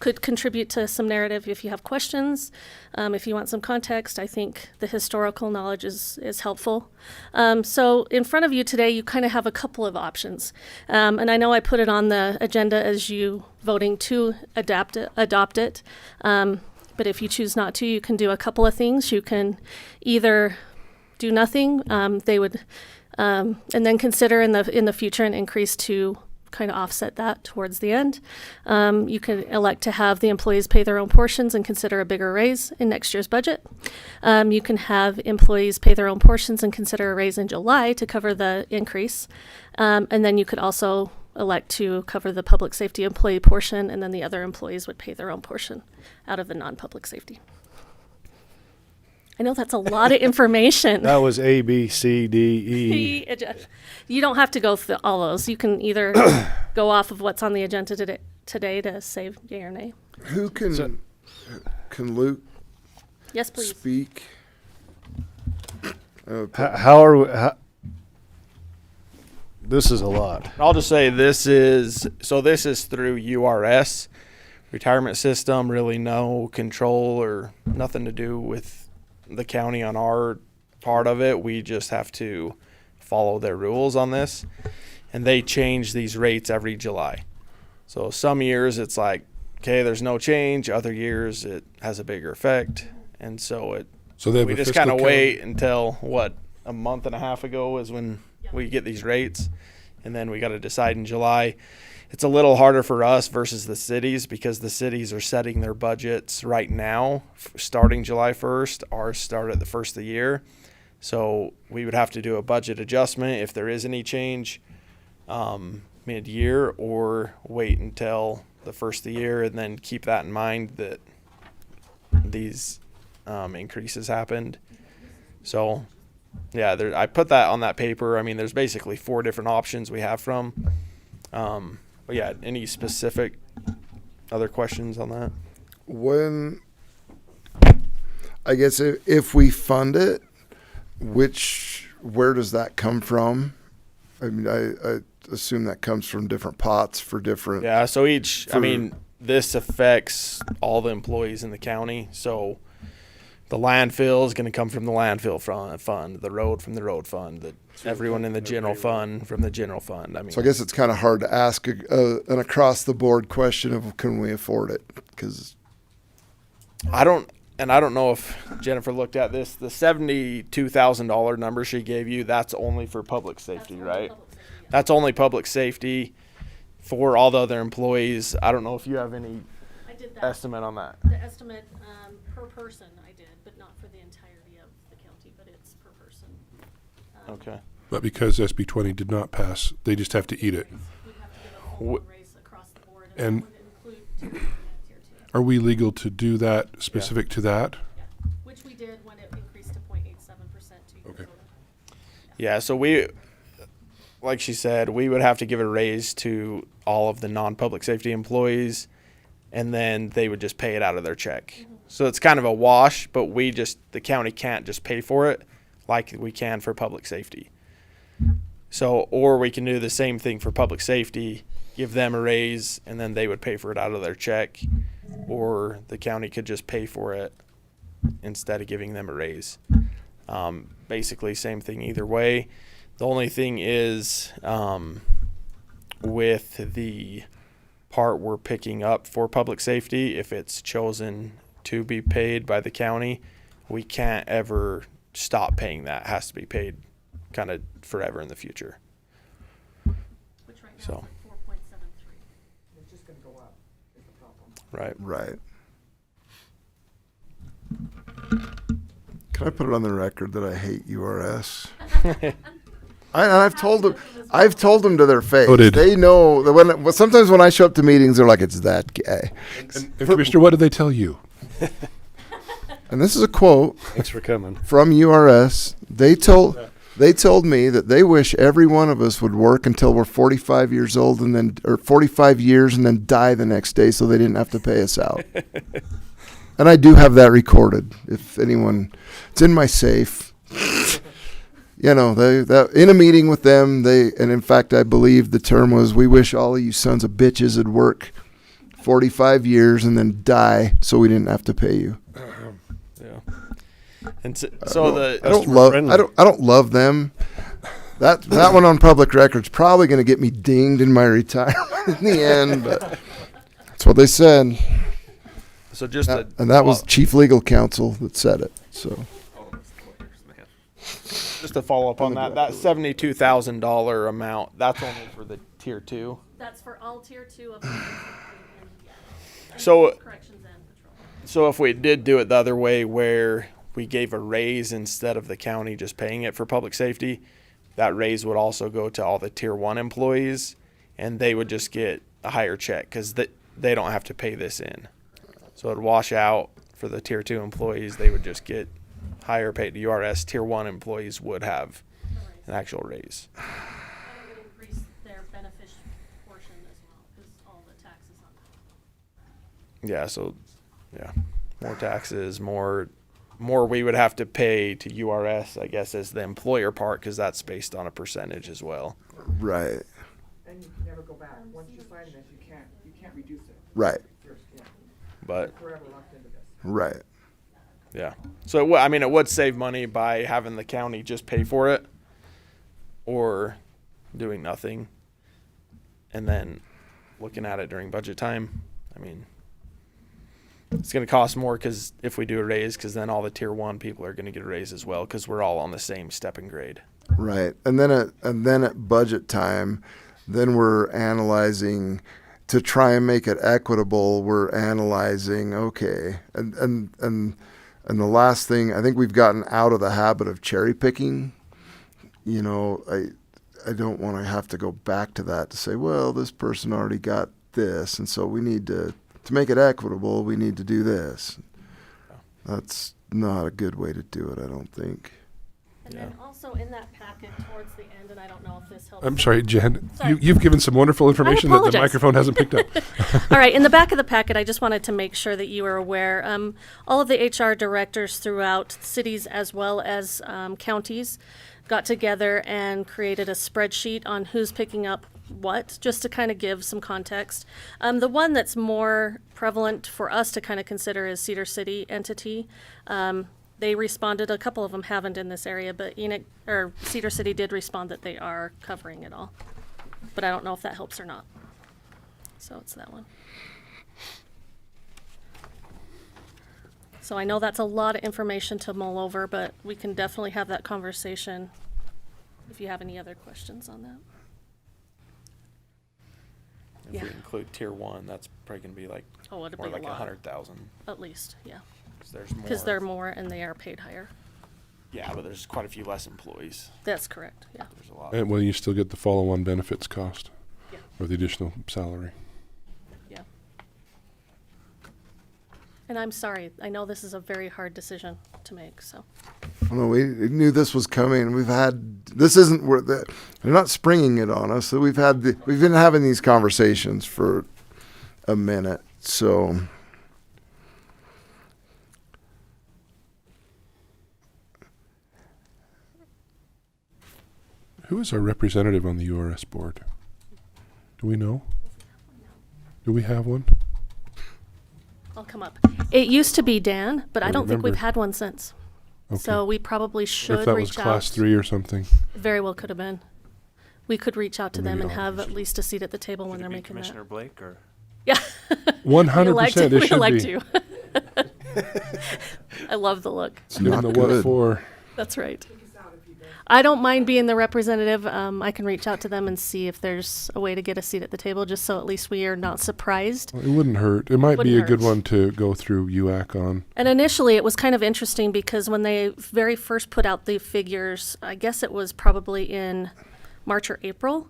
S7: could contribute to some narrative if you have questions. If you want some context, I think the historical knowledge is helpful. So in front of you today, you kind of have a couple of options. And I know I put it on the agenda as you voting to adopt it. But if you choose not to, you can do a couple of things. You can either do nothing, and then consider in the future an increase to kind of offset that towards the end. You can elect to have the employees pay their own portions and consider a bigger raise in next year's budget. You can have employees pay their own portions and consider a raise in July to cover the increase. And then you could also elect to cover the public safety employee portion, and then the other employees would pay their own portion out of the non-public safety. I know that's a lot of information.
S2: That was A, B, C, D, E.
S7: You don't have to go through all those. You can either go off of what's on the agenda today to say yay or nay.
S1: Who can Luke
S7: Yes, please.
S1: speak?
S2: This is a lot.
S19: I'll just say this is through URS retirement system, really no control or nothing to do with the county on our part of it. We just have to follow their rules on this, and they change these rates every July. So some years it's like, okay, there's no change. Other years it has a bigger effect, and so we just kind of wait until a month and a half ago is when we get these rates, and then we got to decide in July. It's a little harder for us versus the cities because the cities are setting their budgets right now, starting July 1st. Ours start at the first of the year. So we would have to do a budget adjustment if there is any change mid-year, or wait until the first of the year and then keep that in mind that these increases happened. So, yeah, I put that on that paper. I mean, there's basically 4 different options we have from. But yeah, any specific other questions on that?
S1: I guess if we fund it, where does that come from? I mean, I assume that comes from different pots for different.
S19: Yeah, so this affects all the employees in the county. So the landfill is going to come from the landfill fund, the road from the road fund, the everyone in the general fund from the general fund. I mean,
S1: So I guess it's kind of hard to ask an across-the-board question of can we afford it? Because
S19: I don't know if Jennifer looked at this. The $72,000 number she gave you, that's only for public safety, right? That's only public safety. For all the other employees, I don't know if you have any estimate on that.
S7: The estimate per person I did, but not for the entirety of the county, but it's per person.
S19: Okay.
S3: But because SB 20 did not pass, they just have to eat it.
S7: Raise across the board,
S3: And
S7: that would include tier
S3: are we legal to do that specific to that?
S7: which we did when it increased to 0.87% to
S3: Okay.
S19: Yeah, so we, like she said, we would have to give a raise to all of the non-public safety employees, and then they would just pay it out of their check. So it's kind of a wash, but the county can't just pay for it like we can for public safety. So, or we can do the same thing for public safety, give them a raise, and then they would pay for it out of their check, or the county could just pay for it instead of giving them a raise. Basically, same thing either way. The only thing is, with the part we're picking up for public safety, if it's chosen to be paid by the county, we can't ever stop paying that. It has to be paid kind of forever in the future.
S7: which right now
S19: So.
S7: is like 4.73.
S9: It's just going to go up is the problem.
S19: Right.
S1: Right. Can I put it on the record that I hate URS? I've told them to their face.
S3: Noted.
S1: They know that sometimes when I show up to meetings, they're like, "It's that guy."
S3: And Commissioner, what did they tell you?
S1: And this is a quote
S2: Thanks for coming.
S1: from URS. They told me that they wish every one of us would work until we're 45 years old or 45 years and then die the next day so they didn't have to pay us out. And I do have that recorded. If anyone, it's in my safe. You know, in a meeting with them, and in fact, I believe the term was, "We wish all of you sons of bitches would work 45 years and then die so we didn't have to pay you."
S19: Yeah. And so
S1: I don't love them. That one on public record's probably going to get me dinged in my retirement in the end, but that's what they said.
S19: So just
S1: and that was chief legal counsel that said it. So
S19: just to follow up on that $72,000 amount, that's only for the tier 2.
S7: That's for all tier 2 of
S19: So
S7: corrections and patrol.
S19: So if we did do it the other way, where we gave a raise instead of the county just paying it for public safety, that raise would also go to all the tier 1 employees, and they would just get a higher check because they don't have to pay this in. So it'd wash out for the tier 2 employees. They would just get higher paid. The URS tier 1 employees would have an actual raise.
S7: And it would increase their beneficial portion as well, because all the taxes on that.
S19: Yeah, so more taxes, more we would have to pay to URS, I guess, as the employer part, because that's based on a percentage as well.
S1: right,
S9: And you can never go back. Once you sign this, you can't reduce it.
S1: right,
S19: But
S9: Forever locked into this.
S1: right.
S19: yeah, so it would save money by having the county just pay for it, or doing nothing, and then looking at it during budget time. I mean, it's going to cost more because if we do a raise, because then all the tier 1 people are going to get a raise as well, because we're all on the same step and grade.
S1: Right. And then at budget time, then we're analyzing to try and make it equitable. We're analyzing, okay. And the last thing, I think we've gotten out of the habit of cherry picking. You know, I don't want to have to go back to that to say, well, this person already got this, and so we need to make it equitable, we need to do this. That's not a good way to do it, I don't think.
S7: And then also in that packet towards the end, and I don't know if this helps.
S3: I'm sorry, Jen.
S7: Sorry.
S3: You've given some wonderful information that the
S7: apologize.
S3: microphone hasn't picked up.
S7: All right, in the back of the packet, I just wanted to make sure that you were aware. All of the HR directors throughout cities as well as counties got together and created a spreadsheet on who's picking up what, just to kind of give some context. The one that's more prevalent for us to kind of consider is Cedar City entity. They responded, a couple of them haven't in this area, but Cedar City did respond that they are covering it all. But I don't know if that helps or not. So it's that one. So I know that's a lot of information to mull over, but we can definitely have that conversation if you have any other questions on that.
S19: If we include tier 1, that's probably going to be like
S7: Oh, it'd
S19: more
S7: be
S19: like
S7: a lot.
S19: 100,000.
S7: At least, yeah.
S19: There's more.
S7: Because they're more and they are paid higher.
S19: Yeah, but there's quite a few less employees.
S7: That's correct, yeah.
S19: There's a lot.
S3: And well, you still get the follow-on benefits cost
S7: Yeah.
S3: or the additional salary.
S7: Yeah. And I'm sorry, I know this is a very hard decision to make, so.
S1: Well, we knew this was coming. This isn't where they're not springing it on us. So we've been having these conversations for a minute. So
S3: Who is our representative on the URS board? Do we know? Do we have one?
S7: I'll come up. It used to be Dan, but I
S3: I
S7: don't think we've
S3: remember.
S7: had one since.
S3: Okay.
S7: So we probably
S3: Or
S7: should
S3: if that
S7: reach
S3: was class
S7: out.
S3: 3 or something.
S7: Very well could have been. We could reach out to
S3: Maybe
S7: them and
S3: not.
S7: have at least a seat at the table when
S18: Could
S7: they're
S18: it be
S7: making
S18: Commissioner
S7: that.
S18: Blake or?
S7: Yeah.
S3: 100% it
S7: We
S3: should
S7: like
S3: be.
S7: to. I love the look.
S1: it's
S3: Give 'em
S1: not
S3: the what
S1: good.
S3: for.
S7: That's right. I don't mind being the representative. I can reach out to them and see if there's a way to get a seat at the table, just so at least we are not surprised.
S3: Well, it wouldn't hurt. It might be
S7: Wouldn't
S3: a good
S7: hurt.
S3: one to go through UAC on.
S7: And initially, it was kind of interesting because when they very first put out the figures, I guess it was probably in March or April,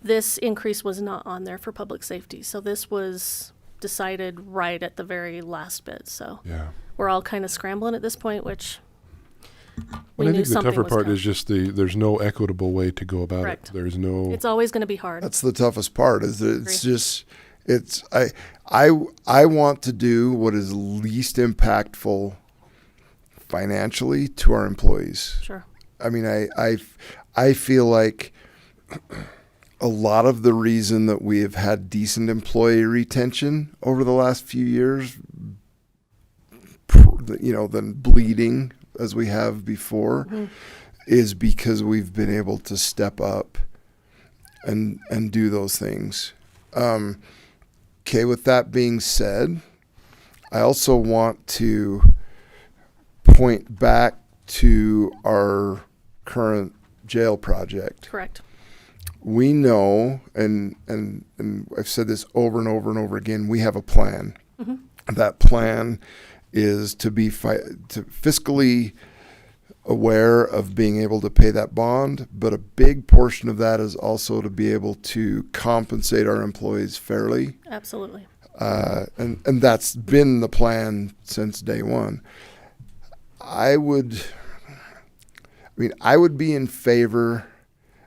S7: this increase was not on there for public safety. So this was decided right at the very last bit. So
S3: Yeah.
S7: we're all kind of scrambling at this point, which we
S3: Well, I
S7: knew
S3: think the
S7: something
S3: tougher
S7: was
S3: part
S7: coming.
S3: is just there's no equitable way to go about
S7: Correct.
S3: it. There's no.
S7: It's always going to be hard.
S1: That's the toughest part. Is that it's
S7: Agree.
S1: just I want to do what is least impactful financially to our employees.
S7: Sure.
S1: I mean, I feel like a lot of the reason that we have had decent employee retention over the last few years, than bleeding as we have before, is because we've been able to step up and do those things. Okay, with that being said, I also want to point back to our current jail project.
S7: Correct.
S1: We know, and I've said this over and over and over again, we have a plan. That plan is to be fiscally aware of being able to pay that bond, but a big portion of that is also to be able to compensate our employees fairly.
S7: Absolutely.
S1: And that's been the plan since day one. I would be in favor,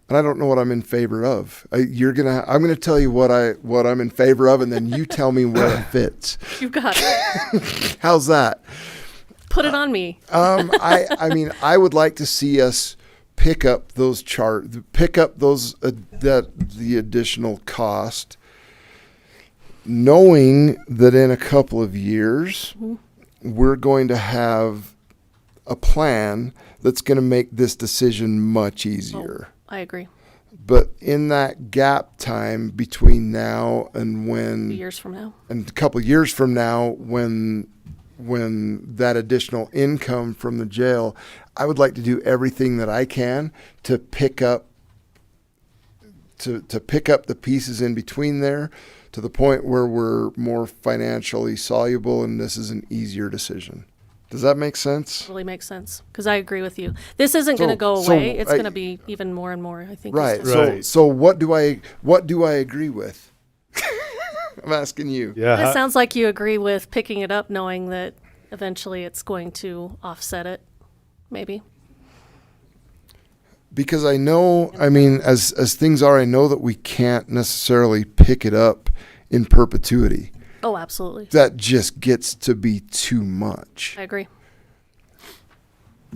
S1: and I don't know what I'm in favor of. I'm gonna tell you what I'm in favor of, and then you tell me where it fits.
S7: You've got it.
S1: How's that?
S7: Put it on me.
S1: I would like to see us pick up the additional cost, knowing that in a couple of years we're going to have a plan that's going to make this decision much easier.
S7: I agree.
S1: But in that gap time between now and when,
S7: 2 years from now.
S1: and a couple of years from now, when that additional income from the jail, I would like to do everything that I can to pick up the pieces in between there to the point where we're more financially soluble and this is an easier decision. Does that make sense?
S7: Really makes sense because I agree with you. This isn't going to go
S1: So
S7: away. It's
S1: I-
S7: going to be even more and more. I think.
S1: Right.
S7: as time-
S2: Right.
S1: So what do I agree with? I'm asking you.
S2: Yeah.
S7: It sounds like you agree with picking it up, knowing that eventually it's going to offset it. Maybe.
S1: Because I know, as things are, I know that we can't necessarily pick it up in perpetuity.
S7: Oh, absolutely.
S1: That just gets to be too much.
S7: I agree.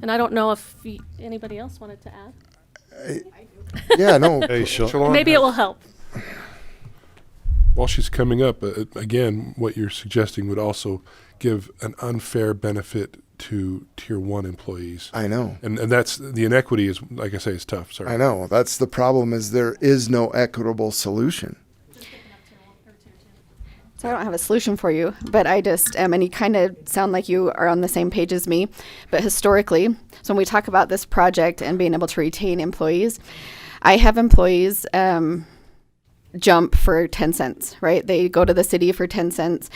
S7: And I don't know if anybody else wanted to add.
S1: Yeah, no.
S3: Hey, Shalon,
S7: Maybe it will help.
S3: while she's coming up, again, what you're suggesting would also give an unfair benefit to tier 1 employees.
S1: I know.
S3: And that's the inequity is, like I say, is tough. Sorry.
S1: I know. That's the problem, is there is no equitable solution.
S20: So I don't have a solution for you, but I just and you kind of sound like you are on the same page as me. But historically, so when we talk about this project and being able to retain employees, I have employees jump for 10 cents, right? They go to the city for 10 cents.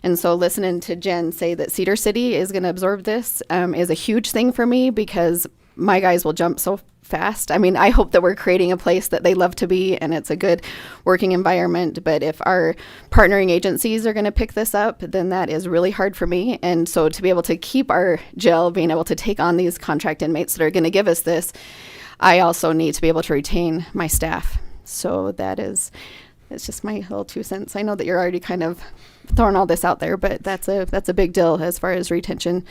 S20: And so listening to Jen say that Cedar City is going to absorb this is a huge thing for me, because my guys will jump so fast. I mean, I hope that we're creating a place that they love to be and it's a good working environment. But if our partnering agencies are going to pick this up, then that is really hard for me. And so to be able to keep our jail being able to take on these contract inmates that are going to give us this, I also need to be able to retain my staff. So it's just my little 2 cents. I know that you're already kind of throwing all this out there, but that's a big deal as far as retention.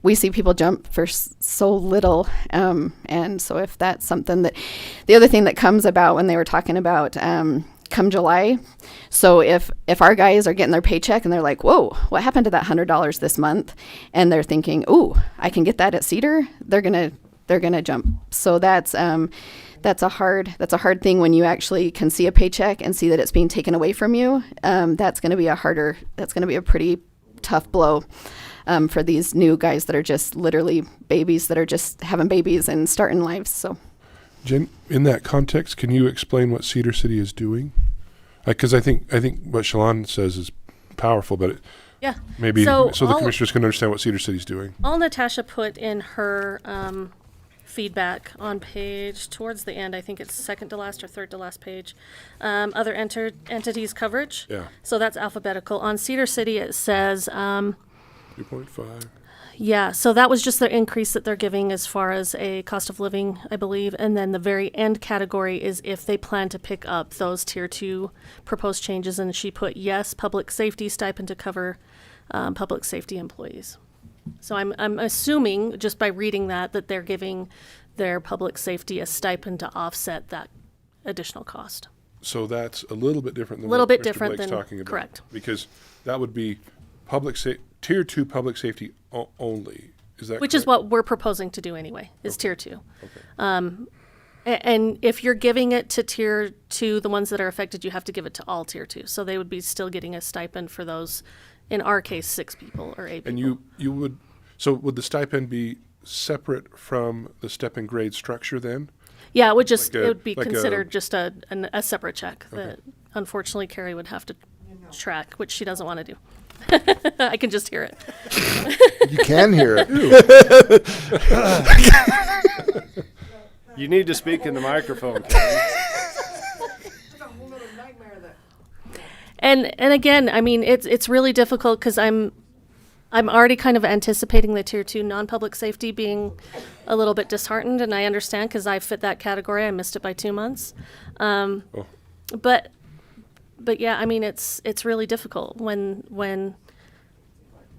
S20: We see people jump for so little, and so if that's something that, the other thing that comes about when they were talking about come July, so if our guys are getting their paycheck and they're like, whoa, what happened to that $100 this month, and they're thinking, ooh, I can get that at Cedar, they're gonna jump. So that's a hard thing when you actually can see a paycheck and see that it's being taken away from you. That's going to be a pretty tough blow for these new guys that are just literally babies that are just having babies and starting lives. So,
S3: Jen, in that context, can you explain what Cedar City is doing? Because I think what Shalon says is powerful, but maybe so the commissioners can understand what Cedar City's doing.
S7: All Natasha put in her feedback on page towards the end, I think it's second to last or third to last page, other entities coverage.
S3: Yeah.
S7: So that's alphabetical. On Cedar City, it says
S3: 2.5.
S7: Yeah, so that was just their increase that they're giving as far as a cost of living, I believe. And then the very end category is if they plan to pick up those tier 2 proposed changes. And she put yes, public safety stipend to cover public safety employees. So I'm assuming just by reading that they're giving their public safety a stipend to offset that additional cost.
S3: So that's a little bit different than
S7: what Mr.
S3: Blake's
S7: than
S3: talking about.
S7: Correct.
S3: Because that would be tier 2 public safety only. Is that
S7: Which
S3: correct?
S7: is what we're proposing to do anyway, is
S3: Okay.
S7: tier 2.
S3: Okay.
S7: And if you're giving it to tier 2, the ones that are affected, you have to give it to all tier 2. So they would be still getting a stipend for those, in our case, 6 people or 8 people.
S3: And you would, so would the stipend be separate from the step and grade structure then?
S7: Yeah, it would just
S3: Like
S7: it would be
S3: like
S7: considered just a separate check that unfortunately Carrie would have to track, which she doesn't want to do. I can just hear it.
S1: You can hear it.
S2: You need to speak in the microphone, Karen.
S7: And again, I mean, it's really difficult because I'm already kind of anticipating the tier 2 non-public safety being a little bit disheartened, and I understand because I fit that category. I missed it by 2 months. But yeah, I mean, it's really difficult when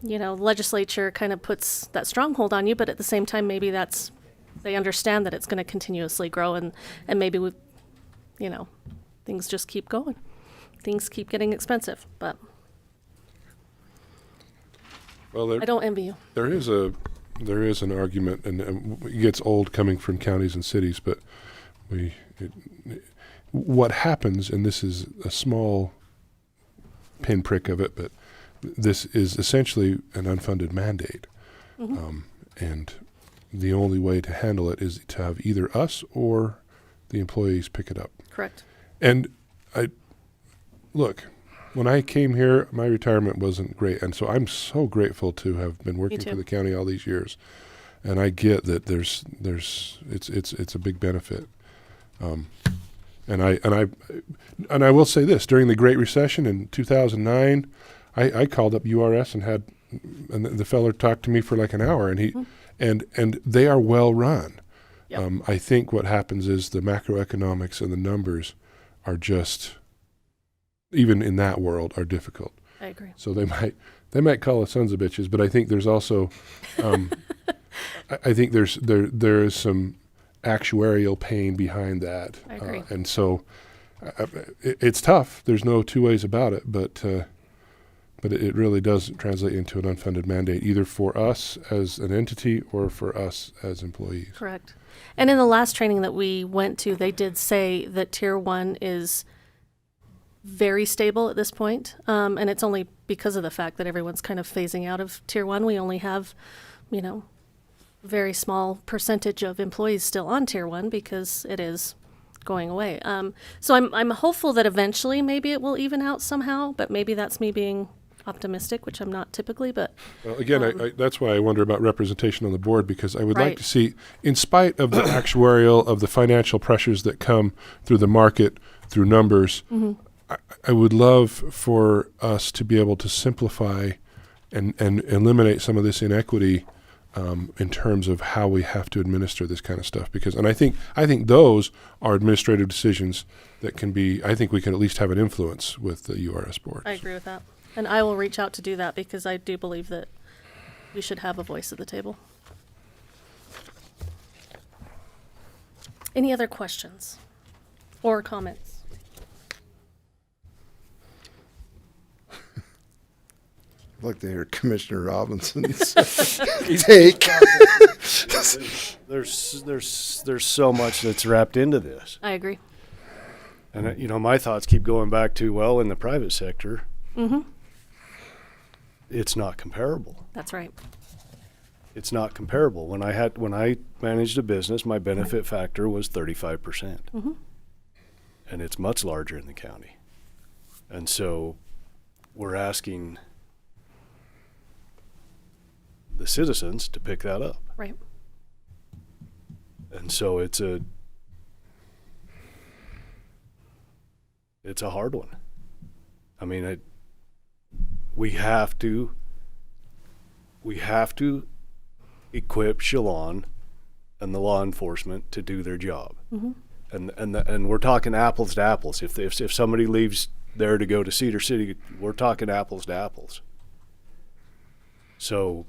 S7: legislature kind of puts that stronghold on you, but at the same time, maybe they understand that it's going to continuously grow, and maybe things just keep going. Things keep getting expensive, but I don't envy you.
S3: There is an argument, and it gets old coming from counties and cities, but what happens, and this is a small pinprick of it, but this is essentially an unfunded mandate.
S7: Mm-hmm.
S3: And the only way to handle it is to have either us or the employees pick it up.
S7: Correct.
S3: And look, when I came here, my retirement wasn't great, and so I'm so grateful to have been working for the county all these years. And I get that it's a big benefit. And I will say this: during the Great Recession in 2009, I called up URS and the feller talked to me for like an hour, and and they are well run.
S7: Yep.
S3: I think what happens is the macroeconomics and the numbers are just, even in that world, are difficult.
S7: I agree.
S3: So they might call us sons of bitches, but I think there's also, I think there is some actuarial pain behind that.
S7: I agree.
S3: And so it's tough. There's no two ways about it, but but it really does translate into an unfunded mandate, either for us as an entity or for us as employees.
S7: Correct. And in the last training that we went to, they did say that Tier 1 is very stable at this point. And it's only because of the fact that everyone's kind of phasing out of Tier 1. We only have, very small percentage of employees still on Tier 1 because it is going away. So I'm hopeful that eventually maybe it will even out somehow, but maybe that's me being optimistic, which I'm not typically, but
S3: well, again, I that's why I wonder about representation on the board, because I would like
S7: Right.
S3: to see, in spite of the actuarial, of the financial pressures that come through the market, through numbers, I would love for us to be able to simplify and eliminate some of this inequity in terms of how we have to administer this kind of stuff. And I think those are administrative decisions that can be, I think we can at least have an influence with the URS board.
S7: I agree with that. And I will reach out to do that because I do believe that we should have a voice at the table. Any other questions or comments?
S1: I'd like to hear Commissioner Robinson's take.
S2: There's so much that's wrapped into this.
S7: I agree.
S2: And, my thoughts keep going back to, well, in the private sector, it's not comparable.
S7: That's right.
S2: It's not comparable. When I managed a business, my benefit factor was 35%. And it's much larger in the county. And so we're asking the citizens to pick that up.
S7: Right.
S2: And so it's a hard one. I mean, we have to equip Chelan and the law enforcement to do their job. And we're talking apples to apples. If somebody leaves there to go to Cedar City, we're talking apples to apples. So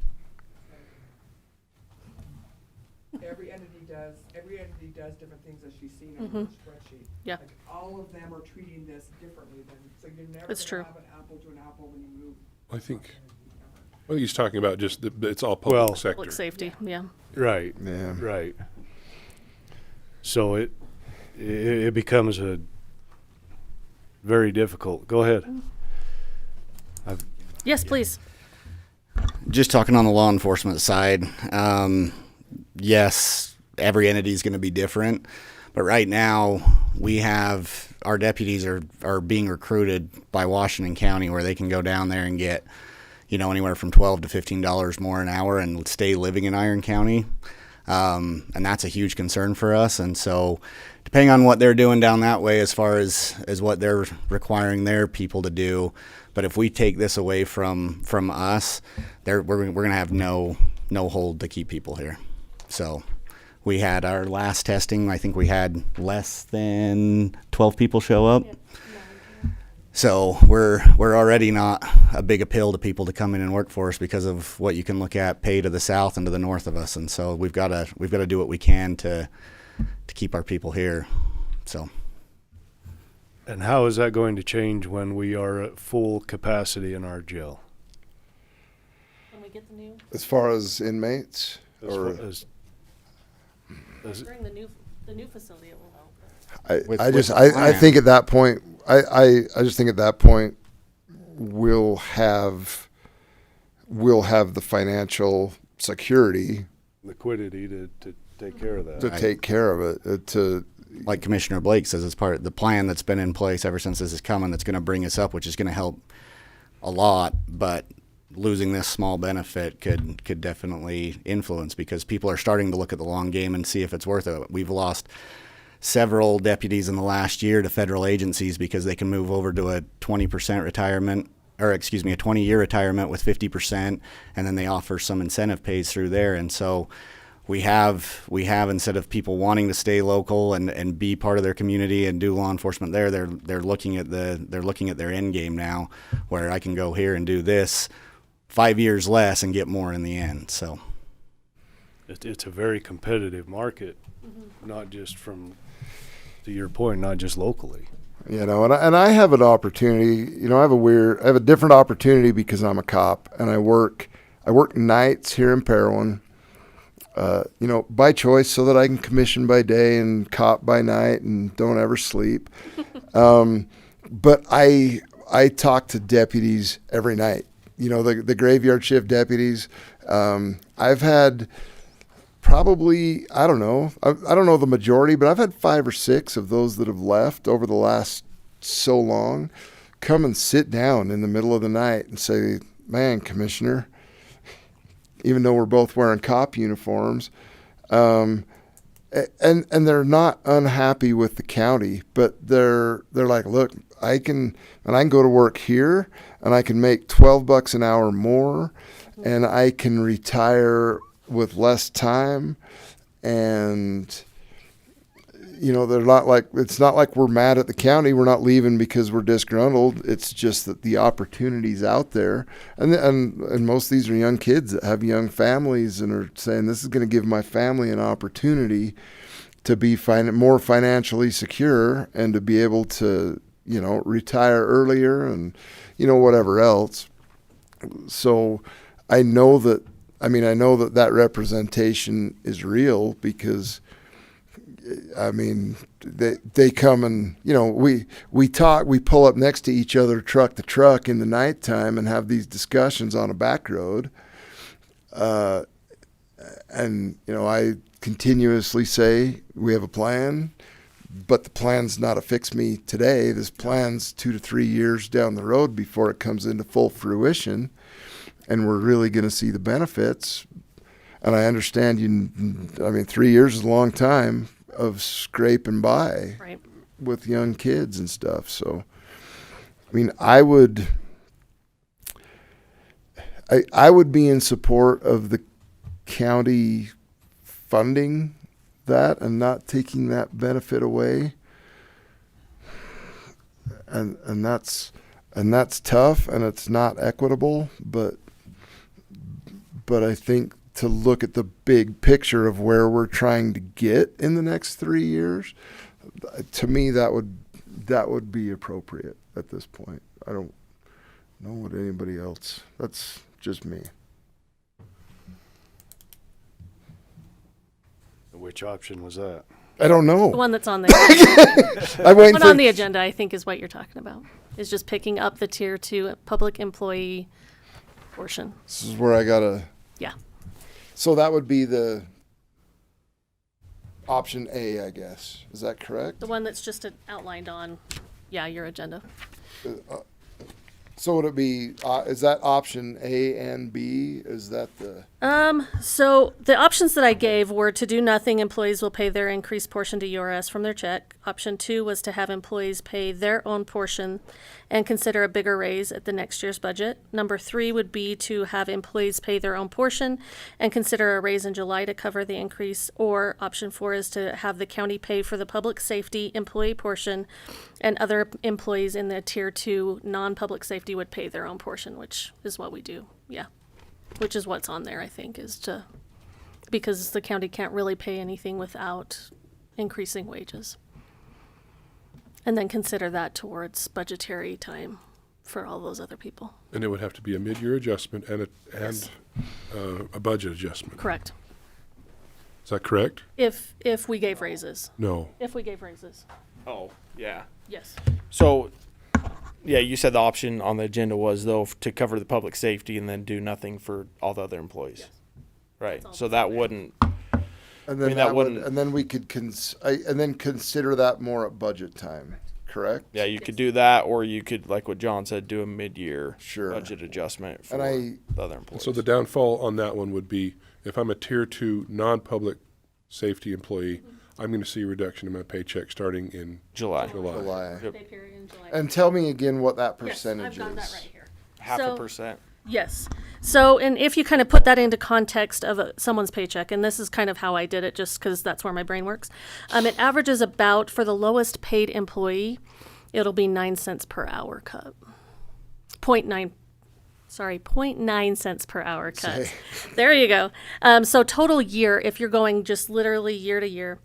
S21: every entity does different things, as she's seen on the spreadsheet.
S7: Yeah.
S21: Like, all of them are treating this differently than, so you're never
S7: It's
S21: gonna
S7: true.
S21: have an apple to an apple when you move.
S3: I think he's talking about just it's all public sector.
S7: Public safety, yeah.
S2: right,
S1: Yeah.
S2: right. So it becomes a very difficult. Go ahead.
S7: Yes, please.
S22: Just talking on the law enforcement side, yes, every entity is going to be different, but right now we have our deputies are being recruited by Washington County, where they can go down there and get, anywhere from $12 to $15 more an hour and stay living in Iron County, and that's a huge concern for us. And so, depending on what they're doing down that way, as far as what they're requiring their people to do. But if we take this away from us, we're going to have no hold to keep people here. So we had our last testing, I think we had less than 12 people show up. So we're already not a big appeal to people to come in and work for us because of what you can look at pay to the south and to the north of us. And so we've got to do what we can to keep our people here. So.
S2: And how is that going to change when we are at full capacity in our jail?
S7: When we get the new,
S1: As far as inmates,
S7: during the new facility, it will help.
S1: I think at that point, I just think at that point we'll have the financial security,
S2: liquidity to take care of that.
S1: To take care of it.
S22: Like Commissioner Blake says, it's part of the plan that's been in place ever since this is coming, that's going to bring us up, which is going to help a lot. But losing this small benefit could definitely influence, because people are starting to look at the long game and see if it's worth it. We've lost several deputies in the last year to federal agencies because they can move over to a 20% retirement, or a 20-year retirement with 50%, and then they offer some incentive pays through there. And so we have instead of people wanting to stay local and be part of their community and do law enforcement there, they're looking at their end game now, where I can go here and do this 5 years less and get more in the end. So
S2: it's a very competitive market, not just to your point, not just locally.
S1: You know, and I have an opportunity. You know, I have a different opportunity because I'm a cop and I work nights here in Parowan. You know, by choice, so that I can commission by day and cop by night and don't ever sleep. But I talk to deputies every night. You know, the graveyard shift deputies. I've had probably, I don't know the majority, but I've had 5 or 6 of those that have left over the last so long come and sit down in the middle of the night and say, man, Commissioner, even though we're both wearing cop uniforms, and they're not unhappy with the county, but they're like, look, I can go to work here and I can make $12 an hour more and I can retire with less time. And, you know, it's not like we're mad at the county. We're not leaving because we're disgruntled. It's just that the opportunity's out there. And most of these are young kids that have young families and are saying, this is going to give my family an opportunity to be more financially secure and to be able to, you know, retire earlier and, you know, whatever else. So I know that representation is real because, I mean, they come and, you know, we talk, we pull up next to each other truck to truck in the nighttime and have these discussions on a back road. And, you know, I continuously say we have a plan, but the plan's not a fix me today. This plan's 2 to 3 years down the road before it comes into full fruition. And we're really going to see the benefits. And I understand 3 years is a long time of scraping by with young kids and stuff. So, I mean, I would be in support of the county funding that and not taking that benefit away. And that's tough and it's not equitable, but I think to look at the big picture of where we're trying to get in the next 3 years, to me that would be appropriate at this point. I don't know what anybody else. That's just me.
S2: Which option was that?
S1: I don't know.
S7: The one that's on there.
S1: I'm waiting
S7: one
S1: for
S7: on the agenda, I think, is what you're talking about. Is just picking up the tier 2 public employee portion.
S1: This is where I gotta.
S7: Yeah.
S1: So that would be the option A, I guess. Is that correct?
S7: The one that's just outlined on, your agenda.
S1: So would it be? Is that option A and B? Is that the?
S7: So the options that I gave were to do nothing. Employees will pay their increased portion to URS from their check. Option 2 was to have employees pay their own portion and consider a bigger raise at the next year's budget. Number 3 would be to have employees pay their own portion and consider a raise in July to cover the increase. Or option 4 is to have the county pay for the public safety employee portion, and other employees in the tier 2 non-public safety would pay their own portion, which is what we do. Yeah. Which is what's on there, I think, because the county can't really pay anything without increasing wages. And then consider that towards budgetary time for all those other people.
S3: And it would have to be a mid-year adjustment and a budget adjustment.
S7: Correct.
S3: Is that correct?
S7: If we gave raises.
S3: No.
S7: If we gave raises.
S19: Oh, yeah.
S7: Yes.
S19: So, yeah, you said the option on the agenda was, though, to cover the public safety and then do nothing for all the other employees. Yes. Right. So that wouldn't.
S1: And then that wouldn't. And then we could consider that more at budget time. Correct.
S19: Yeah, you could do that, or you could, like what John said, do a mid-year budget adjustment for the other employees.
S3: So the downfall on that one would be if I'm a tier 2 non-public safety employee, I'm going to see a reduction in my paycheck starting in July.
S1: July.
S7: Pay period in July.
S1: And tell me again what that percentage
S7: I've got
S1: is.
S7: that right here.
S19: 0.5%.
S7: Yes. So, and if you kind of put that into context of someone's paycheck, and this is kind of how I did it just because that's where my brain works, it averages about, for the lowest paid employee, it'll be 9 cents per hour cut. 0.9 cents per hour cut. There you go. So total year, if you're going just literally year to year,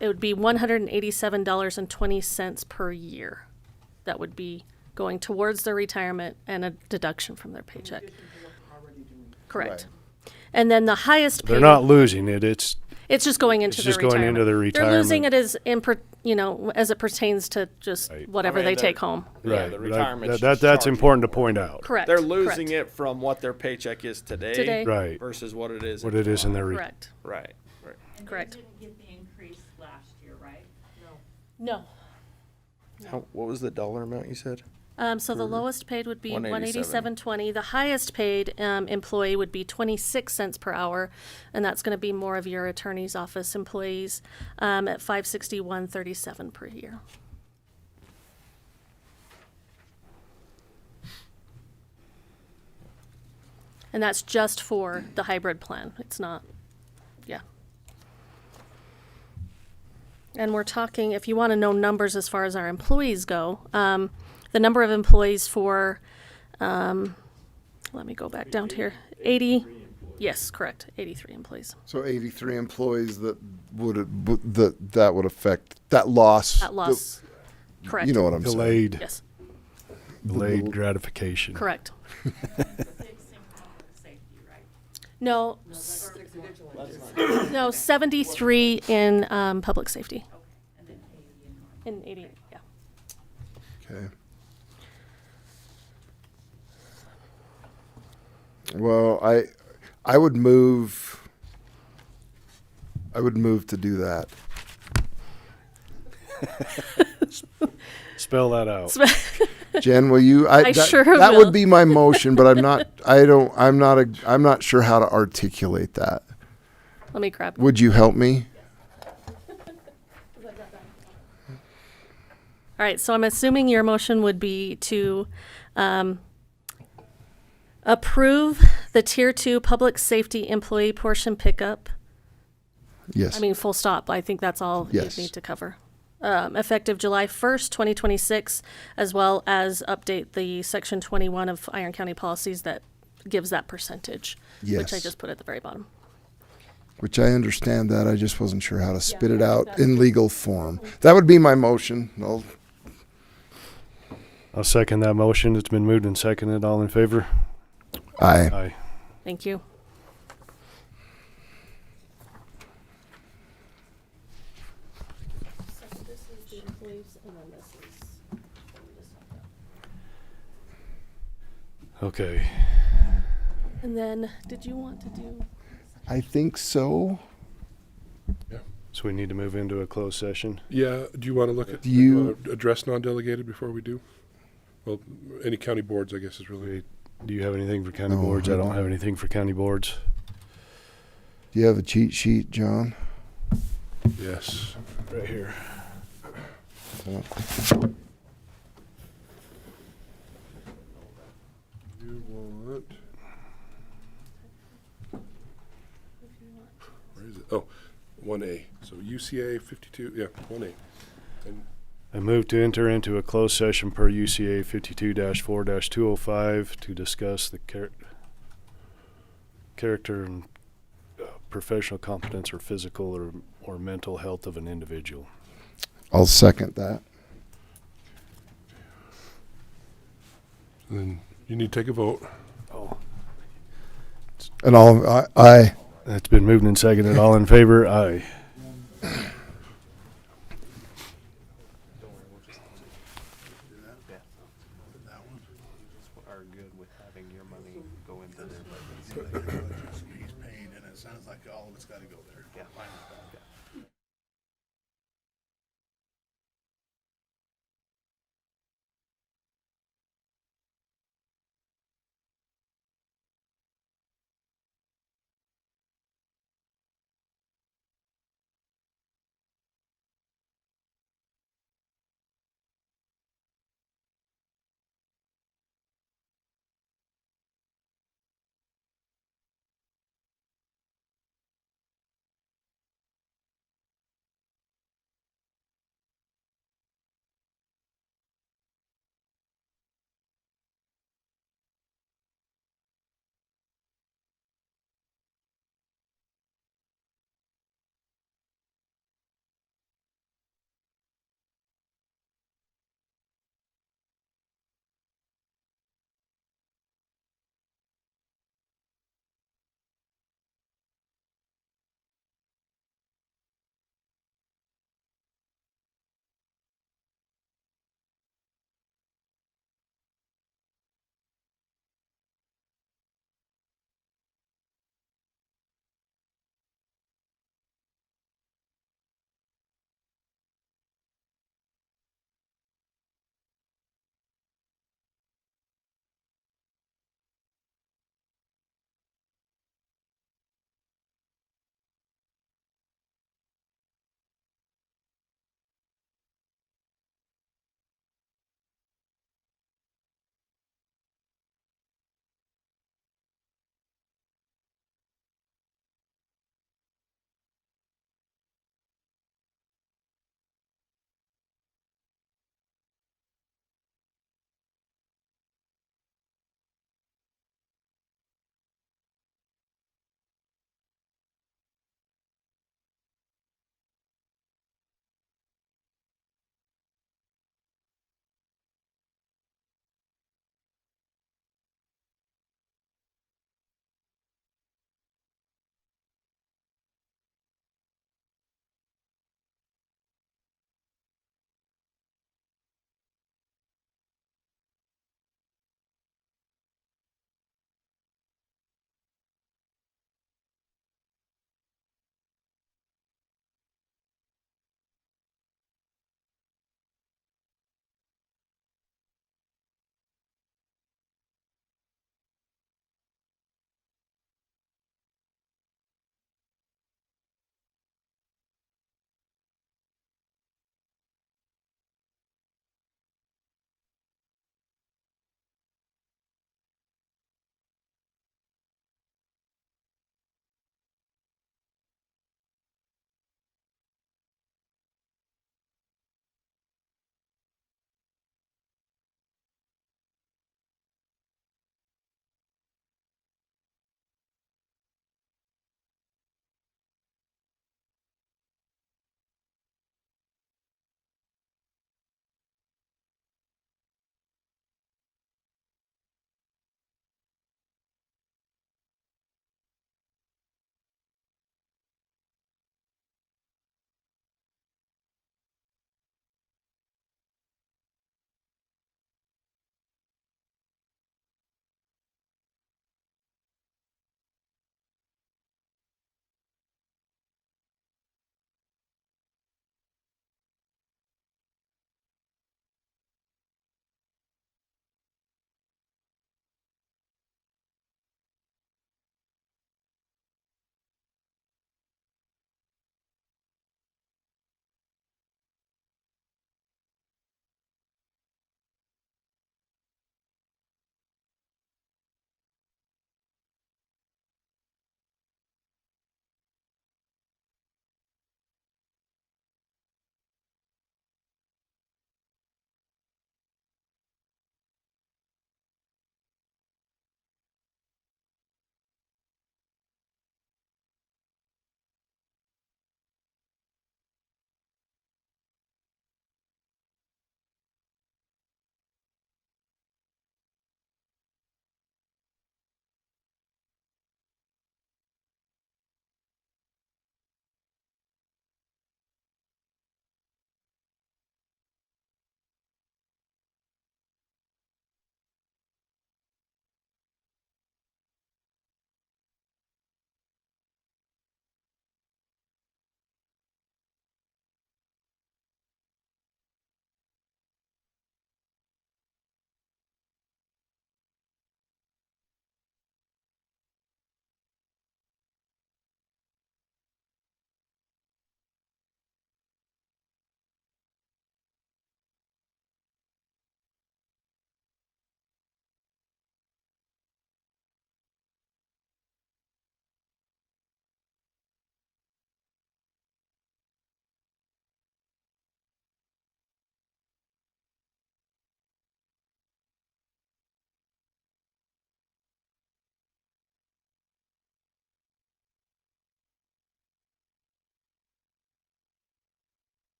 S7: it would be $187.20 per year. That would be going towards their retirement and a deduction from their paycheck. Correct. And then the highest paid.
S2: They're not losing it. It's
S7: It's just going into
S2: It's
S7: their
S2: just going
S7: retirement.
S2: into their
S7: They're losing
S2: retirement.
S7: it as it pertains to just whatever they take home.
S19: Yeah,
S2: right.
S19: the
S2: but
S19: retirement.
S2: that's important to point out.
S7: Correct.
S19: They're losing
S7: correct.
S19: it from what their paycheck is today,
S7: Today.
S2: Right.
S19: versus what it is.
S2: What it is in their
S7: Correct.
S19: Right. Right.
S7: Correct.
S5: didn't get the increase last year, right?
S7: No.
S19: What was the dollar amount you said?
S7: So the lowest paid would be
S19: $187.
S7: $187.20. The highest paid employee would be 26 cents per hour, and that's going to be more of your attorney's office employees at $561.37 per year. And that's just for the hybrid plan. It's not, yeah. And we're talking, if you want to know numbers as far as our employees go, the number of employees for, let me go back down to here, 80, yes, correct, 83 employees.
S1: So 83 employees that that would affect that loss.
S7: That loss, correct.
S1: You know what I'm
S2: Delayed.
S1: saying?
S7: Yes,
S2: Delayed gratification.
S7: correct. No, no, 73 in public safety. In 80, yeah.
S1: Okay. Well, I would move to do that.
S2: Spell that out.
S1: Jen, will you?
S7: I sure
S1: that
S7: will.
S1: would be my motion, but I'm not sure how to articulate that.
S7: Let me grab.
S1: Would you help me?
S7: All right, so I'm assuming your motion would be to approve the Tier 2 public safety employee portion pickup.
S1: Yes.
S7: I mean, full stop. I think that's all
S1: Yes.
S7: you need to cover. Effective July 1st, 2026, as well as update the Section 21 of Iron County policies that gives that percentage, which I
S1: Yes.
S7: just put at the very bottom.
S1: Which I understand that. I just wasn't sure how to spit it out in legal form. That would be my motion.
S2: I'll second that motion. It's been moved and seconded. All in favor?
S1: Aye.
S2: Aye.
S7: Thank you.
S2: Okay.
S7: And then, did you want to do?
S1: I think so.
S2: So we need to move into a closed session.
S3: Yeah, do you want to look at,
S1: Do you-
S3: wanna address non-delegated before we do? Well, any county boards, I guess, is really.
S2: Do you have anything for county
S1: No,
S2: boards?
S1: I
S2: I don't
S1: don't.
S2: have anything for county boards.
S1: Do you have a cheat sheet, John?
S3: Yes.
S2: Right here.
S3: You want. Where is it? Oh, 1A. So UCA 52, yeah, 1A. And
S2: I move to enter into a closed session per UCA 52-4-205 to discuss the character and professional competence or physical or mental health of an individual.
S1: I'll second that.
S3: then you need to take a vote.
S2: Oh.
S1: And aye.
S2: That's been moved and seconded. All in favor? Aye.
S18: Are good with having your money go into their budgets.
S6: He's paid, and it sounds like all of it's got to go there.
S18: Yeah.
S6: Fine with that.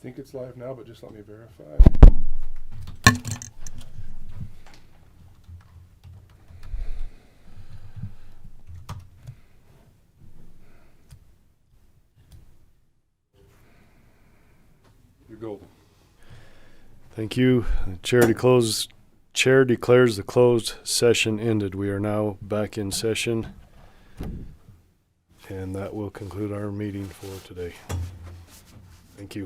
S3: think it's live now, but just let me verify. You're golden.
S2: Thank you. Chair declares the closed session ended. We are now back in session. And that will conclude our meeting for today. Thank you.